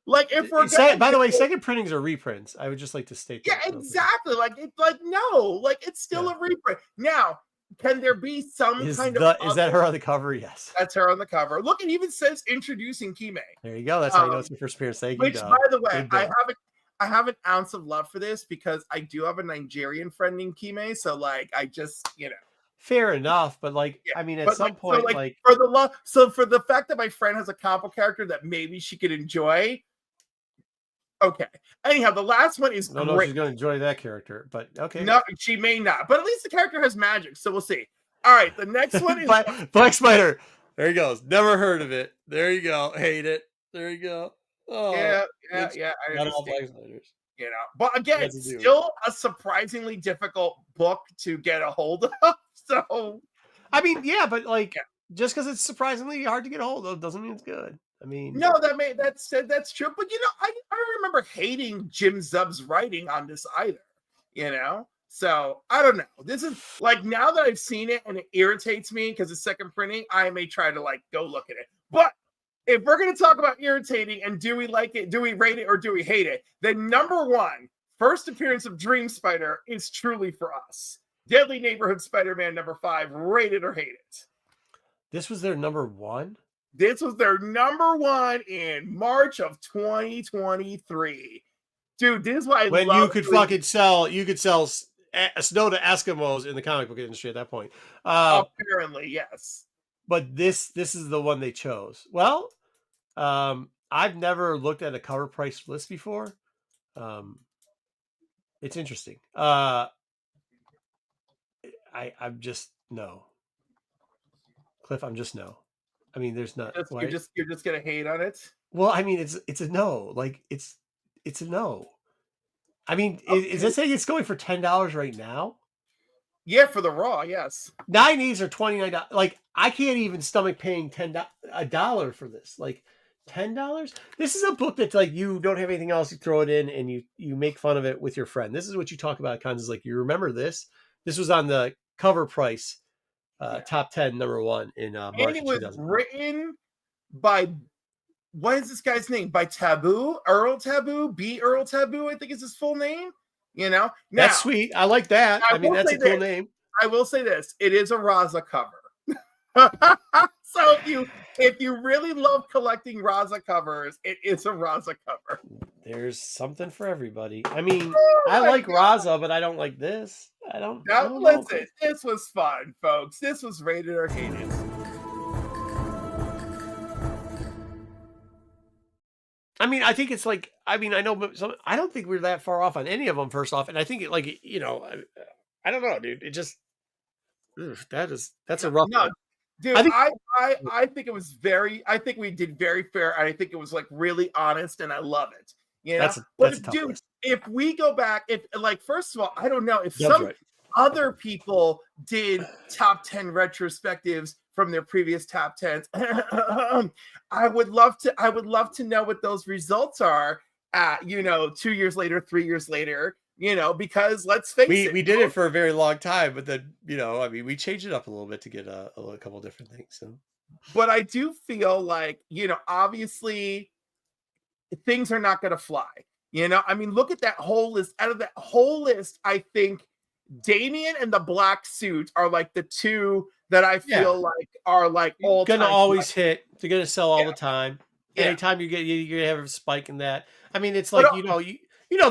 Like if we're by the way, second printings are reprints. I would just like to state that. Yeah, exactly. Like it's like no, like it's still a reprint. Now, can there be some is that her on the cover? Yes. That's her on the cover. Look, it even says introducing Kime. There you go. That's how you know it's your first appearance. Thank you. Which, by the way, I have an ounce of love for this because I do have a Nigerian friend named Kime. So like I just, you know. Fair enough, but like I mean, at some point, so like for the love, so for the fact that my friend has a comic book character that maybe she could enjoy. Okay. Anyhow, the last one is great. No, she's going to enjoy that character, but okay. No, she may not, but at least the character has magic, so we'll see. All right, the next one is Black Spider. There he goes. Never heard of it. There you go. Hate it. There you go. Oh, yeah. I not all Black Spiders. You know, but again, it's still a surprisingly difficult book to get a hold of. So, I mean, yeah, but like, just because it's surprisingly hard to get a hold of doesn't mean it's good. I mean, no, that's true. But you know, I don't remember hating Jim Zub's writing on this either. You know, so I don't know. This is like, now that I've seen it and it irritates me because it's second printing, I may try to like go look at it. But if we're going to talk about irritating and do we like it, do we rate it, or do we hate it, then number 1, first appearance of Dream Spider is truly for us. Deadly Neighborhood Spider-Man number 5, rate it or hate it. This was their number 1? This was their number 1 in March of 2023. Dude, this is why you could sell snow to Eskimos in the comic book industry at that point. Apparently, yes. But this is the one they chose. Well, I've never looked at a cover price list before. It's interesting. I'm just no. Cliff, I'm just no. I mean, there's not. You're just gonna hate on it. Well, I mean, it's a no. Like it's a no. I mean, is it saying it's going for $10 right now? Yeah, for the raw, yes. 9.8s are $29. Like I can't even stomach paying $10 for this. Like $10. This is a book that's like, you don't have anything else, you throw it in and you make fun of it with your friend. This is what you talk about at cons. Is like, you remember this? This was on the cover price. Top 10 number 1 in March. And it was written by, what is this guy's name? By Taboo, Earl Taboo, B. Earl Taboo, I think is his full name. You know, now, that's sweet. I like that. I mean, that's a cool name. I will say this: it is a Raza cover. So if you really love collecting Raza covers, it is a Raza cover. There's something for everybody. I mean, I like Raza, but I don't like this. I don't listen, this was fun, folks. This was rated or hated. I mean, I think it's like, I mean, I know, but I don't think we're that far off on any of them. First off, and I think like I don't know, dude. It just that's No, a rough no, one. dude, I think I think it was very. I think we did very fair. And I think it was like really honest, and I love it. But that's a tough dude, list. if we go back, if like first of all, I don't know if Dub's some right. other people did top 10 retrospectives from their previous top 10s. I would love to know what those results are at 2 years later, 3 years later. Because let's face it, We did it for a very long time, but then I mean, we changed it up a little bit to get a couple different things. So but I do feel like, obviously things are not going to fly. I mean, look at that whole list. Out of that whole list, I think Damien and the black suit are like the two that I feel like are like all gonna time. always hit. They're gonna sell all the time. Yeah. Anytime you're gonna have a spike in that. I mean, it's But like the but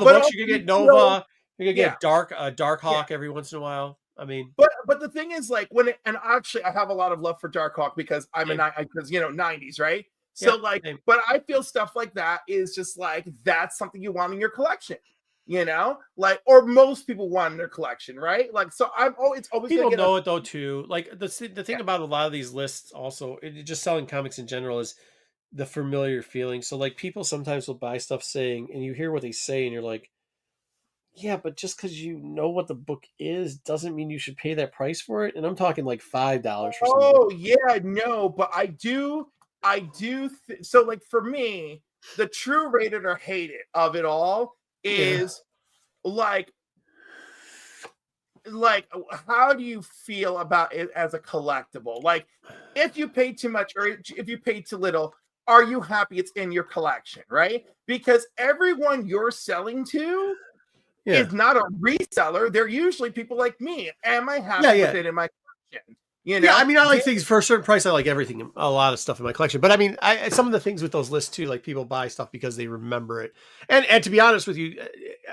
books. also You're gonna get feel- Nova. You're gonna yeah. get Dark Hawk every once in a while. I mean, but the thing is, like, and actually I have a lot of love for Darkhawk because I'm because 90s, right? So but I feel stuff like that is just like that's something you want in your collection, or most people want in their collection, right? Like, so it's always people know it though too. Like the thing about a lot of these lists, also, just selling comics in general, is the familiar feeling. So like people sometimes will buy stuff saying, and you hear what they say, and you're like, yeah, but just because you know what the book is doesn't mean you should pay that price for it. And I'm talking like $5 for something. Oh yeah, no, but I do. So like for me, the true rated or hated of it all is like how do you feel about it as a collectible? Like, if you pay too much or if you pay too little, are you happy it's in your collection, right? Because everyone you're selling to is not a reseller. They're usually people like me. Am I happy with it in my collection? Yeah, I mean, I like things for a certain price. I like everything, a lot of stuff in my collection. But I mean, some of the things with those lists too, like people buy stuff because they remember it. And to be honest with you,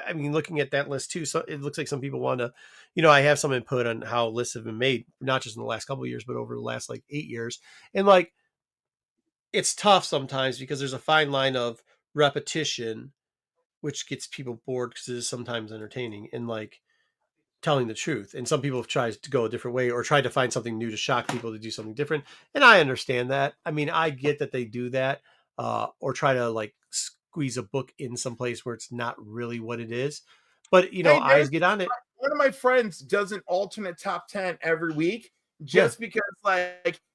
I mean, looking at that list too, so it looks like some people want to, I have some input on how lists have been made, not just in the last couple of years, but over the last like 8 years. And like, it's tough sometimes because there's a fine line of repetition, which gets people bored because it is sometimes entertaining, and like telling the truth. And some people have tried to go a different way or tried to find something new to shock people to do something different. And I understand that. I mean, I get that they do that, or try to like squeeze a book in some place where it's not really what it is. But I get on it. One of my friends does an alternate top 10 every week just because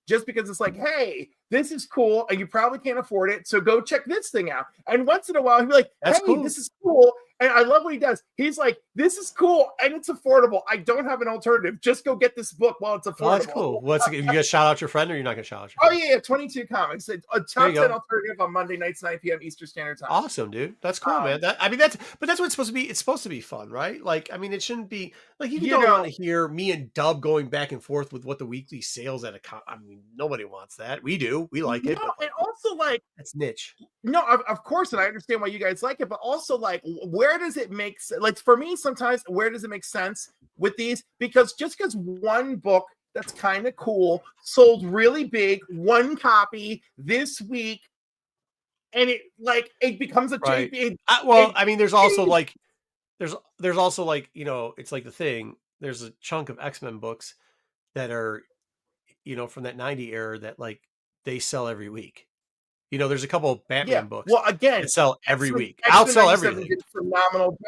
it's like, hey, this is cool and you probably can't afford it, so go check this thing out. And once in a while he'll be like, hey, this is cool. And I love what he does. He's like, this is cool and it's affordable. I don't have an alternative. Just go get this book while it's affordable. Oh, that's cool. You gonna shout out your friend, or you're not gonna shout out your friend? Oh yeah, 22 Comics. A top 10 alternative on Monday nights, 9 p.m. Eastern Standard Time. Awesome, dude. That's cool, man. That's what it's supposed to be. It's supposed to be fun, right? Like, I mean, it shouldn't be like you don't want to hear me and Dub going back and forth with what the weekly sales at I mean, nobody wants that. We do. We like it. But and also like it's niche. No, of course, and I understand why you guys like it, but also like, where does it make sense? Like for me, sometimes where does it make sense with these? Because just because one book that's kind of cool sold really big, one copy this week, and it becomes a JP. I mean, there's also like there's also like, it's like the thing. There's a chunk of X-Men books that are, from that 90 era that like they sell every week. There's a couple of Batman books. Well, again, that sell every week. Outsell everything. Phenomenal job.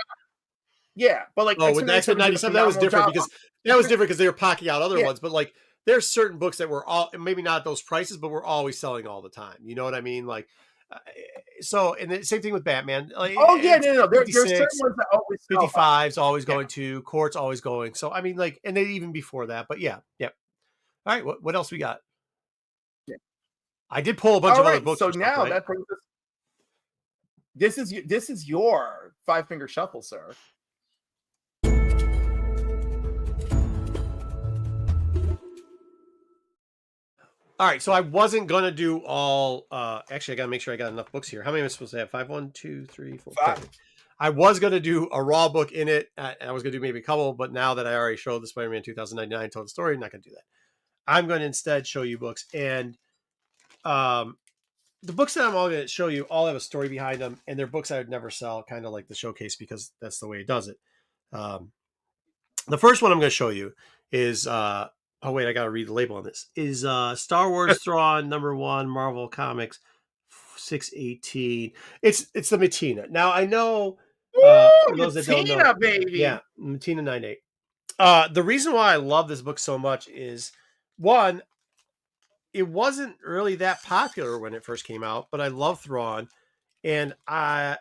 Yeah, but like with X-Men 97, that was different because they were pocking out other ones. But like, there's certain books that were all, maybe not those prices, but we're always selling all the time. You know what I mean? Like, so, and the same thing with Batman. Like, no. There's certain ones that always 55's always going to, Court's always going. So I mean, like, and then even before that. But yeah. All right, what else we got? I did pull a bunch of other books. So now that brings us. This is your 5-finger shuffle, sir. All right, so I wasn't gonna do all. Actually, I gotta make sure I got enough books here. How many am I supposed to have? 5, 1, 2, 3, 4, 5. I was gonna do a raw book in it. I was gonna do maybe a couple, but now that I already showed the Spider-Man 2099 told the story, I'm not gonna do that. I'm gonna instead show you books, and the books that I'm all going to show you all have a story behind them, and they're books I would never sell, kind of like the showcase, because that's the way it does it. The first one I'm going to show you is oh wait, I got to read the label on this. Is Star Wars Thrawn #1 Marvel Comics 618. It's the Matina. Now I know for those that don't know, baby. Yeah, Matina 98. The reason why I love this book so much is, one, it wasn't really that popular when it first came out, but I love Thrawn. And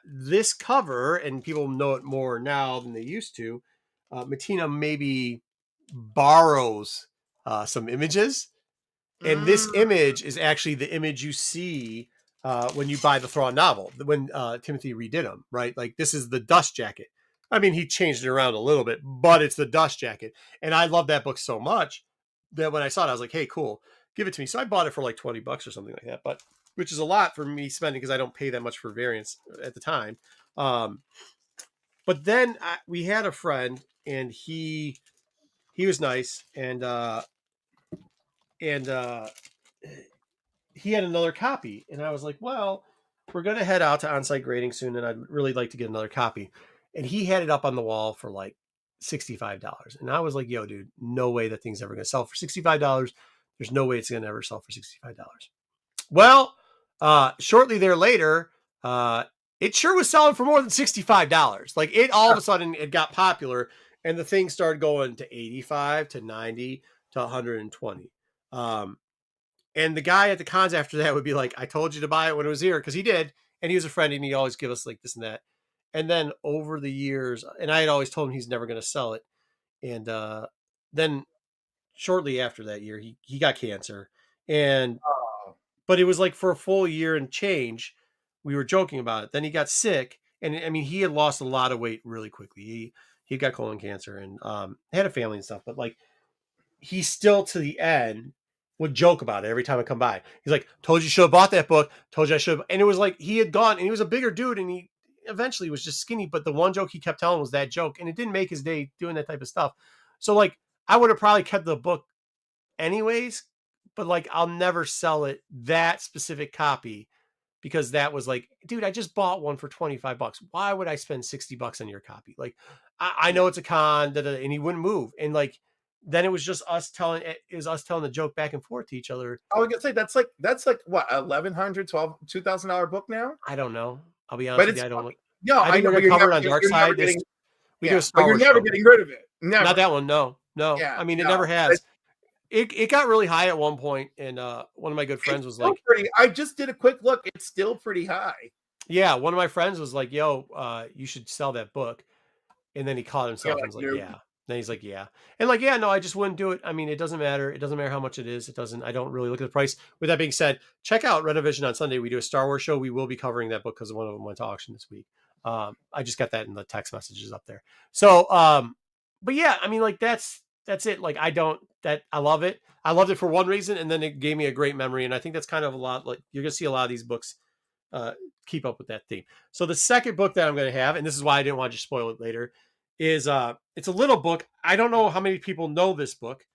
this cover, and people know it more now than they used to, Matina maybe borrows some images. And this image is actually the image you see when you buy the Thrawn novel, when Timothy redid them, right? Like, this is the dust jacket. I mean, he changed it around a little bit, but it's the dust jacket. And I love that book so much that when I saw it, I was like, hey, cool, give it to me. So I bought it for like $20 or something like that, but which is a lot for me spending because I don't pay that much for variants at the time. But then we had a friend, and he was nice, and he had another copy, and I was like, well, we're going to head out to on-site grading soon, and I'd really like to get another copy. And he had it up on the wall for like $65. And I was like, yo, dude, no way that thing's ever going to sell for $65. There's no way it's going to ever sell for $65. Well, shortly there later, it sure was selling for more than $65. Like, it all of a sudden it got popular, and the thing started going to 85 to 90 to 120. And the guy at the cons after that would be like, I told you to buy it when it was here, because he did. And he was a friend, and he always give us like this and that. And then over the years, and I had always told him he's never going to sell it. And then shortly after that year, he got cancer. And but it was like for a full year and change, we were joking about it. Then he got sick, and I mean, he had lost a lot of weight really quickly. He got colon cancer and had a family and stuff. But like, he still to the end would joke about it every time I come by. He's like, told you should have bought that book. Told you I should have. And it was like, he had gone, and he was a bigger dude, and he eventually was just skinny. But the one joke he kept telling was that joke, and it didn't make his day doing that type of stuff. So like, I would have probably kept the book anyways, but like, I'll never sell it, that specific copy, because that was like, dude, I just bought one for $25. Why would I spend $60 on your copy? Like, I know it's a con, and he wouldn't move. And like, then it was just us telling the joke back and forth to each other. I was gonna say that's like what, $1,100, $2,000 book now? I don't know. I'll be honest with you. I don't. No, I know. You're covered on Dark Side. We do a Star Wars. You're never getting rid of it. Never. Not that one. No. Yeah, I mean, it never has. It got really high at one point, and one of my good friends was like, I just did a quick look. It's still pretty high. Yeah, one of my friends was like, yo, you should sell that book. And then he caught himself and was like, yeah. Then he's like, yeah. And like, yeah, no, I just wouldn't do it. I mean, it doesn't matter. It doesn't matter how much it is. I don't really look at the price. With that being said, check out Rennavision on Sunday. We do a Star Wars show. We will be covering that book because one of them went to auction this week. I just got that in the text messages up there. So, but yeah, I mean, like, that's it. Like, I love it. I loved it for one reason, and then it gave me a great memory. And I think that's kind of a lot, like, you're going to see a lot of these books keep up with that theme. So the second book that I'm going to have, and this is why I didn't want to just spoil it later, is it's a little book. I don't know how many people know this book.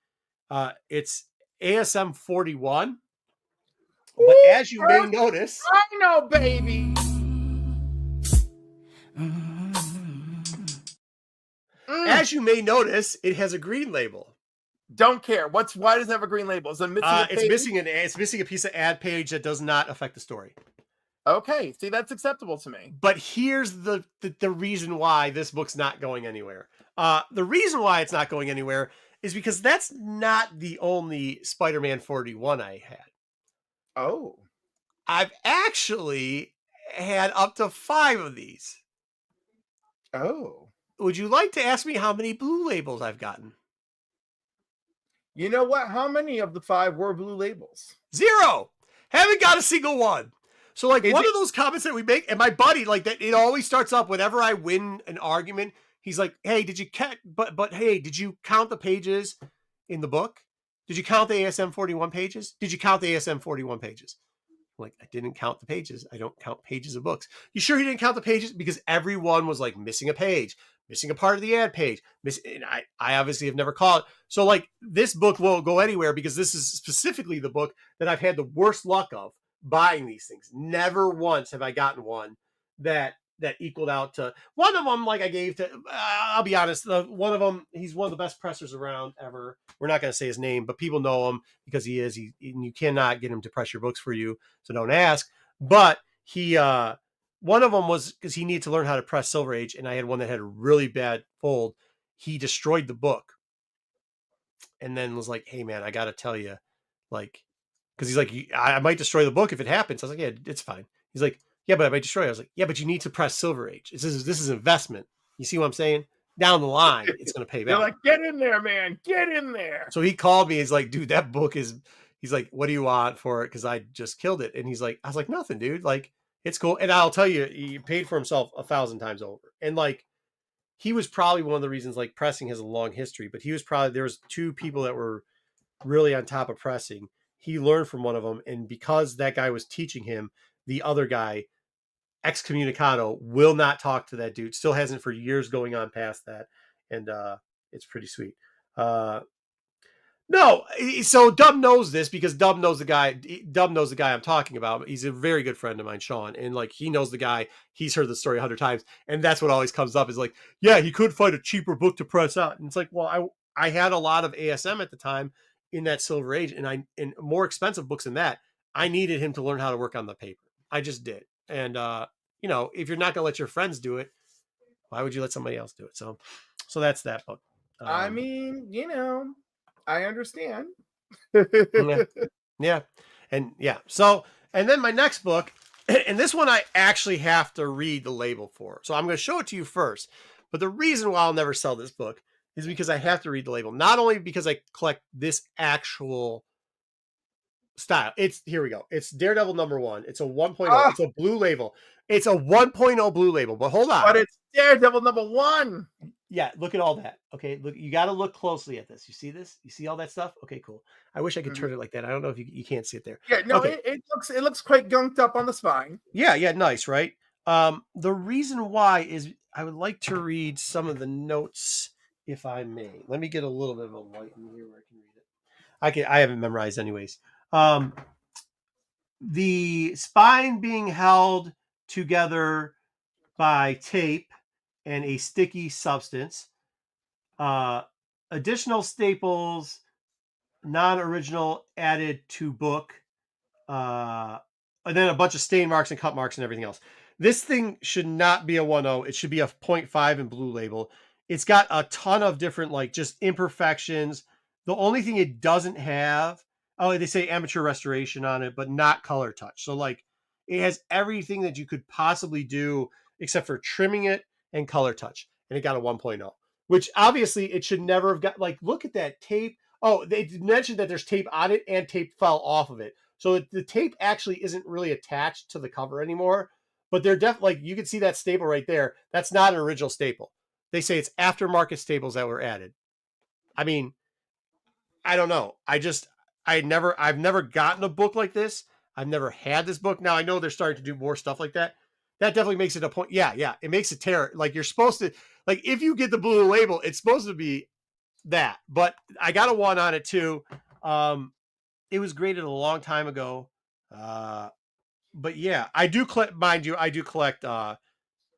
It's ASM 41. But as you may notice, I know, baby. As you may notice, it has a green label. Don't care. Why does it have a green label? Is it missing a page? It's missing a piece of ad page that does not affect the story. Okay, see, that's acceptable to me. But here's the reason why this book's not going anywhere. The reason why it's not going anywhere is because that's not the only Spider-Man 41 I had. Oh. I've actually had up to 5 of these. Oh. Would you like to ask me how many blue labels I've gotten? You know what? How many of the 5 were blue labels? 0. Haven't got a single one. So like, one of those comments that we make, and my buddy, like, that, it always starts up whenever I win an argument. He's like, hey, did you hey, did you count the pages in the book? Did you count the ASM 41 pages? Did you count the ASM 41 pages? I'm like, I didn't count the pages. I don't count pages of books. You sure you didn't count the pages? Because everyone was like missing a page, missing a part of the ad page. And I obviously have never caught it. So like, this book won't go anywhere because this is specifically the book that I've had the worst luck of buying these things. Never once have I gotten one that equaled out to one of them. Like I gave to, I'll be honest, one of them, he's one of the best pressers around ever. We're not going to say his name, but people know him because he is. You cannot get him to press your books for you, so don't ask. But he, one of them was because he needed to learn how to press Silver Age, and I had one that had a really bad fold. He destroyed the book, and then was like, "Hey man, I got to tell you, like." Because he's like, I might destroy the book if it happens. I was like, yeah, it's fine. He's like, yeah, but I might destroy it. I was like, yeah, but you need to press Silver Age. This is investment. You see what I'm saying? Down the line, it's going to pay back. They're like, get in there, man. Get in there. So he called me. He's like, dude, that book is, he's like, what do you want for it? Because I just killed it. And he's like, I was like, nothing, dude. Like, it's cool. And I'll tell you, he paid for himself 1,000 times over. And like, he was probably one of the reasons, like, pressing has a long history, but he was probably, there was two people that were really on top of pressing. He learned from one of them, and because that guy was teaching him, the other guy, excommunicado, will not talk to that dude. Still hasn't for years going on past that, and it's pretty sweet. No, so Dub knows this because Dub knows the guy. Dub knows the guy I'm talking about. He's a very good friend of mine, Sean, and like he knows the guy. He's heard the story 100 times, and that's what always comes up is like, yeah, he could find a cheaper book to press out, and it's like, well, I had a lot of ASM at the time in that Silver Age, and more expensive books than that. I needed him to learn how to work on the paper. I just did, and you know, if you're not gonna let your friends do it, why would you let somebody else do it? So that's that book. I mean, you know, I understand. Yeah. And yeah. So, and then my next book, and this one I actually have to read the label for. So I'm going to show it to you first. But the reason why I'll never sell this book is because I have to read the label. Not only because I collect this actual style. Here we go. It's Daredevil #1. It's a 1.0. It's a blue label. It's a 1.0 blue label. But hold on. But it's Daredevil #1. Yeah, look at all that. Okay, look, you got to look closely at this. You see this? You see all that stuff? Okay, cool. I wish I could turn it like that. I don't know if you can't see it there. Yeah, no, okay. it looks quite gunked up on the spine. Yeah, nice, right? The reason why is I would like to read some of the notes, if I may. Let me get a little bit of a light in here where I can read it. I haven't memorized anyways. The spine being held together by tape and a sticky substance. Additional staples, non-original added to book. And then a bunch of stain marks and cut marks and everything else. This thing should not be a 1.0. It should be a 0.5 in blue label. It's got a ton of different, like, just imperfections. The only thing it doesn't have, they say amateur restoration on it, but not color touch. So, like, it has everything that you could possibly do except for trimming it and color touch. And it got a 1.0, which obviously it should never have got. Like, look at that tape. Oh, they mentioned that there's tape on it and tape fell off of it. So the tape actually isn't really attached to the cover anymore, but they're definitely, like, you can see that staple right there. That's not an original staple. They say it's aftermarket staples that were added. I mean, I don't know. I've never gotten a book like this. I've never had this book. Now I know they're starting to do more stuff like that. That definitely makes it a point. Yeah. It makes it terror. Like, you're supposed to, like, if you get the blue label, it's supposed to be that, but I got a 1 on it too. It was graded a long time ago. But yeah, I do collect, mind you, I do collect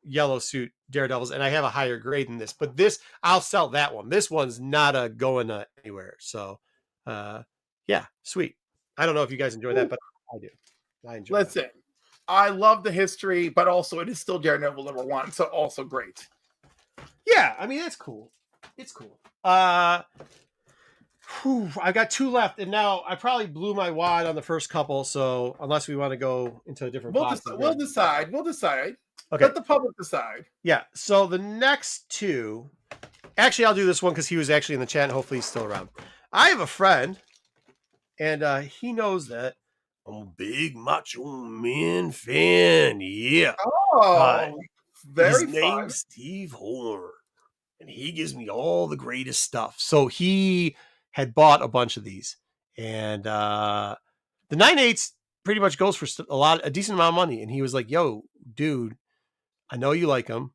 yellow suit Daredevils, and I have a higher grade than this, but this, I'll sell that one. This one's not going anywhere. So yeah, sweet. I don't know if you guys enjoy that, but I do. I enjoy it. Listen, I love the history, but also it is still Daredevil #1, so also great. Yeah, I mean, it's cool. It's cool. I got 2 left, and now I probably blew my wad on the first couple. So unless we want to go into a different, we'll decide. Okay, let the public decide. Yeah. So the next 2, actually, I'll do this one because he was actually in the chat, and hopefully he's still around. I have a friend, and he knows that I'm a big Macho Man fan. Yeah. Oh, very his name's Steve Horn, and he gives me all the greatest stuff. So he had bought a bunch of these, and the 9/8 pretty much goes for a decent amount of money. And he was like, "Yo, dude, I know you like them.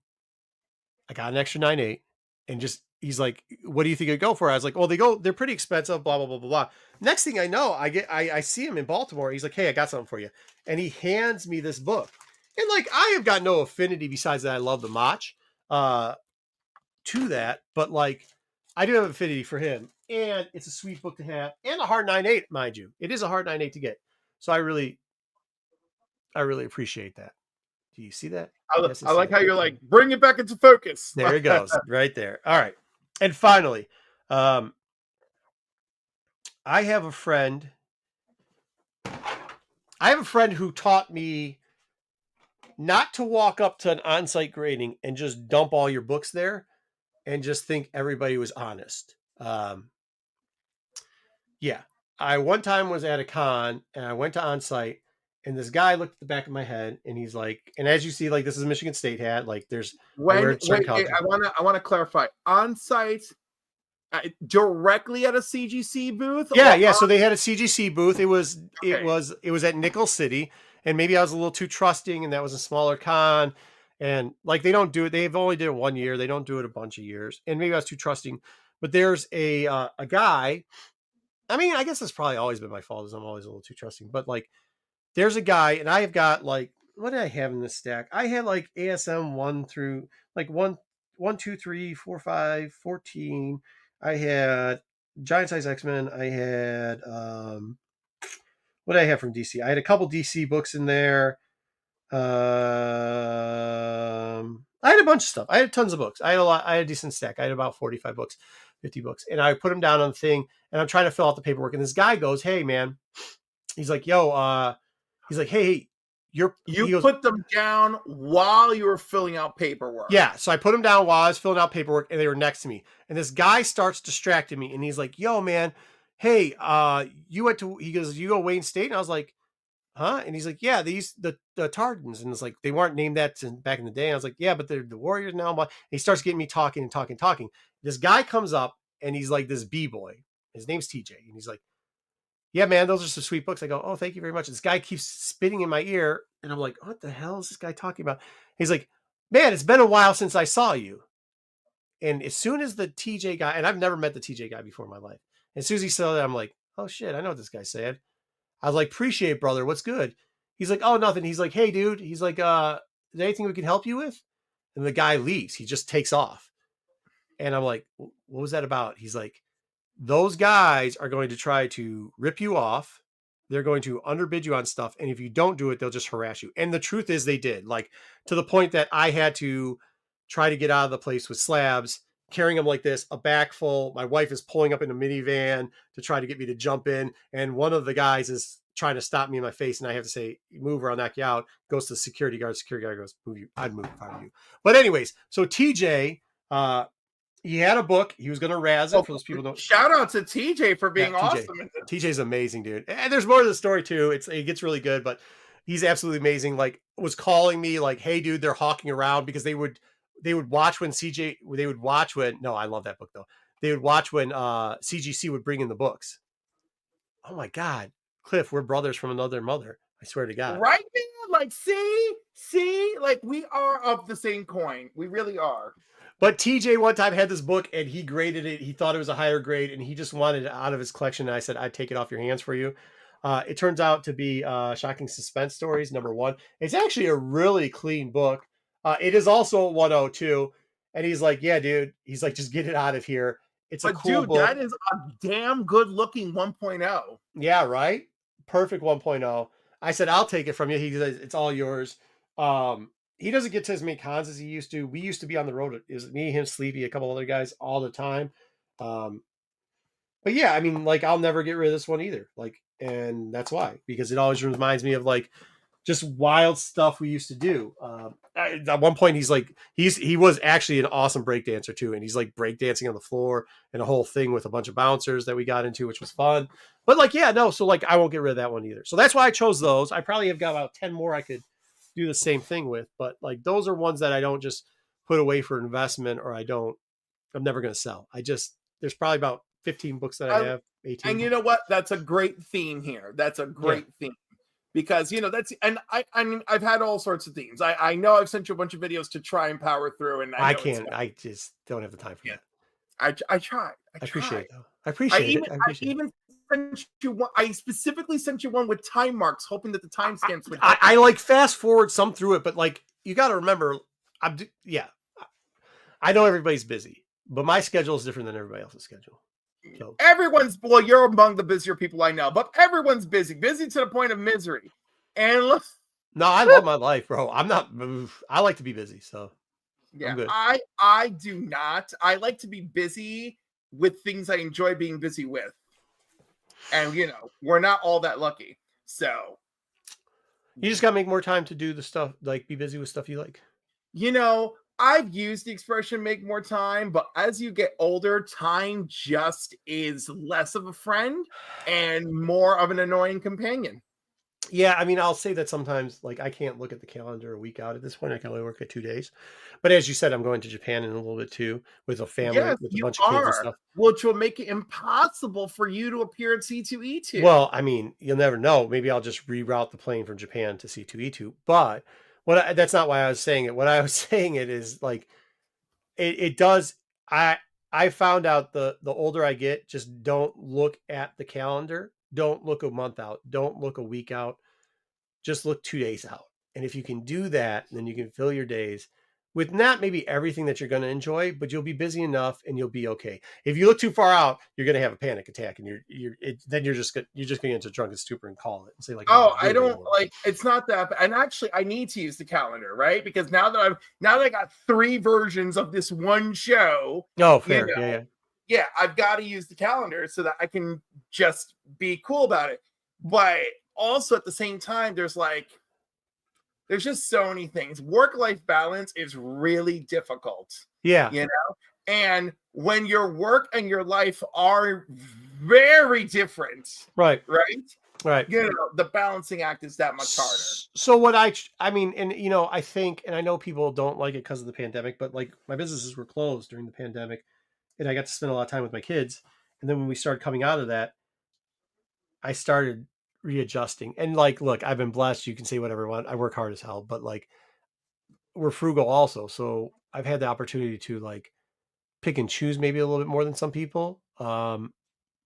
I got an extra 9/8, and just he's like, what do you think it'd go for? I was like, well, they're pretty expensive, blah, blah, blah, blah, blah. Next thing I know, I see him in Baltimore. He's like, hey, I got something for you. And he hands me this book. And like, I have got no affinity besides that I love the Mach to that, but like, I do have affinity for him. And it's a sweet book to have, and a hard 9.8, mind you. It is a hard 9.8 to get. So I really appreciate that. Do you see that? I like how you're like, bring it back into focus. There it goes, right there. All right. And finally, I have a friend who taught me not to walk up to an on-site grading and just dump all your books there and just think everybody was honest. Yeah. I one time was at a con and I went to on-site, and this guy looked at the back of my head and he's like, and as you see, like, this is a Michigan State hat. Like, there's wait, I want to clarify. On-site directly at a CGC booth? Yeah. So they had a CGC booth. It was at Nickel City, and maybe I was a little too trusting, and that was a smaller con. And like, they don't do it. They've only did it 1 year. They don't do it a bunch of years. And maybe I was too trusting, but there's a guy. I mean, I guess that's probably always been my fault, is I'm always a little too trusting, but like, there's a guy, and I've got like, what did I have in this stack? I had like ASM 1 through like 1, 2, 3, 4, 5, 14. I had Giant Size X-Men. I had, what did I have from DC? I had a couple DC books in there. I had a bunch of stuff. I had tons of books. I had a decent stack. I had about 45 books, 50 books. And I put them down on the thing, and I'm trying to fill out the paperwork. And this guy goes, hey, man. He's like, yo, he's like, hey, you put them down while you were filling out paperwork. Yeah. So I put them down while I was filling out paperwork, and they were next to me. And this guy starts distracting me, and he's like, yo, man, hey, he goes, you go Wayne State? And I was like, huh? And he's like, yeah, the Tardans. And it's like, they weren't named that back in the day. And I was like, yeah, but they're the Warriors now. And he starts getting me talking. This guy comes up, and he's like this B-boy. His name's TJ. And he's like, yeah, man, those are some sweet books. I go, oh, thank you very much. This guy keeps spitting in my ear, and I'm like, what the hell is this guy talking about? He's like, man, it's been a while since I saw you. And as soon as the TJ guy, and I've never met the TJ guy before in my life. As soon as he said that, I'm like, oh shit, I know what this guy's saying. I was like, appreciate it, brother. What's good? He's like, oh, nothing. He's like, hey, dude. He's like, is there anything we can help you with? And the guy leaves. He just takes off. And I'm like, what was that about? He's like, those guys are going to try to rip you off. They're going to underbid you on stuff. And if you don't do it, they'll just harass you. And the truth is they did, like, to the point that I had to try to get out of the place with slabs, carrying them like this, a back full. My wife is pulling up in a minivan to try to get me to jump in. And one of the guys is trying to stop me in my face. And I have to say, move or I'll knock you out. Goes to the security guard. Security guard goes, move you. I'd move if I were you. But anyways, so TJ, he had a book. He was going to razz it for those people who don't. Shout out to TJ for being awesome. TJ's amazing, dude. And there's more to the story too. It gets really good, but he's absolutely amazing. Like, was calling me like, hey, dude, they're hawking around, because they would watch when I love that book though. They would watch when CGC would bring in the books. Oh my God, Cliff, we're brothers from another mother. I swear to God. Right, man? Like, see, like, we are of the same coin. We really are. But TJ one time had this book, and he graded it. He thought it was a higher grade, and he just wanted it out of his collection. And I said, I'd take it off your hands for you. It turns out to be Shocking Suspense Stories, #1. It's actually a really clean book. It is also 102. And he's like, yeah, dude. He's like, just get it out of here. It's a cool book. That is a damn good looking 1.0. Yeah, right? Perfect 1.0. I said, I'll take it from you. He says, it's all yours. He doesn't get to as many cons as he used to. We used to be on the road. It was me, him, Sleepy, a couple other guys all the time. But yeah, I mean, like, I'll never get rid of this one either. Like, and that's why, because it always reminds me of like just wild stuff we used to do. At one point, he's like, he was actually an awesome break dancer too. And he's like break dancing on the floor and a whole thing with a bunch of bouncers that we got into, which was fun. But like, yeah, no. So like, I won't get rid of that one either. So that's why I chose those. I probably have got about 10 more I could do the same thing with, but like, those are ones that I don't just put away for investment, or I'm never going to sell. There's probably about 15 books that I have, 18. And you know what? That's a great theme here. That's a great theme, because, you know, I mean, I've had all sorts of themes. I know I've sent you a bunch of videos to try and power through, and I can't. I just don't have the time for that. I tried. I appreciate tried. it, though. I appreciate it. I I appreciate it. even sent you one. I specifically sent you one with time marks, hoping that the timestamps would help. I like fast forward some through it, but like you got to remember, yeah, I know everybody's busy, but my schedule is different than everybody else's schedule. So Well, you're among the busier people I know, but everyone's busy to the point of misery. And look, no, I love my life, bro. I'm not. I like to be busy, so yeah, I'm good. I do not. I like to be busy with things I enjoy being busy with, and we're not all that lucky. So you just gotta make more time to do the stuff, like be busy with stuff you like. I've used the expression make more time, but as you get older, time just is less of a friend and more of an annoying companion. Yeah, I mean, I'll say that sometimes, like, I can't look at the calendar a week out at this point. I can only work at 2 days. But as you said, I'm going to Japan in a little bit too, with a family, Yes, with a you bunch of kids and are, stuff. which will make it impossible for you to appear at C2E2. Well, I mean, you'll never know. Maybe I'll just reroute the plane from Japan to C2E2. But that's not why I was saying it. What I was saying it is like it does. I found out the older I get, just don't look at the calendar. Don't look a month out. Don't look a week out. Just look 2 days out. And if you can do that, then you can fill your days with not maybe everything that you're going to enjoy, but you'll be busy enough and you'll be okay. If you look too far out, you're going to have a panic attack, and then you're just going to get into drunken stupor and call it and say like, I don't like. It's not that. And actually, I need to use the calendar, right? Because now that I got 3 versions of this one show. Oh, fair. Yeah. Yeah, I've got to use the calendar so that I can just be cool about it. But also at the same time, there's just so many things. Work-life balance is really difficult. Yeah. And when your work and your life are very different, right, the balancing act is that much harder. So what I mean, and I think, and I know people don't like it because of the pandemic, but like my businesses were closed during the pandemic, and I got to spend a lot of time with my kids. And then when we started coming out of that, I started readjusting. And like, look, I've been blessed. You can say whatever you want. I work hard as hell, but like, we're frugal also. So I've had the opportunity to like pick and choose maybe a little bit more than some people. And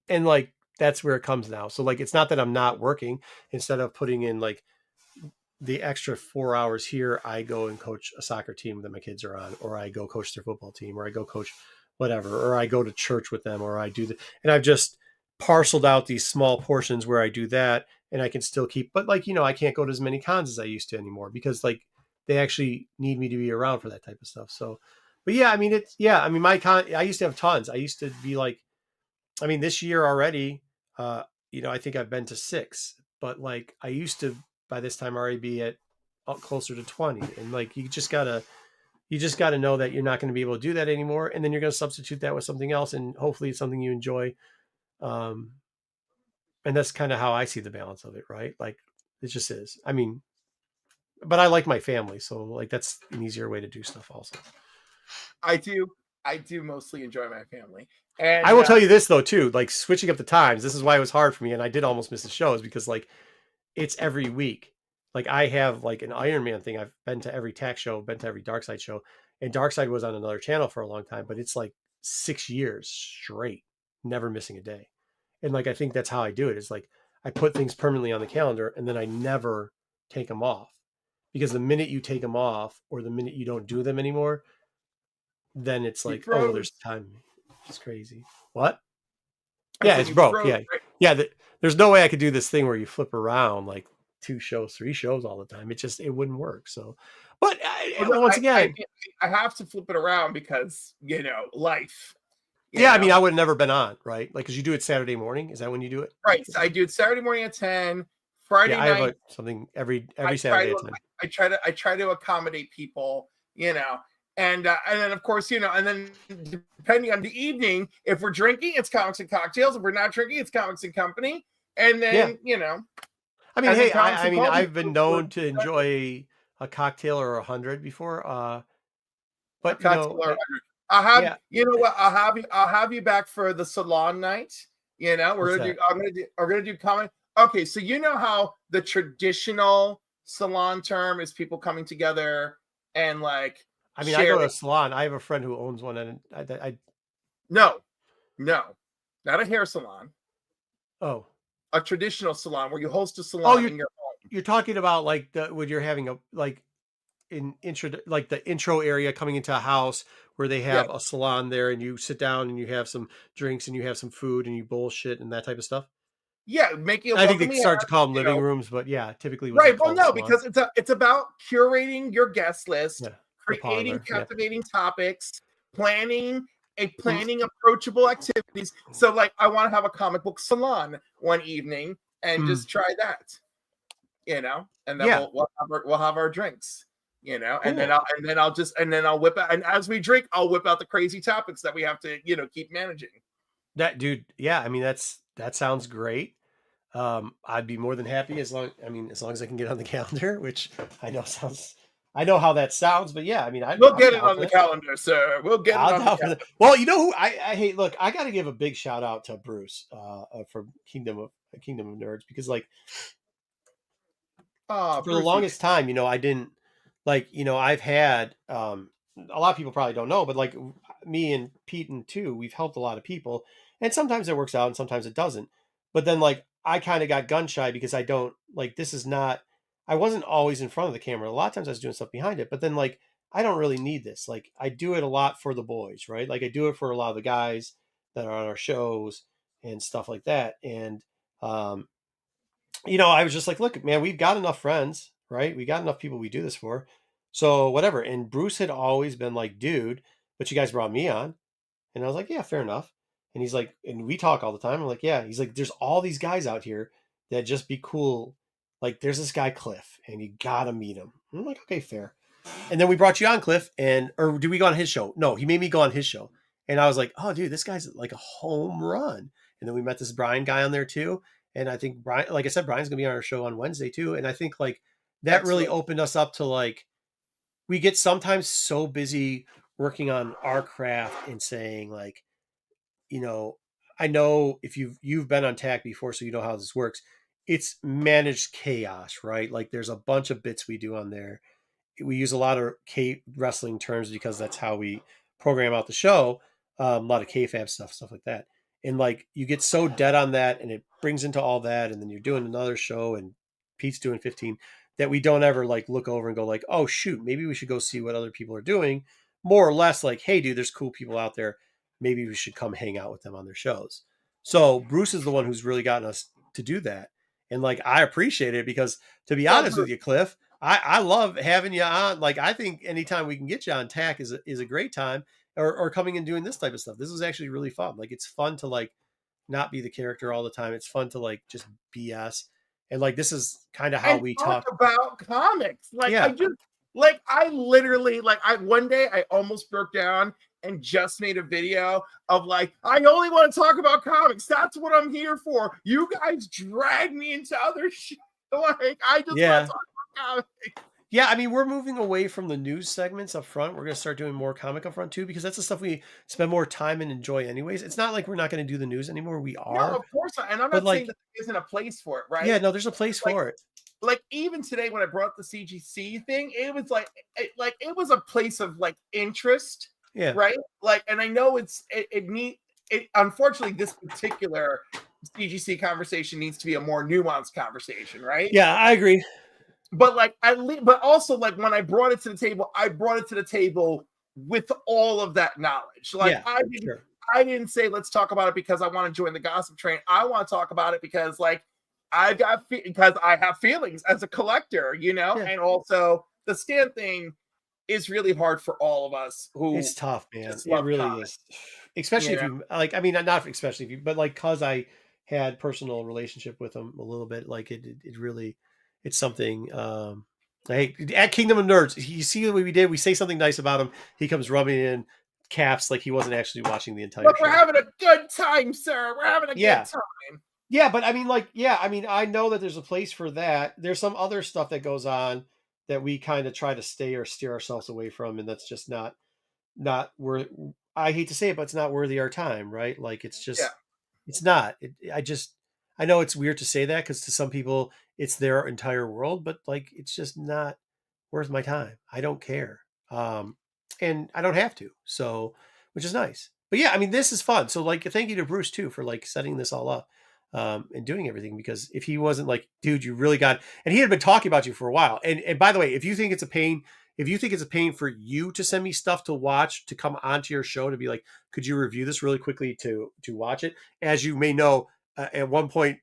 like, that's where it comes now. So like, it's not that I'm not working. Instead of putting in like the extra 4 hours here, I go and coach a soccer team that my kids are on, or I go coach their football team, or I go coach whatever, or I go to church with them, or I do and I've just parceled out these small portions where I do that, and I can still keep, but like, I can't go to as many cons as I used to anymore, because like they actually need me to be around for that type of stuff. So, but yeah, I mean, I used to have tons. I used to be like, I mean, this year already, I think I've been to 6, but like I used to, by this time already be at closer to 20. And like, you just gotta know that you're not going to be able to do that anymore. And then you're going to substitute that with something else. And hopefully it's something you enjoy. And that's kind of how I see the balance of it, right? Like it just is. I mean, but I like my family. So like, that's an easier way to do stuff also. I do mostly enjoy my family. And I will tell you this though, too, like switching up the times, this is why it was hard for me. And I did almost miss the shows because like it's every week. Like I have like an Iron Man thing. I've been to every tech show, been to every Dark Side show, and Dark Side was on another channel for a long time, but it's like 6 years straight, never missing a day. And like, I think that's how I do it. Is like, I put things permanently on the calendar and then I never take them off, because the minute you take them off or the minute you don't do them anymore, then it's like, oh, there's time. It's crazy. What? Yeah, it's broke. Yeah. Right? Yeah. There's no way I could do this thing where you flip around like 2 shows, 3 shows all the time. It wouldn't work. So, but once again, I have to flip it around because, life. I mean, I would have never been on, right? Like, because you do it Saturday morning. Is that when you do it? Right. So I do it Saturday morning at 10, Friday night. I have something every Saturday at 10. I try to accommodate people, and then of course, and then depending on the evening, if we're drinking, it's comics and cocktails. If we're not drinking, it's comics and company. And then, I mean, hey, I've been known to enjoy a cocktail or 100 before. But I'll have you back for the salon night. We're gonna do comment. Okay, so you know how the traditional salon term is people coming together and like. I mean, I go to a salon. I have a friend who owns one, and No, no, not a hair salon. Oh, A traditional salon where you host a oh, salon in your home. you're talking about like when you're having a like the intro area coming into a house where they Yeah, have a salon there and you sit down and you have some drinks and you have some food and you bullshit and that type of stuff. yeah, making it I think they welcoming, start to call them you living know. rooms, but yeah, typically what they Right. Well, call a no, salon. because it's about curating your guest list, Yeah, the creating parlor. Yeah. captivating topics, planning Mm, planning approachable activities. So, like, I want to have a comic book salon one evening and mm. just try that, and then Yeah, we'll have our drinks, cool. and then I'll whip out, and as we drink, I'll whip out the crazy topics that we have to keep managing. That dude, yeah, I mean that sounds great. I'd be more than happy as long as I can get on the calendar, which I know sounds I know how that sounds, but yeah, I mean We'll I'm get it down on for the that. calendar, sir. We'll get it I'm on the down for calendar. that. Well, you know who I hate. Look, I got to give a big shout out to Bruce from Kingdom of Nerds because like Oh, for the Brucey. longest time, I didn't I've had a lot of people probably don't know, but like me and Pete and too, we've helped a lot of people, and sometimes it works out and sometimes it doesn't. But then like I kind of got gun shy because I don't like this is not I wasn't always in front of the camera. A lot of times I was doing stuff behind it, but then like I don't really need this. Like I do it a lot for the boys, right? Like I do it for a lot of the guys that are on our shows and stuff like that. And um I was just like, look, man, we've got enough friends, right? We got enough people we do this for. So whatever. And Bruce had always been like, dude, but you guys brought me on. And I was like, yeah, fair enough. And he's like, and we talk all the time. I'm like, yeah. He's like, there's all these guys out here that just be cool. Like, there's this guy, Cliff, and you gotta meet him. I'm like, okay, fair. And then we brought you on, Cliff, or did we go on his show? No, he made me go on his show. And I was like, oh, dude, this guy's like a home run. And then we met this Brian guy on there too. And I think Brian, like I said, Brian's gonna be on our show on Wednesday too. And I think like that really Excellent. opened us up to like we get sometimes so busy working on our craft and saying like, you know, I know if you've been on TAC before, so you know how this works. It's managed chaos, right? Like there's a bunch of bits we do on there. We use a lot of wrestling terms because that's how we program out the show. A lot of kayfabe stuff like that. And like you get so dead on that, and it brings into all that, and then you're doing another show, and Pete's doing 15, that we don't ever like look over and go like, oh shoot, maybe we should go see what other people are doing. More or less like, hey, dude, there's cool people out there. Maybe we should come hang out with them on their shows. So Bruce is the one who's really gotten us to do that. And like I appreciate it because to be Well, honest with you, Cliff, I love having you on. Like I think anytime we can get you on TAC is a great time, or coming and doing this type of stuff. This is actually really fun. Like it's fun to like not be the character all the time. It's fun to like just BS. And like this is kind of how and we talk talk. about comics. Yeah. I literally I one day I almost broke down and just made a video of like, I only want to talk about comics. That's what I'm here for. You guys drag me into other shit. Like I just want Yeah. to talk about comics. Yeah, I mean, we're moving away from the news segments up front. We're going to start doing more comic up front too, because that's the stuff we spend more time and enjoy anyways. It's not like we're not going to do the news anymore. We No, are, of course not. And I'm but not saying like, that there isn't a place for it, yeah, right? no, there's a place Like for it. like even today when I brought up the CGC thing, it was it was a place of like interest, Yeah. right? Like, and I know unfortunately this particular CGC conversation needs to be a more nuanced conversation, right? Yeah, I agree. But like but also like when I brought it to the table, I brought it to the table with all of that knowledge. Like Yeah, sure. I didn't say let's talk about it because I want to join the gossip train. I want to talk about it because like because I have feelings as a collector, Yeah. and also the stand thing is really hard for all of us who It's tough, man. just It love really comics. is. Especially You if know, you like, I mean, not especially if you, but like, cause I had personal relationship with him a little bit, like it really, it's something, hey, at Kingdom of Nerds, you see what we did, we say something nice about him. He comes rubbing in caps like he wasn't actually watching the entire but we're show. having a good time, sir. We're having a Yeah. good time. Yeah. But I mean, like, yeah, I mean, I know that there's a place for that. There's some other stuff that goes on that we kind of try to stay or steer ourselves away from. And that's just not worth, I hate to say it, but it's not worthy our time, right? Like it's Yeah. just it's not. I know it's weird to say that because to some people it's their entire world, but like it's just not worth my time. I don't care. And I don't have to. So, which is nice. But yeah, I mean, this is fun. So like, thank you to Bruce too for like setting this all up and doing everything. Because if he wasn't like, dude, you really got, and he had been talking about you for a while. And by the way, if you think it's a pain, if you think it's a pain for you to send me stuff to watch to come onto your show to be like, could you review this really quickly to watch it? As you may know, at one point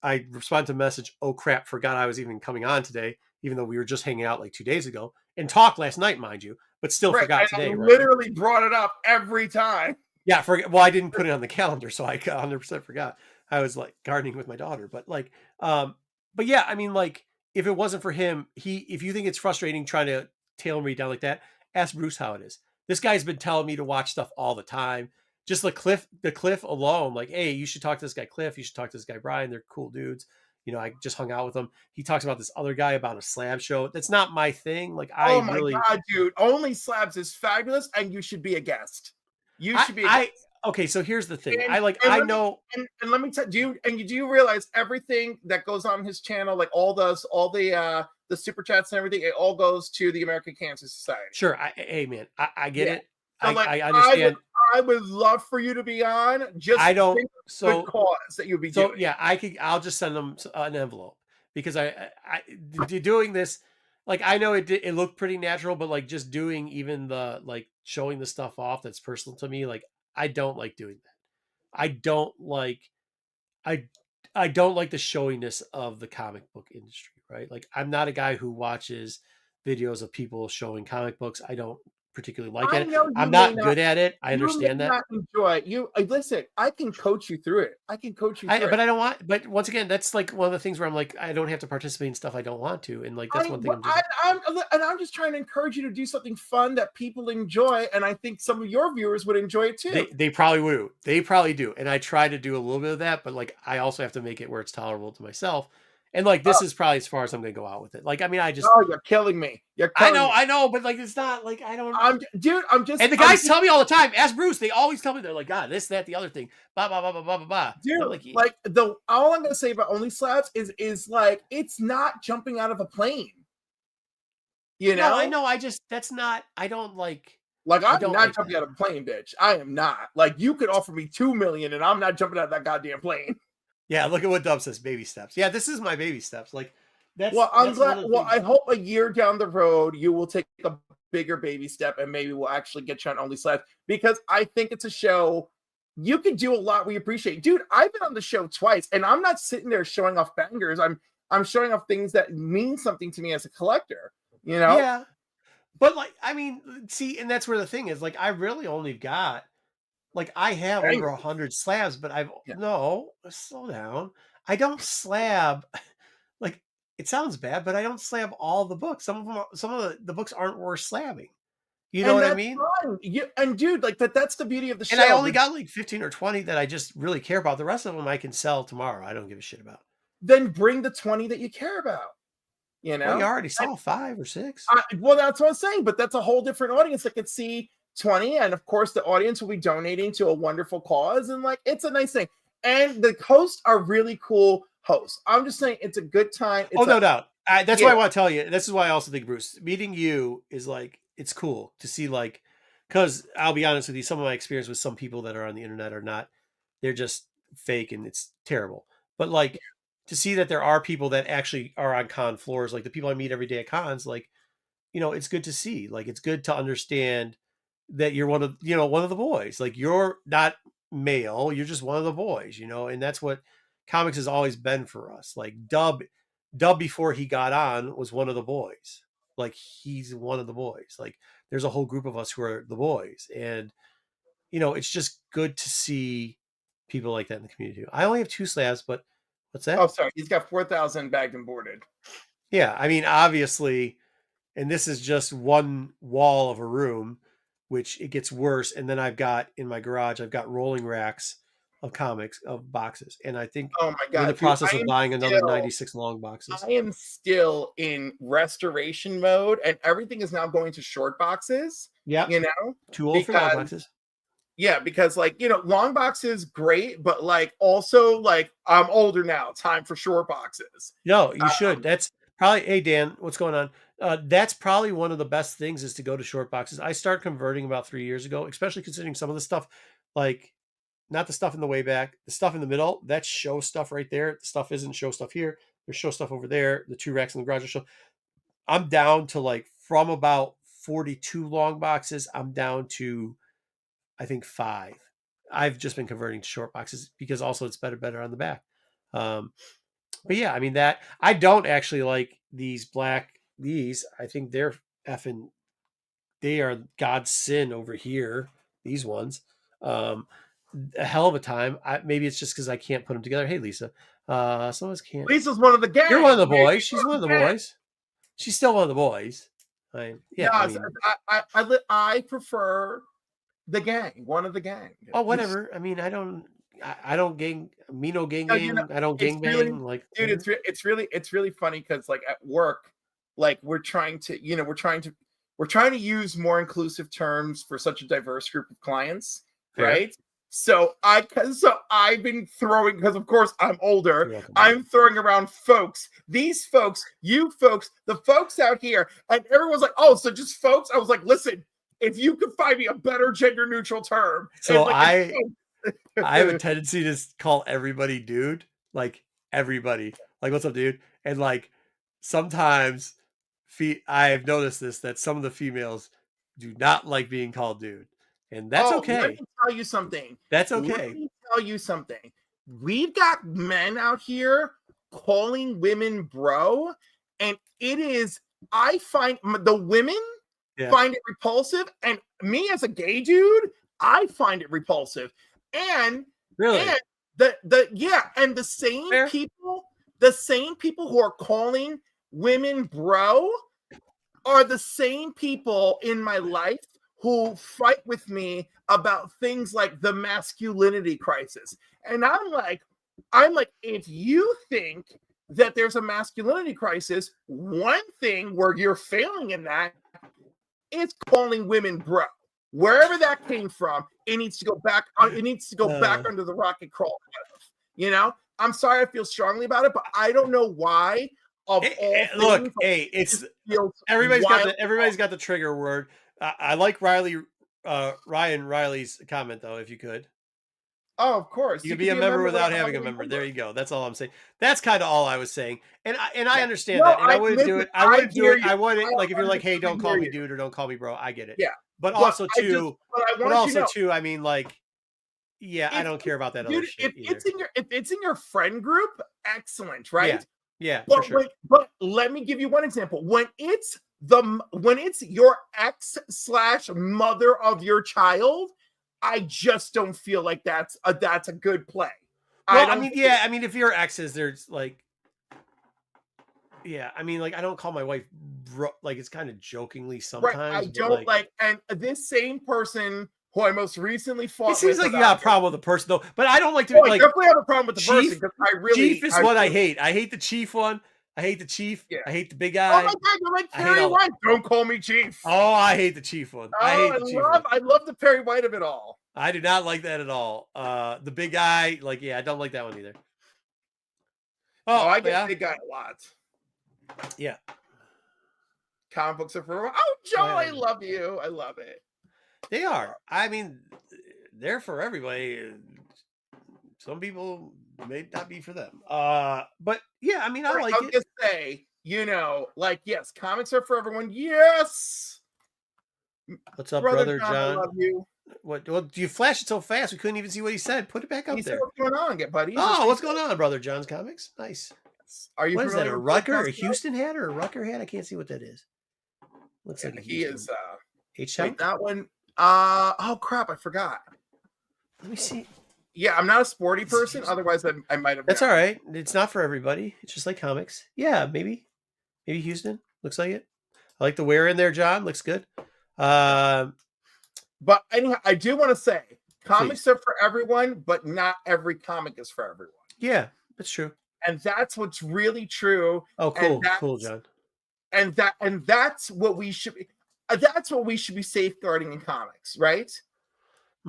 I responded to a message, oh crap, forgot I was even coming on today, even though we were just hanging out like 2 days ago and talked last night, mind you, but still Right. forgot And today. I Right. literally brought it up every time. Yeah, well, I didn't put it on the calendar, so I 100% forgot. I was like gardening with my daughter, but like, but yeah, I mean, like, if it wasn't for him, if you think it's frustrating trying to tailor me down like that, ask Bruce how it is. This guy's been telling me to watch stuff all the time. Just the Cliff alone, like, hey, you should talk to this guy Cliff. You should talk to this guy Brian. They're cool dudes. You know, I just hung out with them. He talks about this other guy about a slab show. That's not my thing. Like, Oh my God, dude. Only Slabs is fabulous, and you should be a guest. You should be a guest. Okay, so here's the thing. And let me tell you, do you realize everything that goes on his channel, like all the super chats and everything, it all goes to the American Cancer Society. Sure. Hey man, I get it. So I understand. I would love for you to be on. Just I don't. So good cause that you'd be doing. Yeah, I'll just send them an envelope because I doing this. Like, I know it looked pretty natural, but like just doing even the like showing the stuff off that's personal to me, like I don't like doing that. I don't like I don't like the showiness of the comic book industry, right? Like, I'm not a guy who watches videos of people showing comic books. I don't particularly like it. I'm not good at it. I understand that. Enjoy you. Listen, I can coach you through it. I can coach you through it. But I don't want. But once again, that's like one of the things where I'm like, I don't have to participate in stuff I don't want to, and like that's one thing. I'm just trying to encourage you to do something fun that people enjoy, and I think some of your viewers would enjoy it too. They probably would. They probably do, and I try to do a little bit of that, but like I also have to make it where it's tolerable to myself. And like this is probably as far as I'm going to go out with it. Like, I mean, you're killing me. I know, but like it's not like I don't. I'm just. And the guys tell me all the time. Ask Bruce. They always tell me they're like, God, this, that, the other thing. Blah blah blah blah blah blah. Dude, all I'm going to say about Only Slabs is like it's not jumping out of a plane. You know, I know. That's not. I don't like. Like, I'm not jumping out of a plane, bitch. I am not. Like, you could offer me $2 million, and I'm not jumping out of that goddamn plane. Yeah, look at what Dub says. Baby steps. Yeah, this is my baby steps. Like, that's. Well, I'm glad. Well, I hope a year down the road you will take a bigger baby step, and maybe we'll actually get you on Only Slabs, because I think it's a show you can do a lot. We appreciate, dude. I've been on the show twice, and I'm not sitting there showing off bangers. I'm showing off things that mean something to me as a collector. You know? Yeah. But like, I mean, see, and that's where the thing is. Like, I really only got. Like, I have over 100 slabs, but no, slow down. I don't slab. Like, it sounds bad, but I don't slab all the books. Some of the books aren't worth slabbing. You know what I mean? And dude, like that's the beauty of the show. And I only got like 15 or 20 that I just really care about. The rest of them I can sell tomorrow. I don't give a shit about. Then bring the 20 that you care about. You know, well, you already saw 5 or 6. Well, that's what I'm saying, but that's a whole different audience that could see 20, and of course the audience will be donating to a wonderful cause, and like it's a nice thing, and the hosts are really cool hosts. I'm just saying it's a good time. No doubt. That's why I want to tell you. This is why I also think, Bruce, meeting you is like, it's cool to see, like, because I'll be honest with you, some of my experience with some people that are on the internet are not, they're just fake and it's terrible. But like to see that there are people that actually are on con floors, like the people I meet every day at cons, like, you know, it's good to see. Like, it's good to understand that you're one of the boys. Like, you're not male, you're just one of the boys, you know, and that's what comics has always been for us. Like Dub before he got on was one of the boys. Like, he's one of the boys. Like, there's a whole group of us who are the boys, and you know, it's just good to see people like that in the community. I only have 2 slabs, but what's that? Oh, sorry, he's got 4,000 bagged and boarded. Yeah, I mean, obviously, and this is just one wall of a room, which it gets worse. And then I've got in my garage, I've got rolling racks of comics, of boxes. And I think oh my God, in the process of buying another 96 long boxes. I am still in restoration mode, and everything is now going to short boxes. Yeah. You know? Too old for long boxes. Yeah, because like, you know, long boxes, great, but like also like I'm older now. Time for short boxes. No, you should. That's probably, hey Dan, what's going on? That's probably one of the best things is to go to short boxes. I started converting about 3 years ago, especially considering some of the stuff like not the stuff in the way back, the stuff in the middle, that's show stuff right there. The stuff isn't show stuff here. There's show stuff over there. The 2 racks in the garage are show. I'm down to like from about 42 long boxes, I'm down to I think 5. I've just been converting to short boxes because also it's better on the back. But yeah, I mean that I don't actually like these black. These I think they're effing. They are God's sin over here. These ones, a hell of a time. Maybe it's just because I can't put them together. Hey, Lisa, some of us can't. Lisa's one of the gang. You're one of the boys. She's one of the boys. She's still one of the boys. Yeah, I prefer the gang. One of the gang. Oh, whatever. I mean, I don't gang me no gang gang. You know, I don't gang really, bang. Like, dude, it's really funny because like at work, like we're trying to use more inclusive terms for such a diverse group of clients, right? So I've been throwing, because of course I'm older, I'm throwing around folks, these folks, you folks, the folks out here, and everyone's like, oh, so just folks? I was like, listen, if you could find me a better gender neutral term. So like, I have a tendency to call everybody dude, like everybody, like what's up, dude? And like sometimes I've noticed this, that some of the females do not like being called dude. And that's okay. Let me tell you something. That's okay. Let me tell you something. We've got men out here calling women bro, and it is, I find the women find it repulsive, and me as a gay dude, I find it repulsive. And really, and the same people who are calling women bro are the same people in my life who fight with me about things like the masculinity crisis. And I'm like, if you think that there's a masculinity crisis, one thing where you're failing in that is calling women bro. Wherever that came from, it needs to go back. It needs to go back under the rocket crawl. You know, I'm sorry, I feel strongly about it, but I don't know why. Look, hey, it's everybody's got the trigger word. I like Ryan Riley's comment though. If you could, oh, of course, you could be a member without having a member. There you go. That's all I'm saying. That's kind of all I was saying, and I understand that, and I wouldn't do it. I wouldn't do it. I wouldn't like if you're like, hey, don't call me dude or don't call me bro. I get it. Yeah, but also too, I mean, like, yeah, I don't care about that other shit. If it's in your friend group, excellent, right? Yeah, but, for sure. But let me give you one example. When it's your ex/mother of your child, I just don't feel like that's a good play. Well, I mean, if your exes, there's like, I mean, like, I don't call my wife bro, like, it's kind of jokingly sometimes. Right, I don't like, and this same person who I most recently fought. It seems like you got a problem with the person though, but I don't like to. I definitely have a problem with the person because Chief is what I hate. I hate the Chief one. I hate the Chief. Yeah. I hate the big guy. Oh my God, you're like Perry White. Don't call me Chief. Oh, I hate the Chief one. I love the Perry White of it all. I do not like that at all. The big guy, like, I don't like that one either. Oh, I get big guy a lot. Yeah. Comic books are for. Oh, Joe, I love you. I love it. They are. I mean, they're for everybody. Some people may not be for them. But yeah, I mean, I like it. I'll just say, like, yes, comics are for everyone. Yes. What's up, brother John? I love you. What? Well, you flashed it so fast we couldn't even see what he said. Put it back up there. What's going on, buddy? What's going on, brother John's Comics? Nice. Are you? What is that? A Rucker, a Houston hat, or a Rucker hat? I can't see what that is. Looks like he is. H-Town? That one. Oh crap! I forgot. Let me see. Yeah, I'm not a sporty person. Otherwise, I might have. That's all right. It's not for everybody. It's just like comics. Yeah, maybe Houston. Looks like it. I like the wear in there, John. Looks good. But anyhow, I do want to say comics are for everyone, but not every comic is for everyone. Yeah, that's true. And that's what's really true. Oh, cool, cool, John. And that's what we should be. That's what we should be safeguarding in comics, right?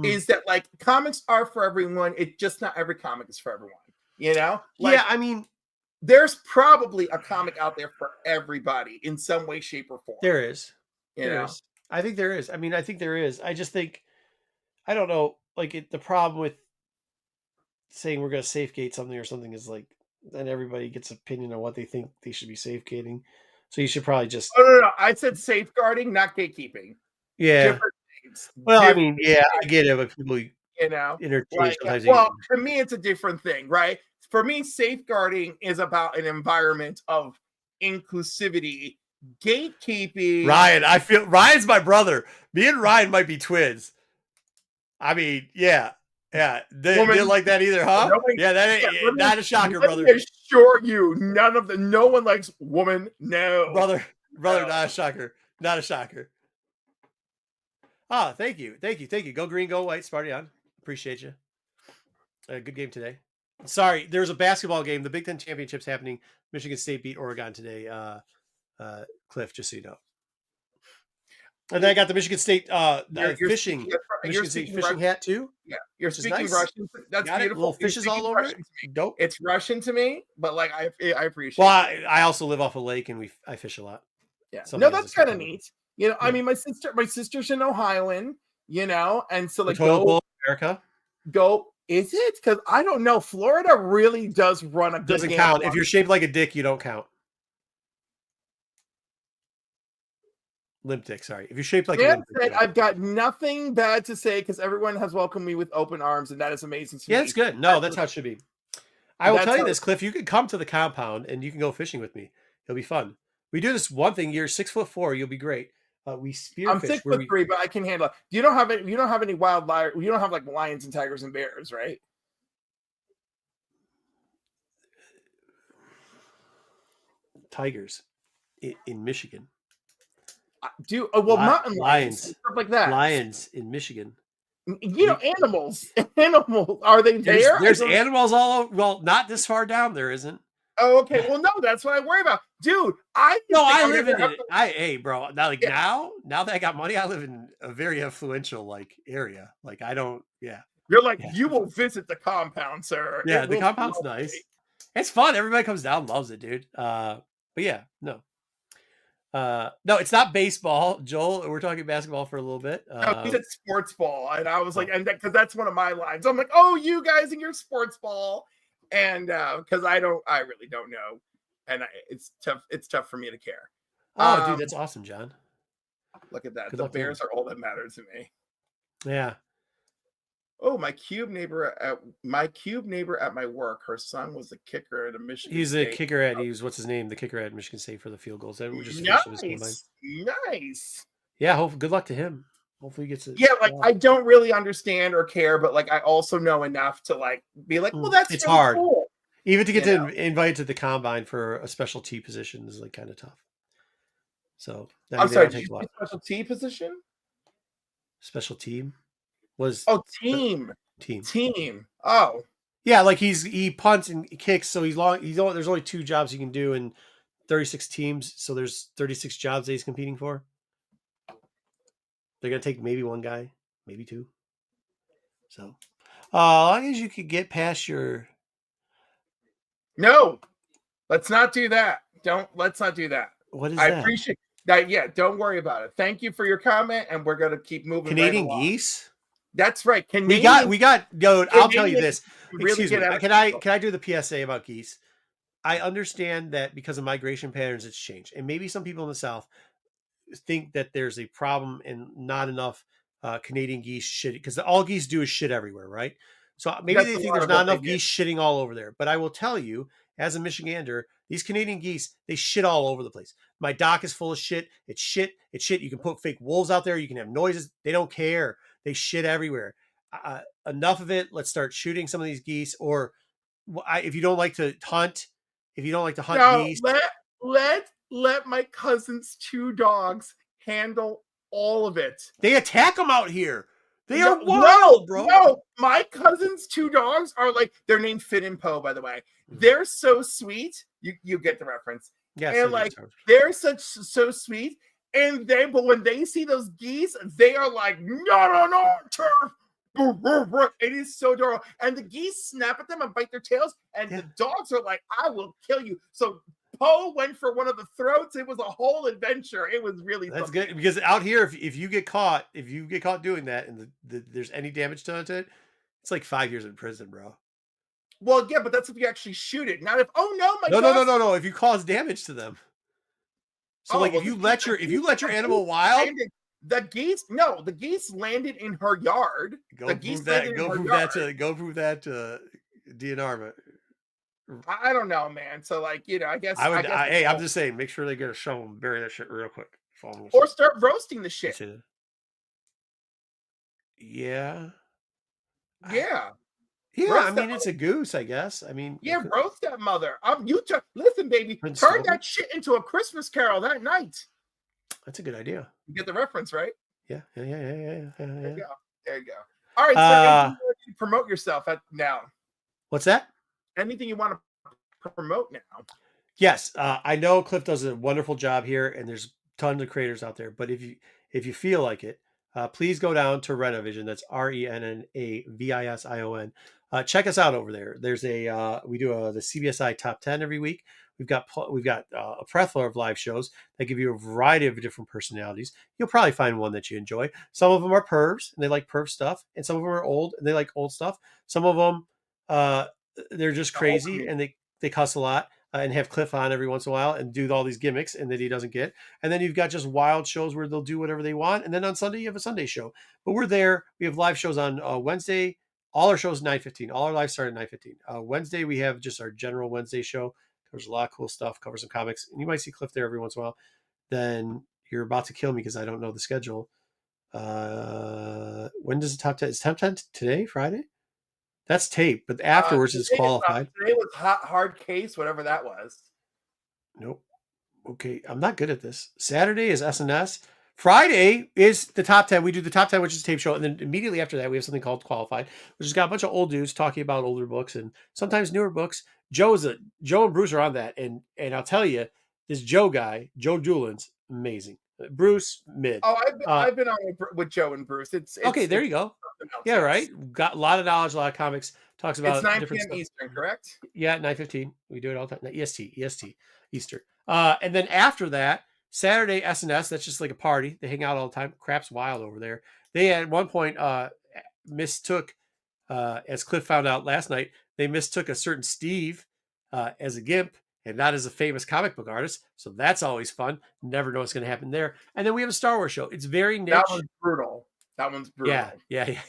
Is that like comics are for everyone? It's just not every comic is for everyone. Like, I mean, there's probably a comic out there for everybody in some way, shape, or form. There is. There is. I think there is. I mean, I think there is. I just think, I don't know. like the problem with saying we're going to safegate something or something is like then everybody gets opinion on what they think they should be safegating. So you should probably just. Oh, no. I said safeguarding, not gatekeeping. Yeah. Different things. Well, I mean, yeah, I get it, but people interchange Like, sometimes. well, to me, it's a different thing, right? For me, safeguarding is about an environment of inclusivity. Gatekeeping. Ryan, I feel Ryan's my brother. Me and Ryan might be twins. I mean, yeah. They didn't like that either, huh? Yeah, that ain't not a shocker, brother. I assure you, no one likes woman. No, brother, not a shocker, not a shocker. Ah, thank you. Go green, go white, Sparty on. Appreciate you. Good game today. Sorry, there's a basketball game. The Big Ten Championship's happening. Michigan State beat Oregon today. Cliff, just so you know. And then I got the Michigan State fishing hat too. Yeah, you're speaking nice. Russian. That's got beautiful. Little fishes all over it. Dope. It's Russian to me, but like I appreciate. Well, I also live off a lake and I fish a lot. Yeah, no, that's kind of neat. You know, yeah. I mean, my sister's an Ohioan. You know, and so like go America. Go. Is it? Because I don't know. Florida really does run a good doesn't count. If you're shaped like a dick, you don't count. Limp dick, sorry. If you're shaped like a limp dick, I've got nothing bad to say because everyone has welcomed me with open arms, and that is amazing to me. Yeah, it's good. No, that's how it should be. I will tell you this, Cliff. You can come to the compound and you can go fishing with me. It'll be fun. We do this one thing. You're 6'4". You'll be great. We spearfish. I'm 6'3", but I can handle it. You don't have any wildlife. You don't have like lions and tigers and bears, right? Tigers in Michigan. Mountain lions, stuff like that. Lions in Michigan. You know, animals. Animals. Are they there? There's animals all over. Well, not this far down. There isn't. Oh, okay. Well, no, that's what I worry about, dude. I live in it. Hey, bro. Now, now that I got money, I live in a very influential like area. Like I don't. Yeah. You're like you will visit the compound, sir. Yeah, the compound's nice. It's fun. Everybody comes down, loves it, dude. But yeah, no. No, it's not baseball, Joel. We're talking basketball for a little bit. No, he said sports ball, and I was like, and because that's one of my lines. I'm like, oh, you guys and your sports ball, and because I really don't know, and it's tough. It's tough for me to care. Oh, dude, that's awesome, John. Look at that. The Bears are all that matter to me. Yeah. Oh, my cube neighbor at my work. Her son was a kicker at a Michigan. He's State. A kicker at what's his name? The kicker at Michigan State for the field goals. That just nice. Yeah. Good luck to him. Hopefully he gets it. Yeah, like I don't really understand or care, but like I also know enough to like be like, well, that's it's really hard. Cool. Even to get invited to the combine for a special T position is like kind of tough. So I'm sorry, special T position? Special team. Team. Oh, yeah, like he punts and kicks, so there's only 2 jobs he can do in 36 teams, so there's 36 jobs that he's competing for. They're gonna take maybe 1 guy, maybe 2. So, as long as you could get past your. No, let's not do that. Let's not do that. What is that? I appreciate that. Yeah, don't worry about it. Thank you for your comment, and we're gonna keep moving. Canadian geese. That's right. We got. Yo, I'll tell you this. Excuse me. Can I do the PSA about geese? I understand that because of migration patterns, it's changed, and maybe some people in the South think that there's a problem and not enough Canadian geese shit because all geese do is shit everywhere, right? So maybe they think there's not enough geese shitting all over there. But I will tell you, as a Michigander, these Canadian geese, they shit all over the place. My dock is full of shit. It's shit. You can put fake wolves out there. You can have noises. They don't care. They shit everywhere. Enough of it. Let's start shooting some of these geese. Or if you don't like to hunt, geese. Let my cousin's 2 dogs handle all of it. They attack them out here. They are wild, bro. No, my cousin's 2 dogs are like, they're named Finn and Poe, by the way. They're so sweet. You get the reference. Yeah, and like they're so sweet. But when they see those geese, they are like, no, turf. It is so adorable. And the geese snap at them and bite their tails, and the dogs are like, I will kill you. So Poe went for one of the throats. It was a whole adventure. It was really That's something. good, because out here, if you get caught doing that, and there's any damage done to it, it's like 5 years in prison, bro. Well, yeah, but that's if you actually shoot it. Not if, oh no, my No, dog. no. If you cause damage to them. So Oh like well, if you let your animal wild, the geese. No, the geese landed in her yard. The geese landed in her yard. go prove that to DNR. I don't know, man. So like, I guess Hey, I'm just saying, make sure they get a shovel and bury that shit real quick. Or start roasting the shit. Yeah. Yeah. Yeah, I mean, it's a goose, I guess. I mean, yeah, roast that mother. Listen, baby, turn that shit into a Christmas carol that night. That's a good idea. You get the reference, right? Yeah. There you go. All right, so you promote yourself now. What's that? Anything you want to promote now? Yes, I know Cliff does a wonderful job here, and there's tons of creators out there. But if you feel like it, please go down to Rennavision. That's RENNAVISION. Check us out over there. There's we do the CBSI Top 10 every week. We've got a plethora of live shows that give you a variety of different personalities. You'll probably find one that you enjoy. Some of them are pervs, and they like perv stuff, and some of them are old, and they like old stuff. Some of them, they're just crazy, and they cuss a lot. And have Cliff on every once in a while and do all these gimmicks and that he doesn't get. And then you've got just wild shows where they'll do whatever they want. And then on Sunday, you have a Sunday show. But we're there. We have live shows on Wednesday. All our shows 9:15. All our lives start at 9:15. Wednesday, we have just our general Wednesday show. Covers a lot of cool stuff. Covers some comics. And you might see Cliff there every once in a while. Then you're about to kill me because I don't know the schedule. When does the top 10? Is top 10 today, Friday? That's tape, but afterwards is qualified. Today was hard case, whatever that was. Nope. Okay, I'm not good at this. Saturday is SNS. Friday is the top 10. We do the top 10, which is a tape show. And then immediately after that, we have something called Qualified, which has got a bunch of old dudes talking about older books and sometimes newer books. Joe and Bruce are on that. And I'll tell you, this Joe guy, Joe Doolin's amazing. Bruce, mid. Oh, I've been on with Joe and Bruce. It's okay, there you go. Yeah, right. Got a lot of knowledge, a lot of comics. Talks about it's 9 p.m. stuff. Eastern, correct? Yeah, 9:15. We do it all the time. EST, Eastern. And then after that, Saturday SNS. That's just like a party. They hang out all the time. Crap's wild over there. They at one point mistook, as Cliff found out last night, they mistook a certain Steve as a gimp and not as a famous comic book artist. So that's always fun. Never know what's going to happen there. And then we have a Star Wars show. It's very niche. That one's brutal. Yeah.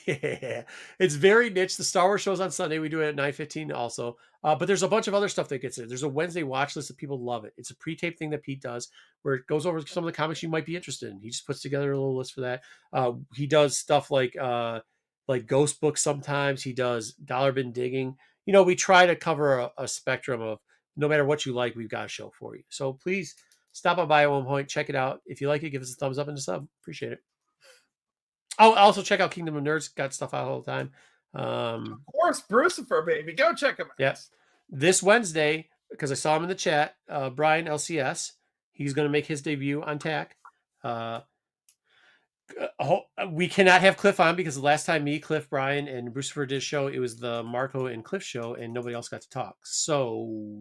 It's very niche. The Star Wars show's on Sunday. We do it at 9:15 also. But there's a bunch of other stuff that gets there. There's a Wednesday watch list that people love it. It's a pre-tape thing that Pete does where it goes over some of the comics you might be interested in. He just puts together a little list for that. He does stuff like ghost books sometimes. He does dollar bin digging. We try to cover a spectrum of no matter what you like, we've got a show for you. So please stop by at one point, check it out. If you like it, give us a thumbs up and a sub. Appreciate it. Oh, also check out Kingdom of Nerds. Got stuff out all the time. Of course, Brucifer, baby. Go check him out. Yeah. This Wednesday, because I saw him in the chat, Brian LCS, he's going to make his debut on TAC. We cannot have Cliff on because the last time me, Cliff, Brian, and Brucifer did a show, it was the Marco and Cliff show, and nobody else got to talk. So,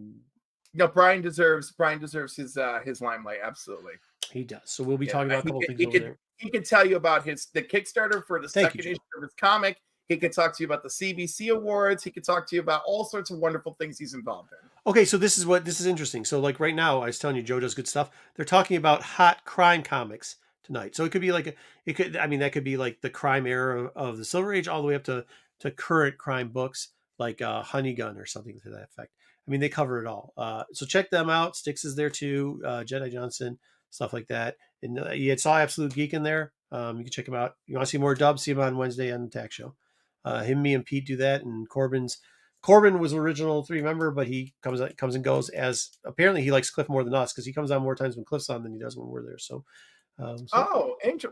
no, Brian deserves his limelight. Absolutely, he does. So we'll be talking about a couple things over there. He could tell you about the Kickstarter for the second issue of his comic. He could talk to you about the CBC Awards. He could talk to you about all sorts of wonderful things he's involved in. Okay, so this is interesting. So like right now, I was telling you, Joe does good stuff. They're talking about hot crime comics tonight. So it could be that could be like the crime era of the Silver Age all the way up to current crime books like Honey Gun or something to that effect. I mean, they cover it all. So check them out. Styx is there too. Jedi Johnson, stuff like that. And you saw Absolute Geek in there. You can check him out. You want to see more dubs? See him on Wednesday on the TAC show. Him, me, and Pete do that. And Corbin was original 3-member, but he comes and goes as apparently he likes Cliff more than us because he comes on more times when Cliff's on than he does when we're there. So.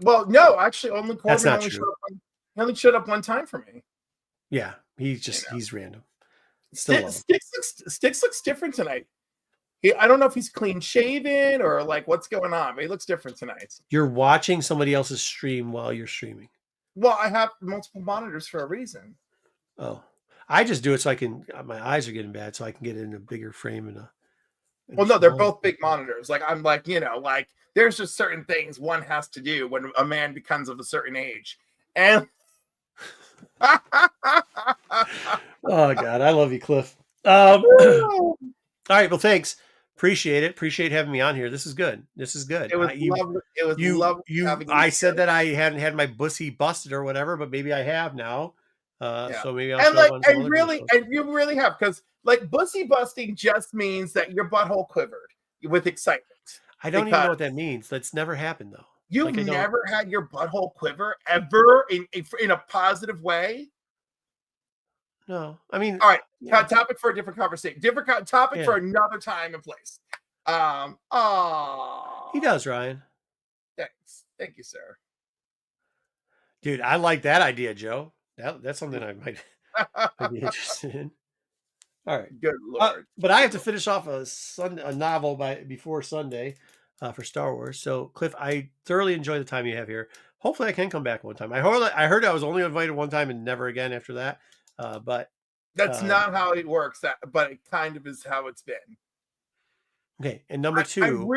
Well, no, actually, only Corbin. That's not true. Only showed up one time for me. Yeah, he's random. Styx looks different tonight. I don't know if he's clean shaven or like what's going on, but he looks different tonight. You're watching somebody else's stream while you're streaming. Well, I have multiple monitors for a reason. Oh, I just do it so I can. My eyes are getting bad, so I can get in a bigger frame and Well, no, they're both big monitors. Like I'm like, like there's just certain things one has to do when a man becomes of a certain age. And oh God, I love you, Cliff. All right, well, thanks. Appreciate it. Appreciate having me on here. This is good. This is good. It was lovely. It was lovely having you. I said that I hadn't had my Bussy busted or whatever, but maybe I have now. So maybe I'll show up on some other really, and you really have, because like Bussy busting just means that your butthole quivered with excitement. I don't even know what that means. That's never happened though. You've never had your butthole quiver ever in a positive way? No, I mean, all right. Yeah. Topic for a different conversation. Different topic for another time and place. He does, Ryan. Thanks. Thank you, sir. Dude, I like that idea, Joe. That's something I might be interested in. All right. Good Lord. But I have to finish off a novel before Sunday for Star Wars. So, Cliff, I thoroughly enjoy the time you have here. Hopefully I can come back one time. I heard I was only invited one time and never again after that. But that's not how it works. But it kind of is how it's been. Okay, and number two,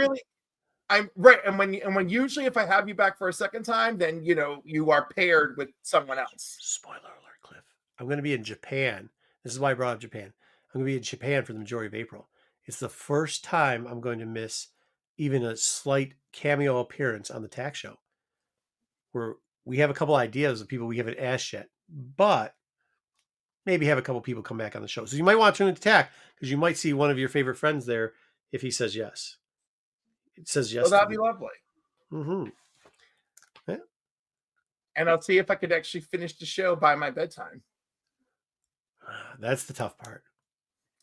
I'm right. And when usually if I have you back for a second time, then you are paired with someone else. Spoiler alert, Cliff. I'm going to be in Japan. This is why I brought up Japan. I'm going to be in Japan for the majority of April. It's the first time I'm going to miss even a slight cameo appearance on the TAC show. Where we have a couple ideas of people we haven't asked yet, but maybe have a couple people come back on the show. So you might want to tune into TAC because you might see one of your favorite friends there if he says yes. It says yes. Well, that'd be lovely. Mm-hmm. Yeah. And I'll see if I could actually finish the show by my bedtime. That's the tough part.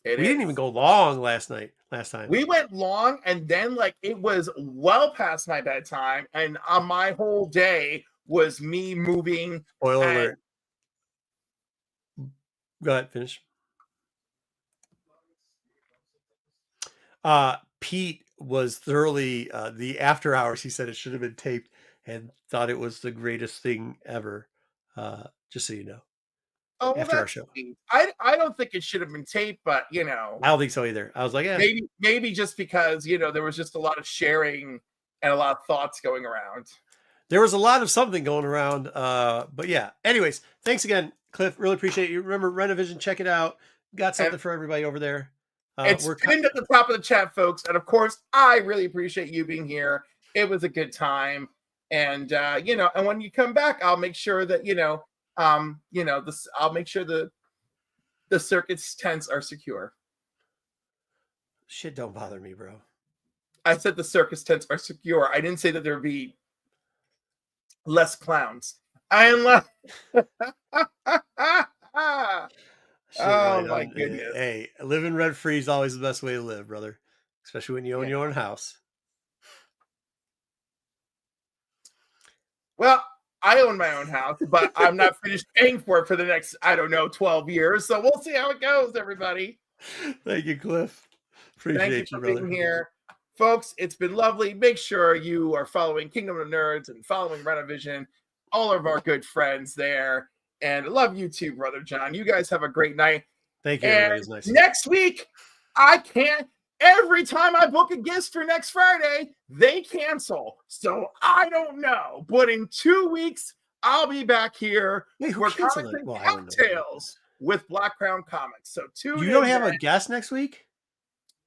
We didn't even go long last time. We went long, and then it was well past my bedtime, and my whole day was me moving. Spoiler alert. Go ahead, finish. Pete was thoroughly the after hours. He said it should have been taped and thought it was the greatest thing ever. Just so you know. Oh, well, after our show. I don't think it should have been taped, but I don't think so either. I was like, yeah. Maybe just because there was just a lot of sharing and a lot of thoughts going around. There was a lot of something going around, but yeah. Anyways, thanks again, Cliff. Really appreciate you. Remember, Rennavision, check it out. Got something for everybody over there. It's pinned at the top of the chat, folks. And of course, I really appreciate you being here. It was a good time, and and when you come back, I'll make sure that I'll make sure the circuit's tents are secure. Shit, don't bother me, bro. I said the circus tents are secure. I didn't say that there'd be less clowns. I am less. Oh my goodness. Hey, living rent free is always the best way to live, brother. Especially when you own your own house. Well, I own my own house, but I'm not finished paying for it for the next, 12 years. So we'll see how it goes, everybody. Thank you, Cliff. Appreciate you, brother. Being here. Folks, it's been lovely. Make sure you are following Kingdom of Nerds and following Rennavision, all of our good friends there. And I love you too, Brother John. You guys have a great night. Thank you. And nice. Next week, I can't. Every time I book a guest for next Friday, they cancel. So I don't know. But in 2 weeks, I'll be back here. Wait, we're commenting cocktails with Black Crown Comics. So you don't have a guest next week?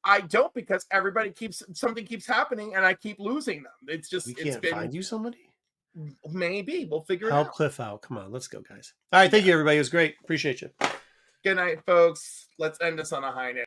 I don't, because something keeps happening and I keep losing them. It's just we can't find you somebody? Maybe. We'll figure it out. Help Cliff out. Come on, let's go, guys. All right, thank you, everybody. It was great. Appreciate you. Good night, folks. Let's end this on a high note.